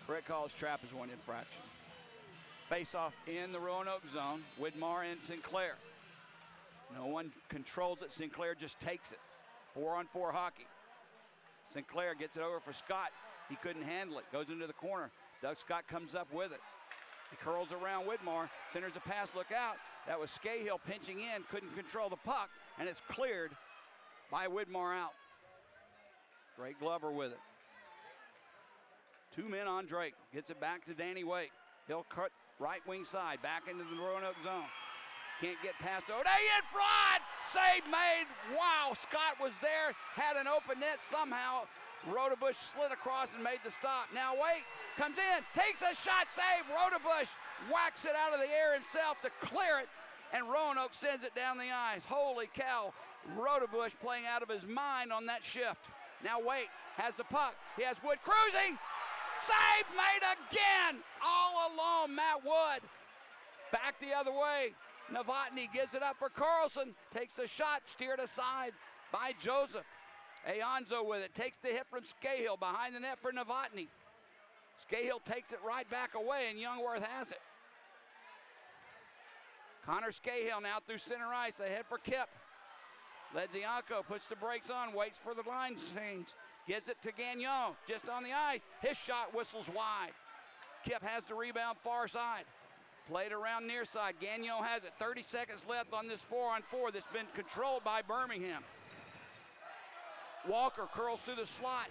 Brett calls trap as one infraction. Face-off in the Roanoke zone. Widmar and Sinclair. No one controls it. Sinclair just takes it. 4-on-4 hockey. Sinclair gets it over for Scott. He couldn't handle it. Goes into the corner. Doug Scott comes up with it. He curls around Widmar. Centers a pass. Look out. That was Scahill pinching in. Couldn't control the puck. And it's cleared by Widmar out. Drake Glover with it. 2 men on Drake. Gets it back to Danny Waite. He'll cut right wing side. Back into the Roanoke zone. Can't get past O'Day in front. Save made. Wow, Scott was there. Had an open net somehow. Rodebush slid across and made the stop. Now Waite comes in. Takes a shot. Save. Rodebush whacks it out of the air himself to clear it. And Roanoke sends it down the ice. Holy cow. Rodebush playing out of his mind on that shift. Now Waite has the puck. He has Wood cruising. Save made again. All alone, Matt Wood. Back the other way. Novotny gives it up for Carlson. Takes the shot, steered aside by Joseph. Aonzo with it. Takes the hit from Scahill behind the net for Novotny. Scahill takes it right back away, and Youngworth has it. Connor Scahill now through center ice. Ahead for Kip. Ledzianko puts the brakes on, waits for the line change. Gives it to Gagnon, just on the ice. His shot whistles wide. Kip has the rebound far side. Played around near side. Gagnon has it. 30 seconds left on this 4-on-4 that's been controlled by Birmingham. Walker curls through the slot.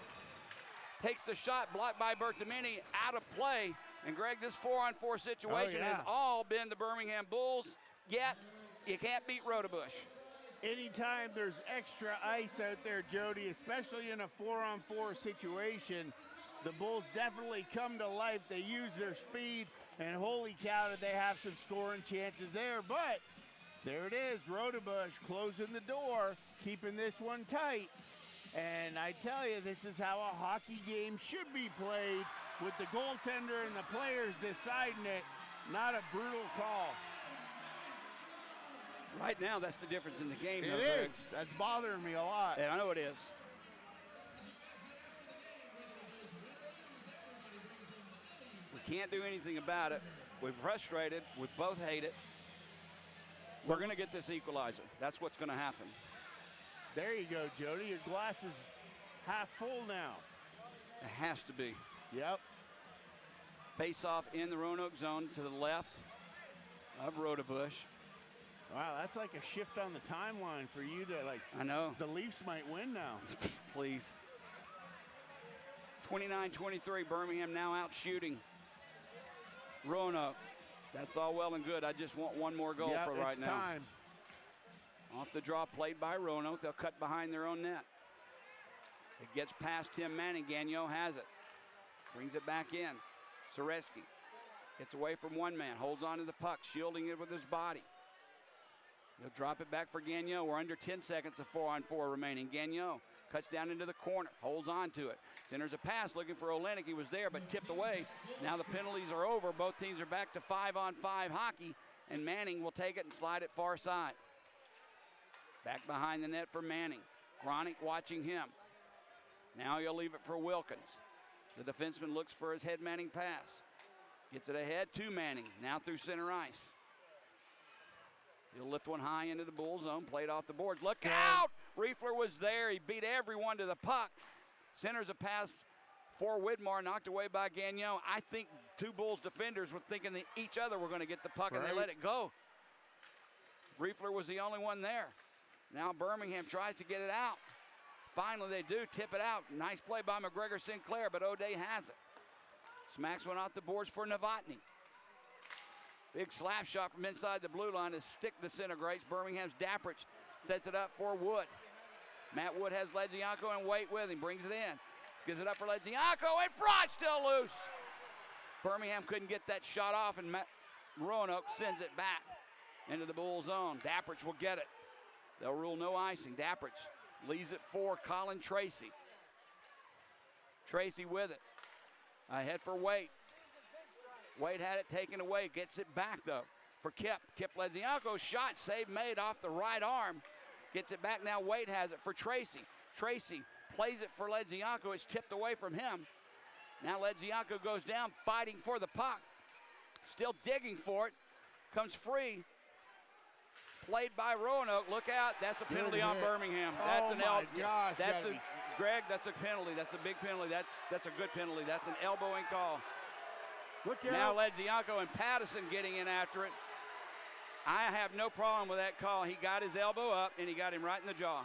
Takes the shot, blocked by Bertamini, out of play. And Greg, this 4-on-4 situation has all been the Birmingham Bulls, yet you can't beat Rodebush. Anytime there's extra ice out there, Jody, especially in a 4-on-4 situation, the Bulls definitely come to life. They use their speed, and holy cow, did they have some scoring chances there. But there it is, Rodebush closing the door, keeping this one tight. And I tell you, this is how a hockey game should be played, with the goaltender and the players deciding it, not a brutal call. Right now, that's the difference in the game. It though, is. Greg. That's bothering me a lot. And I know it is. We can't do anything about it. We're frustrated. We both hate it. We're going to get this equalizer. That's what's going to happen. There you go, Jody. Your glass is half full now. It has to be. Yep. Face off in the Roanoke zone to the left of Rodebush. Wow, that's like a shift on the timeline for you to, like, I know. the Leafs might win now. Please. 29-23, Birmingham now out shooting Roanoke. That's all well and good. I just want one more goal for right now. Time. Off the draw, played by Roanoke. They'll cut behind their own net. It gets past Tim Manning. Gagnon has it. Brings it back in. Soreski gets away from one man. Holds on to the puck, shielding it with his body. He'll drop it back for Gagnon. We're under 10 seconds of 4-on-4 remaining. Gagnon cuts down into the corner, holds on to it. Centers a pass, looking for Olenek. He was there, but tipped away. Now the penalties are over. Both teams are back to 5-on-5 hockey, and Manning will take it and slide it far side. Back behind the net for Manning. Gronick watching him. Now he'll leave it for Wilkins. The defenseman looks for his head Manning pass. Gets it ahead to Manning, now through center ice. He'll lift one high into the Bull zone, played off the boards. Look out! Riefler was there. He beat everyone to the puck. Centers a pass for Widmar, knocked away by Gagnon. I think two Bulls defenders were thinking that each other were going to get the puck, and they let it go. Riefler was the only one there. Now Birmingham tries to get it out. Finally they do, tip it out. Nice play by McGregor Sinclair, but O'Day has it. Smacks one off the boards for Novotny. Big slap shot from inside the blue line. His stick disintegrates. Birmingham's Dapprich sets it up for Wood. Matt Wood has Ledzianko and Waite with him. Brings it in. Gives it up for Ledzianko. In front, still loose. Birmingham couldn't get that shot off, and Roanoke sends it back into the Bull zone. Dapprich will get it. They'll rule no icing. Dapprich leaves it for Colin Tracy. Tracy with it. Ahead for Waite. Waite had it taken away. Gets it back, though, for Kip. Kip Ledzianko, shot, save made off the right arm. Gets it back now. Waite has it for Tracy. Tracy plays it for Ledzianko. It's tipped away from him. Now Ledzianko goes down, fighting for the puck. Still digging for it. Comes free. Played by Roanoke. Look out. That's a penalty on Birmingham. That's an my gosh. That's gotta a Greg, that's a penalty. That's a big penalty. That's a good penalty. That's an elbowing call. Look Now out. Ledzianko and Pattison getting in after it. I have no problem with that call. He got his elbow up and he got him right in the jaw.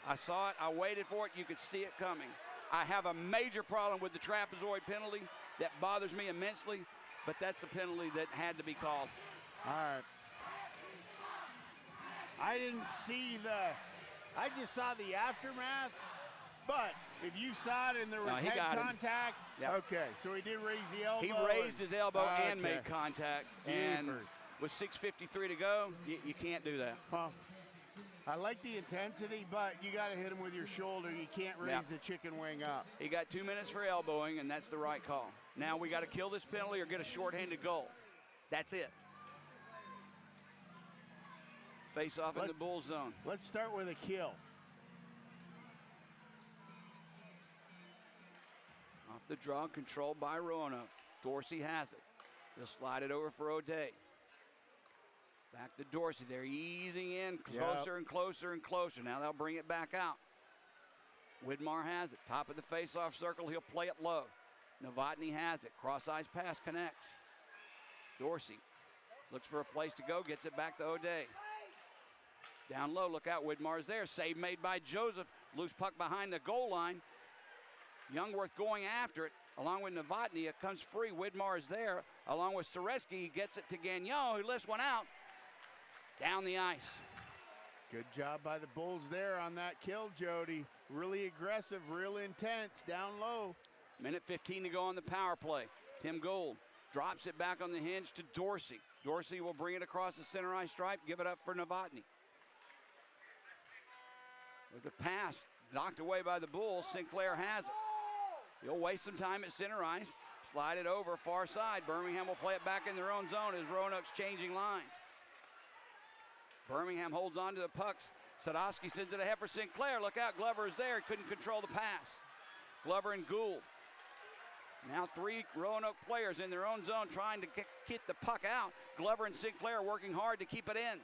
I saw it. I waited for it. You could see it coming. I have a major problem with the trapezoid penalty. That bothers me immensely, but that's a penalty that had to be called. All right. I didn't see I just saw the aftermath, but if you saw it and there was he head got him. contact, Yep. okay, so he did raise the elbow. He raised his elbow and Okay. made contact. And Jeepers. with 6:53 to go, you can't do that. Well, I like the intensity, but you got to hit him with your shoulder. You can't raise Yeah. the chicken wing up. He got 2 minutes for elbowing, and that's the right call. Now we got to kill this penalty or get a shorthanded goal. That's it. Face off in the Bull zone. Let's start with a kill. Off the draw, controlled by Roanoke. Dorsey has it. He'll slide it over for O'Day. Back to Dorsey. They're easing in closer and closer and closer. Now they'll bring it back out. Widmar has it. Top of the face-off circle. He'll play it low. Novotny has it. Cross-ice pass connects. Dorsey looks for a place to go. Gets it back to O'Day. Down low. Look out. Widmar's there. Save made by Joseph. Loose puck behind the goal line. Youngworth going after it. Along with Novotny. It comes free. Widmar is there. Along with Soreski. He gets it to Gagnon, who lifts one out. Down the ice. Good job by the Bulls there on that kill, Jody. Really aggressive, real intense, down low. Minute 15 to go on the power play. Tim Gould drops it back on the hinge to Dorsey. Dorsey will bring it across the center ice stripe, give it up for Novotny. There's a pass knocked away by the Bulls. Sinclair has it. He'll waste some time at center ice, slide it over far side. Birmingham will play it back in their own zone as Roanoke's changing lines. Birmingham holds on to the pucks. Sadowski sends it ahead for Sinclair. Look out, Glover is there. He couldn't control the pass. Glover and Gould. Now 3 Roanoke players in their own zone trying to get the puck out. Glover and Sinclair working hard to keep it in.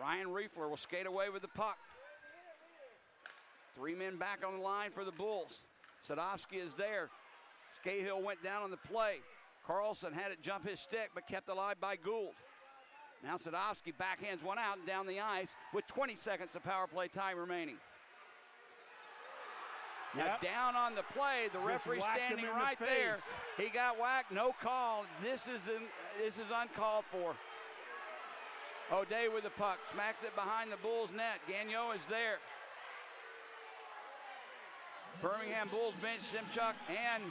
Ryan Riefler will skate away with the puck. 3 men back on the line for the Bulls. Sadowski is there. Scahill went down on the play. Carlson had it jump his stick, but kept alive by Gould. Now Sadowski backhands one out and down the ice with 20 seconds of power play time remaining. Now down on the play, the referee standing right there. He got whacked, no call. This is uncalled for. O'Day with the puck, smacks it behind the Bulls net. Gagnon is there. Birmingham Bulls bench, Simchuk and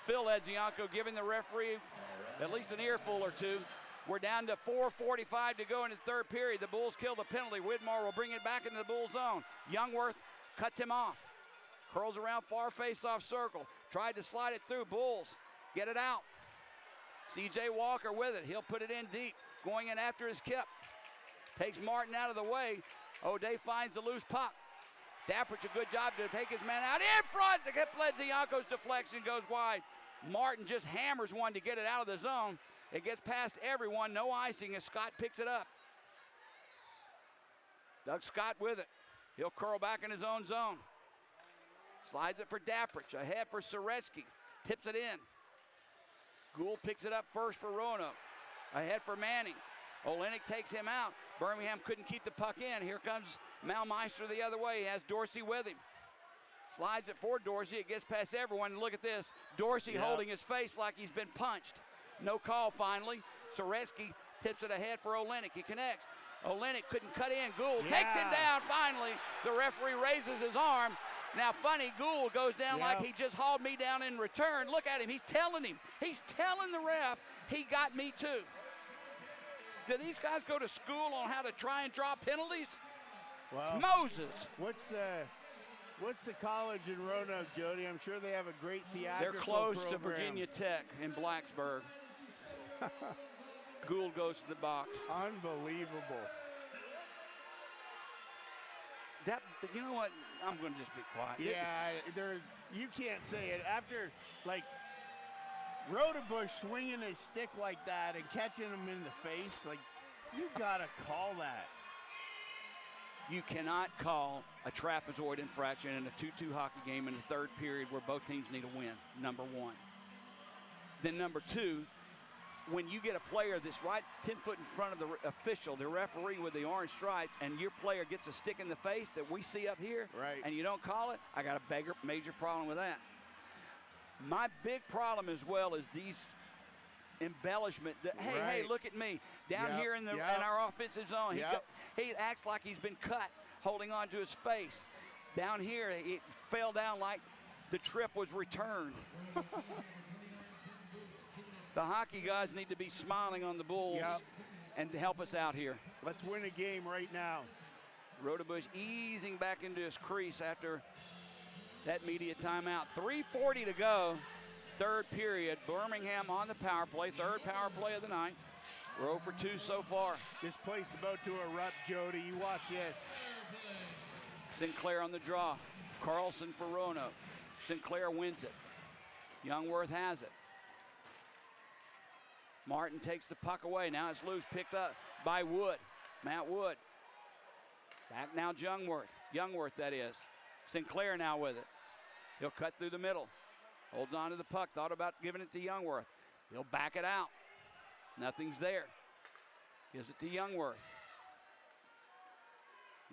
Phil Ledzianko giving the referee at least an earful or two. We're down to 4:45 to go in the third period. The Bulls kill the penalty. Widmar will bring it back into the Bull zone. Youngworth cuts him off. Curls around far face-off circle. Tried to slide it through. Bulls get it out. C.J. Walker with it. He'll put it in deep. Going in after his kip. Takes Martin out of the way. O'Day finds the loose puck. Dapprich a good job to take his man out in front to get Ledzianko's deflection, goes wide. Martin just hammers one to get it out of the zone. It gets past everyone, no icing as Scott picks it up. Doug Scott with it. He'll curl back in his own zone. Slides it for Dapprich, ahead for Soreski. Tips it in. Gould picks it up first for Roanoke. Ahead for Manning. Olenek takes him out. Birmingham couldn't keep the puck in. Here comes Malmeister the other way. He has Dorsey with him. Slides it for Dorsey. It gets past everyone. Look at this. Dorsey holding his face like he's been punched. No call finally. Soreski tips it ahead for Olenek. He connects. Olenek couldn't cut in. Gould takes him down finally. The referee raises his arm. Now funny, Gould goes down like he just hauled me down in return. Look at him. He's telling him. He's telling the ref he got me too. Do these guys go to school on how to try and draw penalties? Well, Moses. What's the college in Roanoke, Jody? I'm sure they have a great theatrical They're close program. to Virginia Tech in Blacksburg. Gould goes to the box. Unbelievable. that, you know what? I'm going to just be quiet. Yeah, you can't say it. After, like, Rodebush swinging his stick like that and catching him in the face, like, you got to call that. You cannot call a trapezoid infraction in a 2-2 hockey game in the third period where both teams need a win, number one. Then number two, when you get a player that's right 10 foot in front of the official, the referee with the orange stripes, and your player gets a stick in the face that we see up here, right, and you don't call it, I got a major problem with that. My big problem as well is these embellishment. Hey, look at me. Down here in our offensive zone, he acts like he's been cut, holding on to his face. Down here, it fell down like the trip was returned. The hockey guys need to be smiling on the Bulls and to help us out here. Let's win a game right now. Rodebush easing back into his crease after that media timeout. 3:40 to go, third period. Birmingham on the power play, third power play of the night. We're 0 for 2 so far. This play's about to erupt, Jody. You watch this. Sinclair on the draw. Carlson for Roanoke. Sinclair wins it. Youngworth has it. Martin takes the puck away. Now it's loose, picked up by Wood. Matt Wood. Back now Youngworth. Youngworth, that is. Sinclair now with it. He'll cut through the middle. Holds on to the puck. Thought about giving it to Youngworth. He'll back it out. Nothing's there. Gives it to Youngworth.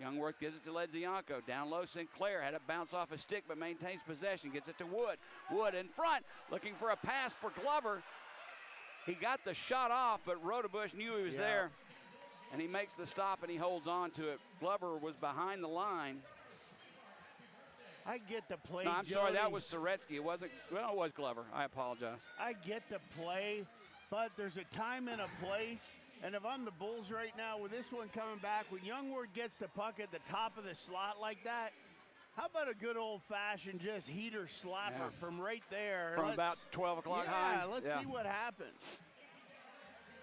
Youngworth gives it to Ledzianko. Down low, Sinclair had it bounce off a stick but maintains possession. Gets it to Wood. Wood in front, looking for a pass for Glover. He got the shot off, but Rodebush knew he was there. And he makes the stop and he holds on to it. Glover was behind the line. I get the play, No, I'm Jody. sorry, that was Soretsky. It wasn't, well, it was Glover. I apologize. I get the play, but there's a time and a place. And if I'm the Bulls right now, with this one coming back, when Youngworth gets the puck at the top of the slot like that, how about a good old-fashioned just heater slapper from right there? From about 12 o'clock high. Yeah, let's see what happens.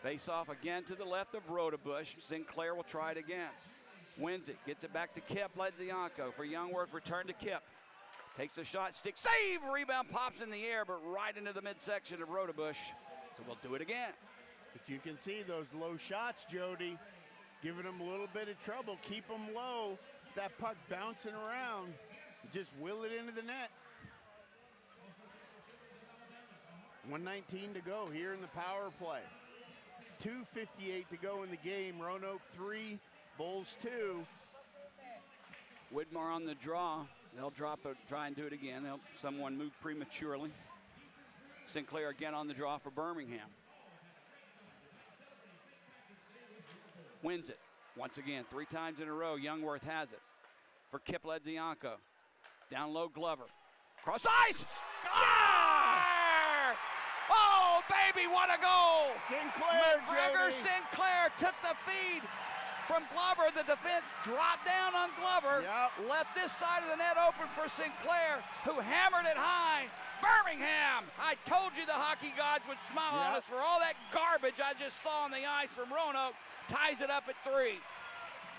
Face off again to the left of Rodebush. Sinclair will try it again. Wins it, gets it back to Kip. Ledzianko for Youngworth, return to Kip. Takes a shot, stick, save, rebound pops in the air, but right into the midsection of Rodebush. So we'll do it again. But you can see those low shots, Jody, giving them a little bit of trouble. Keep them low. That puck bouncing around. Just will it into the net. 1:19 to go here in the power play. 2:58 to go in the game. Roanoke 3, Bulls 2. Widmar on the draw. They'll drop it, try and do it again. Someone moved prematurely. Sinclair again on the draw for Birmingham. Wins it. Once again, 3 times in a row, Youngworth has it. For Kip Ledzianko. Down low, Glover. Cross ice! Score! Oh, baby, what a goal! Sinclair, McGregor Jody. Sinclair took the feed from Glover. The defense dropped down on Glover. Left this side of the net open for Sinclair, who hammered it high. Birmingham! I told you the hockey gods would smile on us for all that garbage I just saw on the ice from Roanoke. Ties it up at 3.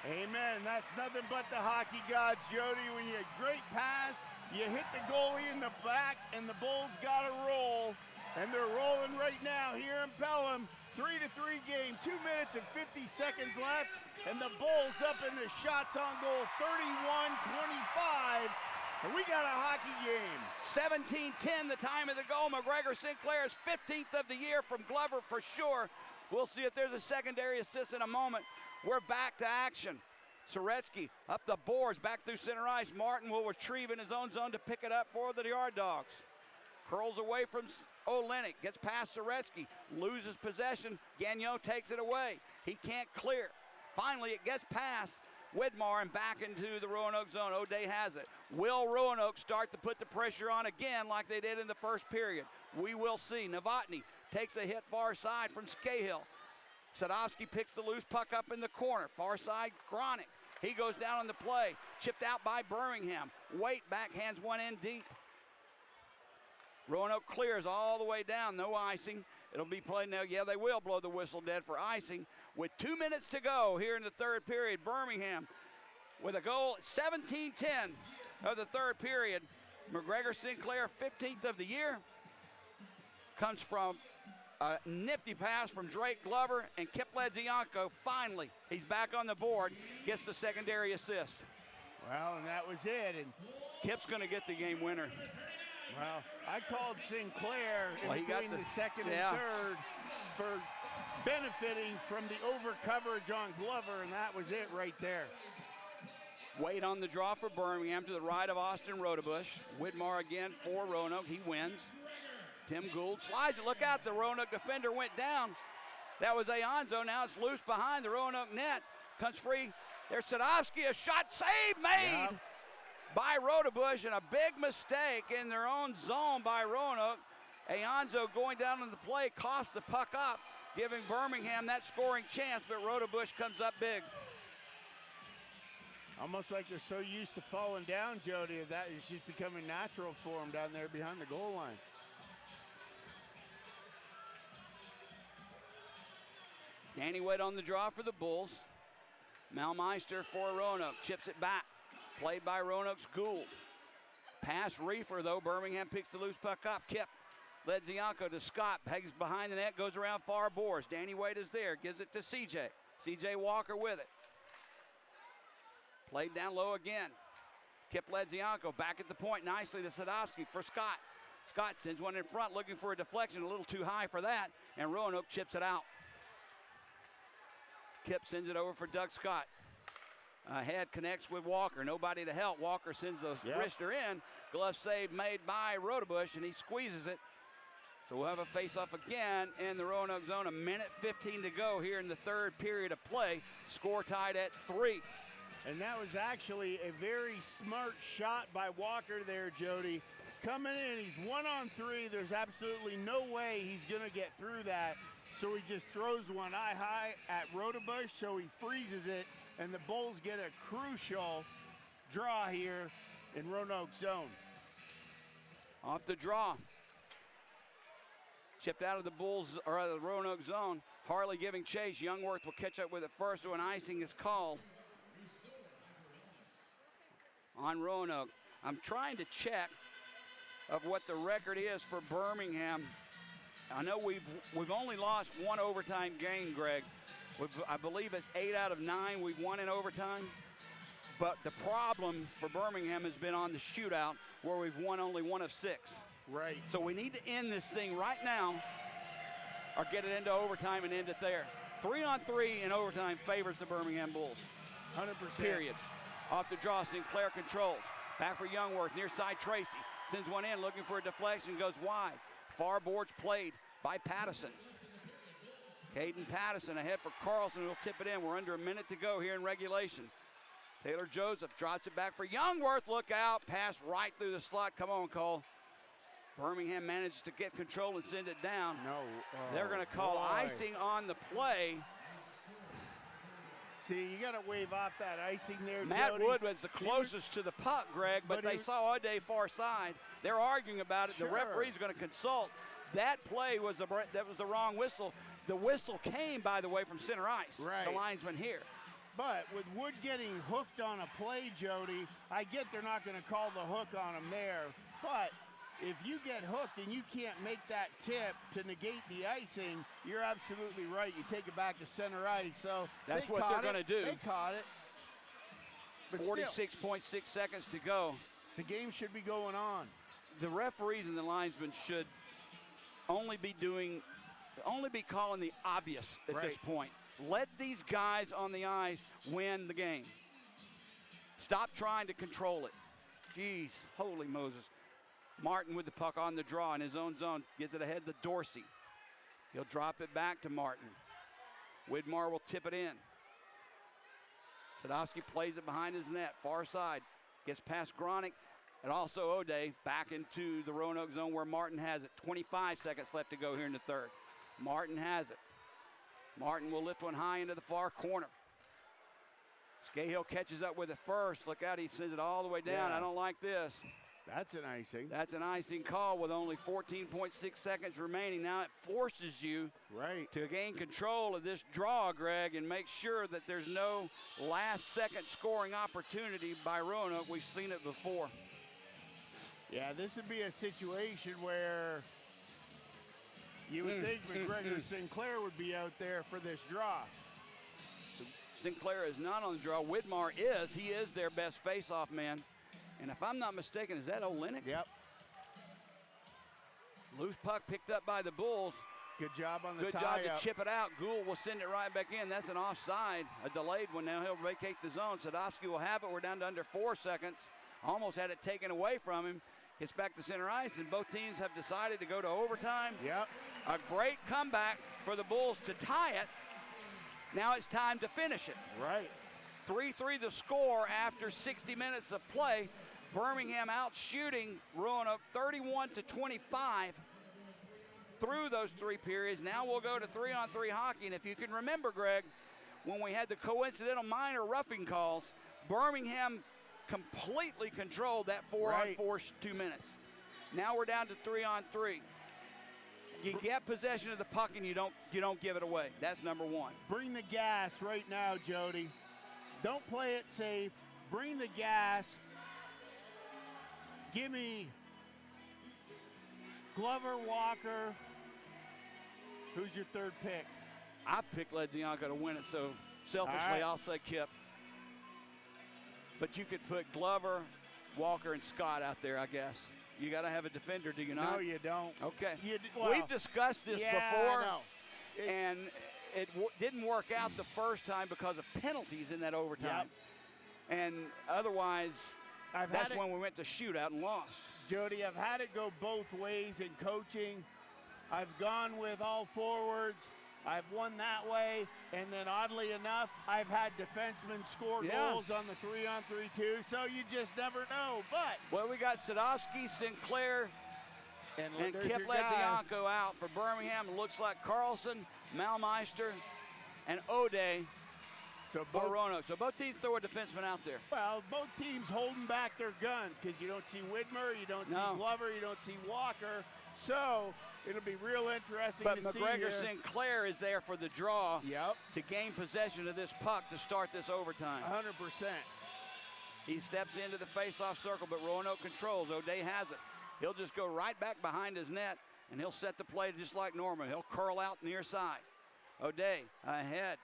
Amen. That's nothing but the hockey gods, Jody. When you great pass, you hit the goalie in the back, and the Bulls got to roll. And they're rolling right now here in Pelham. 3-3 game, 2 minutes and 50 seconds left. And the Bulls up in the shots on goal, 31-25. And we got a hockey game. 17-10, the time of the goal. McGregor Sinclair's 15th of the year from Glover for sure. We'll see if there's a secondary assist in a moment. We're back to action. Soretsky up the boards, back through center ice. Martin will retrieve in his own zone to pick it up for the Yard Dogs. Curls away from Olenek, gets past Soretsky, loses possession. Gagnon takes it away. He can't clear. Finally, it gets past Widmar and back into the Roanoke zone. O'Day has it. Will Roanoke start to put the pressure on again like they did in the first period? We will see. Novotny takes a hit far side from Skahill. Sadowski picks the loose puck up in the corner. Far side, Gronick. He goes down on the play. Chipped out by Birmingham. Waite backhands one in deep. Roanoke clears all the way down. No icing. It'll be played now. Yeah, they will blow the whistle dead for icing. With 2 minutes to go here in the third period, Birmingham with a goal at 17:10 of the third period. McGregor Sinclair, 15th of the year, comes from a nifty pass from Drake Glover, and Kip Ledzianko, finally, he's back on the board, gets the secondary assist. Well, and that was it. And Kip's going to get the game winner. well, I called Sinclair in Well, he got between the- the second yeah. and third for benefiting from the over coverage on Glover, and that was it right there. Wade on the draw for Birmingham to the right of Austin Rodebush. Whitmore again for Roanoke. He wins. Tim Gould slides it. Look out, the Roanoke defender went down. That was Aonzo. Now it's loose behind the Roanoke net. Comes free. There's Sadowski. A shot save made Yep. by Rodebush, and a big mistake in their own zone by Roanoke. Aonzo going down on the play cost the puck up, giving Birmingham that scoring chance, but Rodebush comes up big. Almost like they're so used to falling down, Jody, that is just becoming natural for them down there behind the goal line. Danny Wade on the draw for the Bulls. Malmeister for Roanoke, chips it back. Played by Roanoke's Gould. Pass Reefer, though. Birmingham picks the loose puck up. Kip Ledzianko to Scott. Pegs behind the net, goes around far boards. Danny Wade is there, gives it to CJ. CJ Walker with it. Played down low again. Kip Ledzianko back at the point nicely to Sadowski for Scott. Scott sends one in front, looking for a deflection, a little too high for that, and Roanoke chips it out. Kip sends it over for Doug Scott. Head connects with Walker. Nobody to help. Walker sends the wrister in. Glove save made by Rodebush, and he squeezes it. So we'll have a face-off again in the Roanoke zone. 1:15 to go here in the third period of play. Score tied at 3. And that was actually a very smart shot by Walker there, Jody. Coming in, he's 1-on-3. There's absolutely no way he's going to get through that. So he just throws one eye high at Rodebush, so he freezes it, and the Bulls get a crucial draw here in Roanoke zone. Off the draw. Chipped out of the Bulls, or out of the Roanoke zone. Harley giving chase. Youngworth will catch up with it first, so an icing is called on Roanoke. I'm trying to check of what the record is for Birmingham. I know we've only lost one overtime game, Greg. I believe it's 8 out of 9 we've won in overtime. But the problem for Birmingham has been on the shootout, where we've won only 1 of 6. Right. So we need to end this thing right now, or get it into overtime and end it there. 3-on-3 in overtime favors the Birmingham Bulls. 100%. Period. Off the draw, Sinclair controls. Back for Youngworth, near side Tracy. Sends one in, looking for a deflection, goes wide. Far boards played by Pattison. Caden Pattison ahead for Carlson, who will tip it in. We're under a minute to go here in regulation. Taylor Joseph drops it back for Youngworth. Look out, pass right through the slot. Come on, Cole. Birmingham manages to get control and send it down. No. They're going to call boy. icing on the play. See, you got to wave off that icing there, Matt Jody. Wood was the closest to the puck, Greg, but but they he- saw O'Day far side. They're arguing about it. Sure. The referee's going to consult. That play was that was the wrong whistle. The whistle came, by the way, from center ice. Right. The linesman here. But with Wood getting hooked on a play, Jody, I get they're not going to call the hook on him there. But if you get hooked and you can't make that tip to negate the icing, you're absolutely right. You take it back to center ice. So That's they what they're caught gonna it. do. They caught it. But still, 46.6 seconds to go. the game should be going on. The referees and the linesmen should only be calling the obvious at this Right. point. Let these guys on the ice win the game. Stop trying to control it. Jeez, holy Moses. Martin with the puck on the draw in his own zone. Gives it ahead to Dorsey. He'll drop it back to Martin. Widmar will tip it in. Sadowski plays it behind his net, far side. Gets past Gronick and also O'Day back into the Roanoke zone where Martin has it. 25 seconds left to go here in the third. Martin has it. Martin will lift one high into the far corner. Scahill catches up with it first. Look out, he sends it all the way down. Yeah. I don't like this. That's an icing. That's an icing call with only 14.6 seconds remaining. Now it forces you Right. to gain control of this draw, Greg, and make sure that there's no last-second scoring opportunity by Roanoke. We've seen it before. Yeah, this would be a situation where you would think McGregor Sinclair would be out there for this draw. Sinclair is not on the draw. Widmar is. He is their best face-off man. And if I'm not mistaken, is that Olenek? Yep. Loose puck picked up by the Bulls. Good job on the Good job tie-up. to chip it out. Gould will send it right back in. That's an offside, a delayed one. Now he'll vacate the zone. Sadowski will have it. We're down to under 4 seconds. Almost had it taken away from him. Gets back to center ice, and both teams have decided to go to overtime. Yep. A great comeback for the Bulls to tie it. Now it's time to finish it. Right. 3-3 the score after 60 minutes of play. Birmingham out shooting Roanoke 31-25 through those 3 periods. Now we'll go to 3-on-3 hockey. And if you can remember, Greg, when we had the coincidental minor roughing calls, Birmingham completely controlled that 4-on-4 2 minutes. Now we're down to 3-on-3. You get possession of the puck and you don't give it away. That's number 1. Bring the gas right now, Jody. Don't play it safe. Bring the gas. Give me Glover, Walker. Who's your third pick? I've picked Ledzianko to win it, so selfishly All right. I'll say Kip. But you could put Glover, Walker, and Scott out there, I guess. You got to have a defender, do you not? No, you don't. Okay. Well, We've discussed this yeah, before, I know. and it didn't work out the first time because of penalties in that overtime. Yep. And otherwise, I've that's had it, when we went to shootout and lost. Jody, I've had it go both ways in coaching. I've gone with all forwards. I've won that way, and then oddly enough, I've had defensemen score goals on the 3-on-3 too, so you just never know. But Well, we got Sadowski, Sinclair, and there's Kip your guy. Ledzianko out for Birmingham. It looks like Carlson, Malmeister, and O'Day So for both, Roanoke. So both teams throw a defenseman out there. well, both teams holding back their guns because you don't see Widmer, you don't No. see Glover, you don't see Walker. So it'll be real interesting But to see McGregor here. Sinclair is there for the draw Yep, to gain possession of this puck to start this overtime. 100%. He steps into the face-off circle, but Roanoke controls. O'Day has it. He'll just go right back behind his net, and he'll set the play just like normal. He'll curl out near side. O'Day ahead.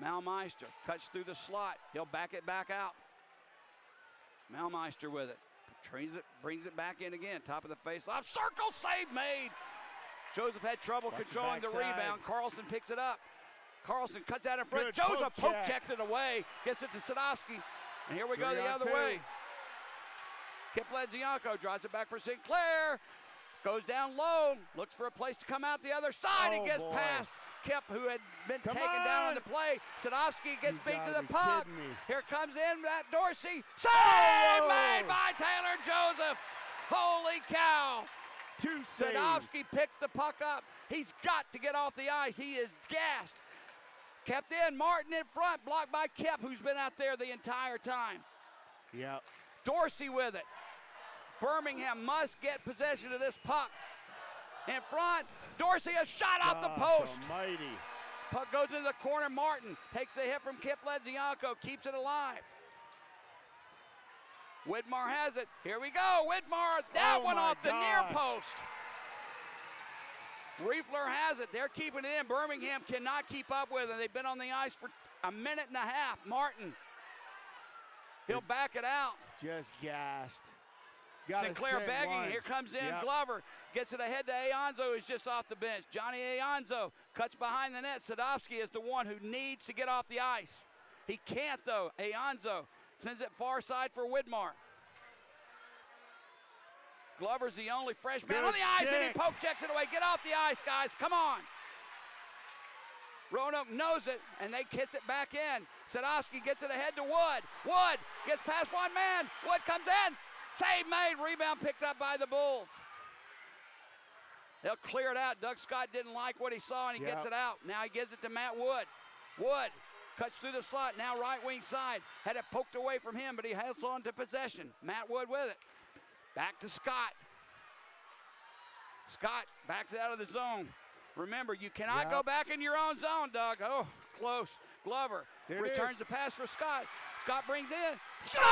Malmeister cuts through the slot. He'll back it back out. Malmeister with it. Trains it, brings it back in again. Top of the face-off. Circle save made. Joseph had trouble Watch the controlling the backside. rebound. Carlson picks it up. Carlson cuts out in front. Good Joseph poke check. checked it away. Gets it to Sadowski. And here we go the 3-on-2. other way. Kip Ledzianko drives it back for Sinclair. Goes down low. Looks for a place to come out the other side. Oh, He gets boy. past Kip, who had been Come taken down on on. the play. Sadowski gets You beat to gotta the be puck. kidding me. Here comes in that Dorsey. Save Oh! made by Taylor Joseph. Holy cow. 2 saves. Sadowski picks the puck up. He's got to get off the ice. He is gassed. Kept in. Martin in front. Blocked by Kip, who's been out there the entire time. Yep. Dorsey with it. Birmingham must get possession of this puck. In front. Dorsey, a shot off the Gosh post. almighty. Puck goes into the corner. Martin takes the hit from Kip Ledzianko. Keeps it alive. Widmar has it. Here we go. Widmar, that Oh one my off the near gosh. post. Riefler has it. They're keeping it in. Birmingham cannot keep up with it. They've been on the ice for a minute and a half. Martin, he'll back it out. Just gassed. Gotta Sinclair send begging. one. Here comes in Yep. Glover. Gets it ahead to Aonzo, who's just off the bench. Johnny Aonzo cuts behind the net. Sadowski is the one who needs to get off the ice. He can't, though. Aonzo sends it far side for Widmar. Glover's the only freshman Good on the ice, and he stick. poke checks it away. Get off the ice, guys. Come on. Roanoke knows it, and they kiss it back in. Sadowski gets it ahead to Wood. Wood gets past one man. Wood comes in. Save made. Rebound picked up by the Bulls. They'll clear it out. Doug Scott didn't like what he saw, and he gets Yep. it out. Now he gives it to Matt Wood. Wood cuts through the slot. Now right wing side. Had it poked away from him, but he holds on to possession. Matt Wood with it. Back to Scott. Scott backs it out of the zone. Remember, you cannot go back in your own zone, Doug. Oh, close. Glover There it returns is. the pass for Scott. Scott brings in. Score!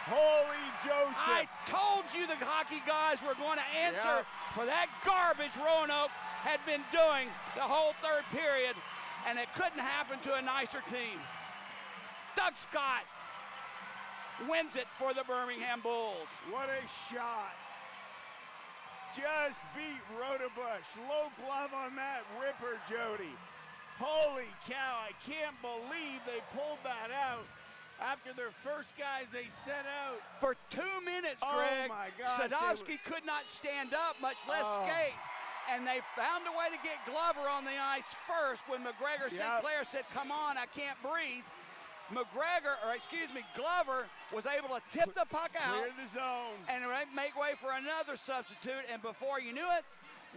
Holy Joseph. I told you the hockey guys were going to answer for that garbage Roanoke had been doing the whole third period, and it couldn't happen to a nicer team. Doug Scott wins it for the Birmingham Bulls. What a shot. Just beat Rodebush. Low glove on that ripper, Jody. Holy cow, I can't believe they pulled that out after their first guys they sent out. For 2 minutes, Oh, Greg, my gosh, Sadowski could not stand up, much less skate. And they found a way to get Glover on the ice first when McGregor Sinclair said, come on, I can't breathe. Glover was able to tip the puck out Clear the zone. and make way for another substitute. And before you knew it,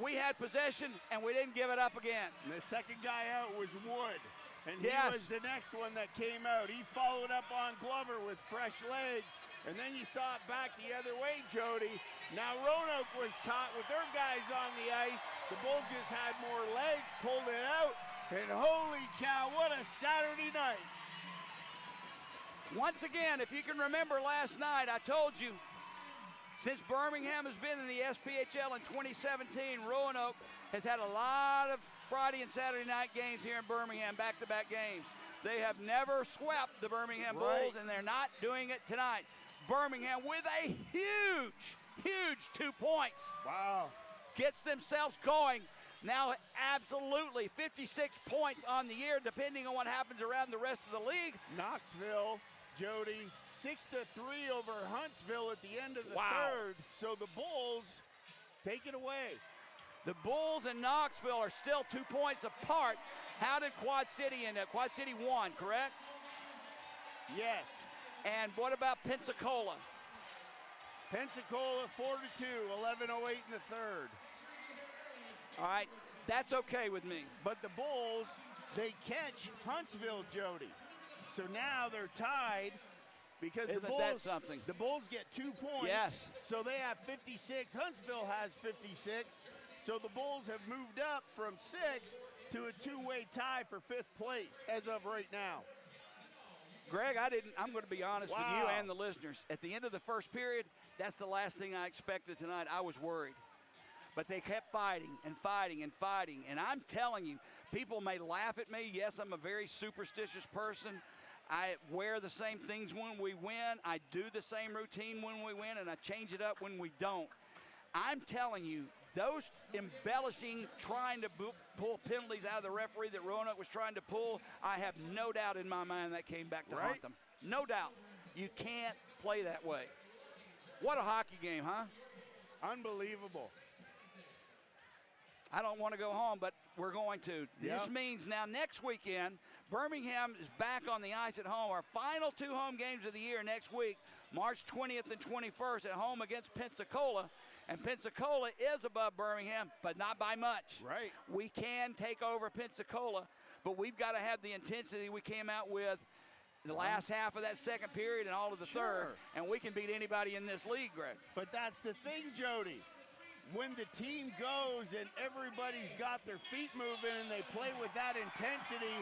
we had possession and we didn't give it up again. And the second guy out was Wood. And he Yes. was the next one that came out. He followed up on Glover with fresh legs. And then you saw it back the other way, Jody. Now Roanoke was caught with their guys on the ice. The Bulls just had more legs, pulled it out. And holy cow, what a Saturday night. Once again, if you can remember last night, I told you, since Birmingham has been in the SPHL in 2017, Roanoke has had a lot of Friday and Saturday night games here in Birmingham, back-to-back games. They have never swept the Birmingham Bulls, and they're not doing it tonight. Birmingham with a huge 2 points. Wow. Gets themselves going. Now absolutely 56 points on the year, depending on what happens around the rest of the league. Knoxville, Jody, 6-3 over Huntsville at the end of the third. So the Bulls take it away. The Bulls and Knoxville are still 2 points apart. How did Quad City end up? Quad City won, correct? Yes. And what about Pensacola? Pensacola 4-2, 11:08 in the third. All right, that's okay with me. But the Bulls, they catch Huntsville, Jody. So now they're tied because Isn't the Bulls, that something? the Bulls get 2 points. Yes. So they have 56. Huntsville has 56. So the Bulls have moved up from 6th to a two-way tie for 5th place as of right now. Greg, I'm going to be honest with you and the listeners. At the end of the first period, that's the last thing I expected tonight. I was worried. But they kept fighting and fighting and fighting. And I'm telling you, people may laugh at me. Yes, I'm a very superstitious person. I wear the same things when we win. I do the same routine when we win, and I change it up when we don't. I'm telling you, those embellishing, trying to pull penalties out of the referee that Roanoke was trying to pull, I have no doubt in my mind that came back to haunt them. No doubt. You can't play that way. What a hockey game, huh? Unbelievable. I don't want to go home, but we're going to. This means now next weekend, Birmingham is back on the ice at home. Our final 2 home games of the year next week, March 20th and 21st at home against Pensacola. And Pensacola is above Birmingham, but not by much. Right. We can take over Pensacola, but we've got to have the intensity we came out with the last half of that second period and all of the third, and we can beat anybody in this league, Greg. But that's the thing, Jody. When the team goes and everybody's got their feet moving and they play with that intensity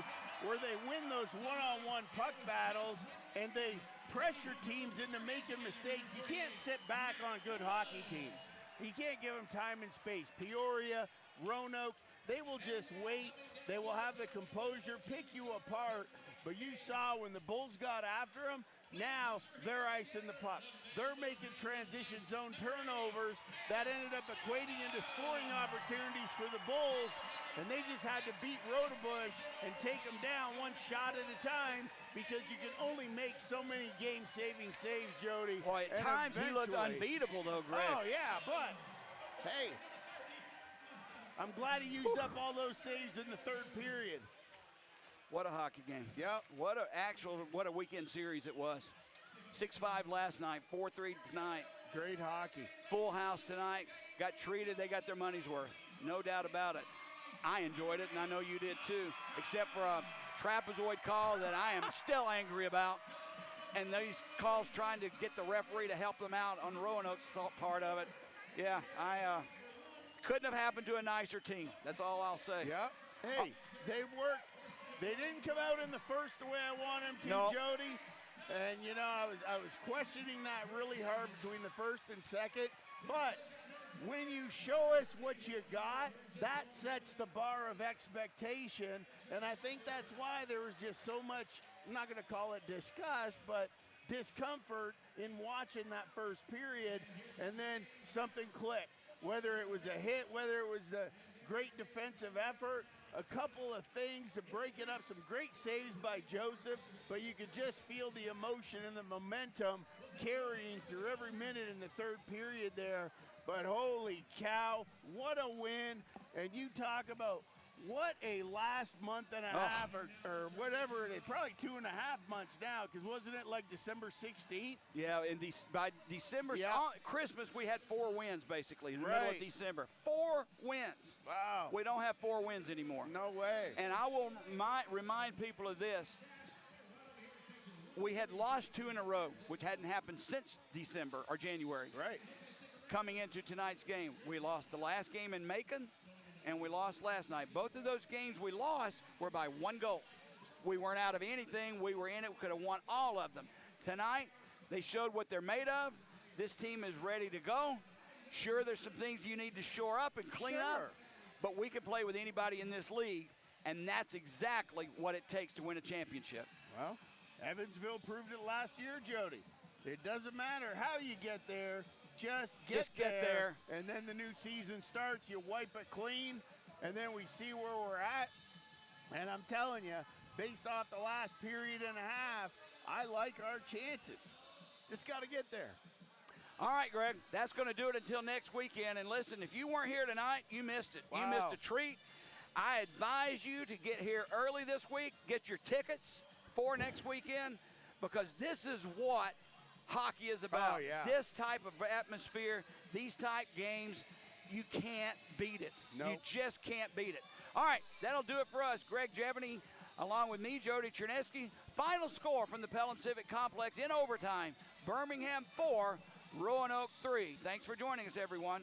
where they win those one-on-one puck battles and they pressure teams into making mistakes, you can't sit back on good hockey teams. You can't give them time and space. Peoria, Roanoke, they will just wait. They will have the composure, pick you apart. But you saw when the Bulls got after them, now they're icing the puck. They're making transition zone turnovers that ended up equating into scoring opportunities for the Bulls, and they just had to beat Rodebush and take them down one shot at a time because you can only make so many game-saving saves, Jody. Boy, at And times he looked eventually- unbeatable, though, Greg. Oh, yeah, but, hey, I'm glad he used up all those saves in the third period. What a hockey game. Yep. What a weekend series it was. 6-5 last night, 4-3 tonight. Great hockey. Full house tonight. Got treated. They got their money's worth. No doubt about it. I enjoyed it, and I know you did too, except for a trapezoid call that I am still angry about. And these calls trying to get the referee to help them out on Roanoke's part of it. Yeah, I couldn't have happened to a nicer team. That's all I'll say. Yeah. Hey, they worked. They didn't come out in the first the way I wanted them to, No. Jody. And, you know, I was questioning that really hard between the first and second. But when you show us what you got, that sets the bar of expectation. And I think that's why there was just so much, I'm not going to call it disgust, but discomfort in watching that first period. And then something clicked. Whether it was a hit, whether it was a great defensive effort, a couple of things to break it up, some great saves by Joseph, but you could just feel the emotion and the momentum carrying through every minute in the third period there. But holy cow, what a win. And you talk about what a last month and a half or whatever it is, probably 2.5 months now, because wasn't it like December 16th? Yeah, by December, Yeah. Christmas, we had 4 wins basically in the Right. middle of December. 4 wins. Wow. We don't have 4 wins anymore. No way. And I will remind people of this. We had lost 2 in a row, which hadn't happened since December or January. Right. Coming into tonight's game, we lost the last game in Macon, and we lost last night. Both of those games we lost were by 1 goal. We weren't out of anything. We were in it. We could have won all of them. Tonight, they showed what they're made of. This team is ready to go. Sure, there's some things you need to shore up and clean up, Sure. but we can play with anybody in this league, and that's exactly what it takes to win a championship. Well, Evansville proved it last year, Jody. It doesn't matter how you get there. Just get there. And then the new season starts. You wipe it clean, and then we see where we're at. And I'm telling you, based off the last period and a half, I like our chances. Just got to get there. All right, Greg, that's going to do it until next weekend. And listen, if you weren't here tonight, you missed it. You Wow. missed a treat. I advise you to get here early this week, get your tickets for next weekend, because this is what hockey is about. Oh, yeah. This type of atmosphere, these type games, you can't beat it. Nope. You just can't beat it. All right, that'll do it for us. Greg Jevany, along with me, Jody Chernesky. Final score from the Pelham Civic Complex in overtime, Birmingham 4, Roanoke 3. Thanks for joining us, everyone.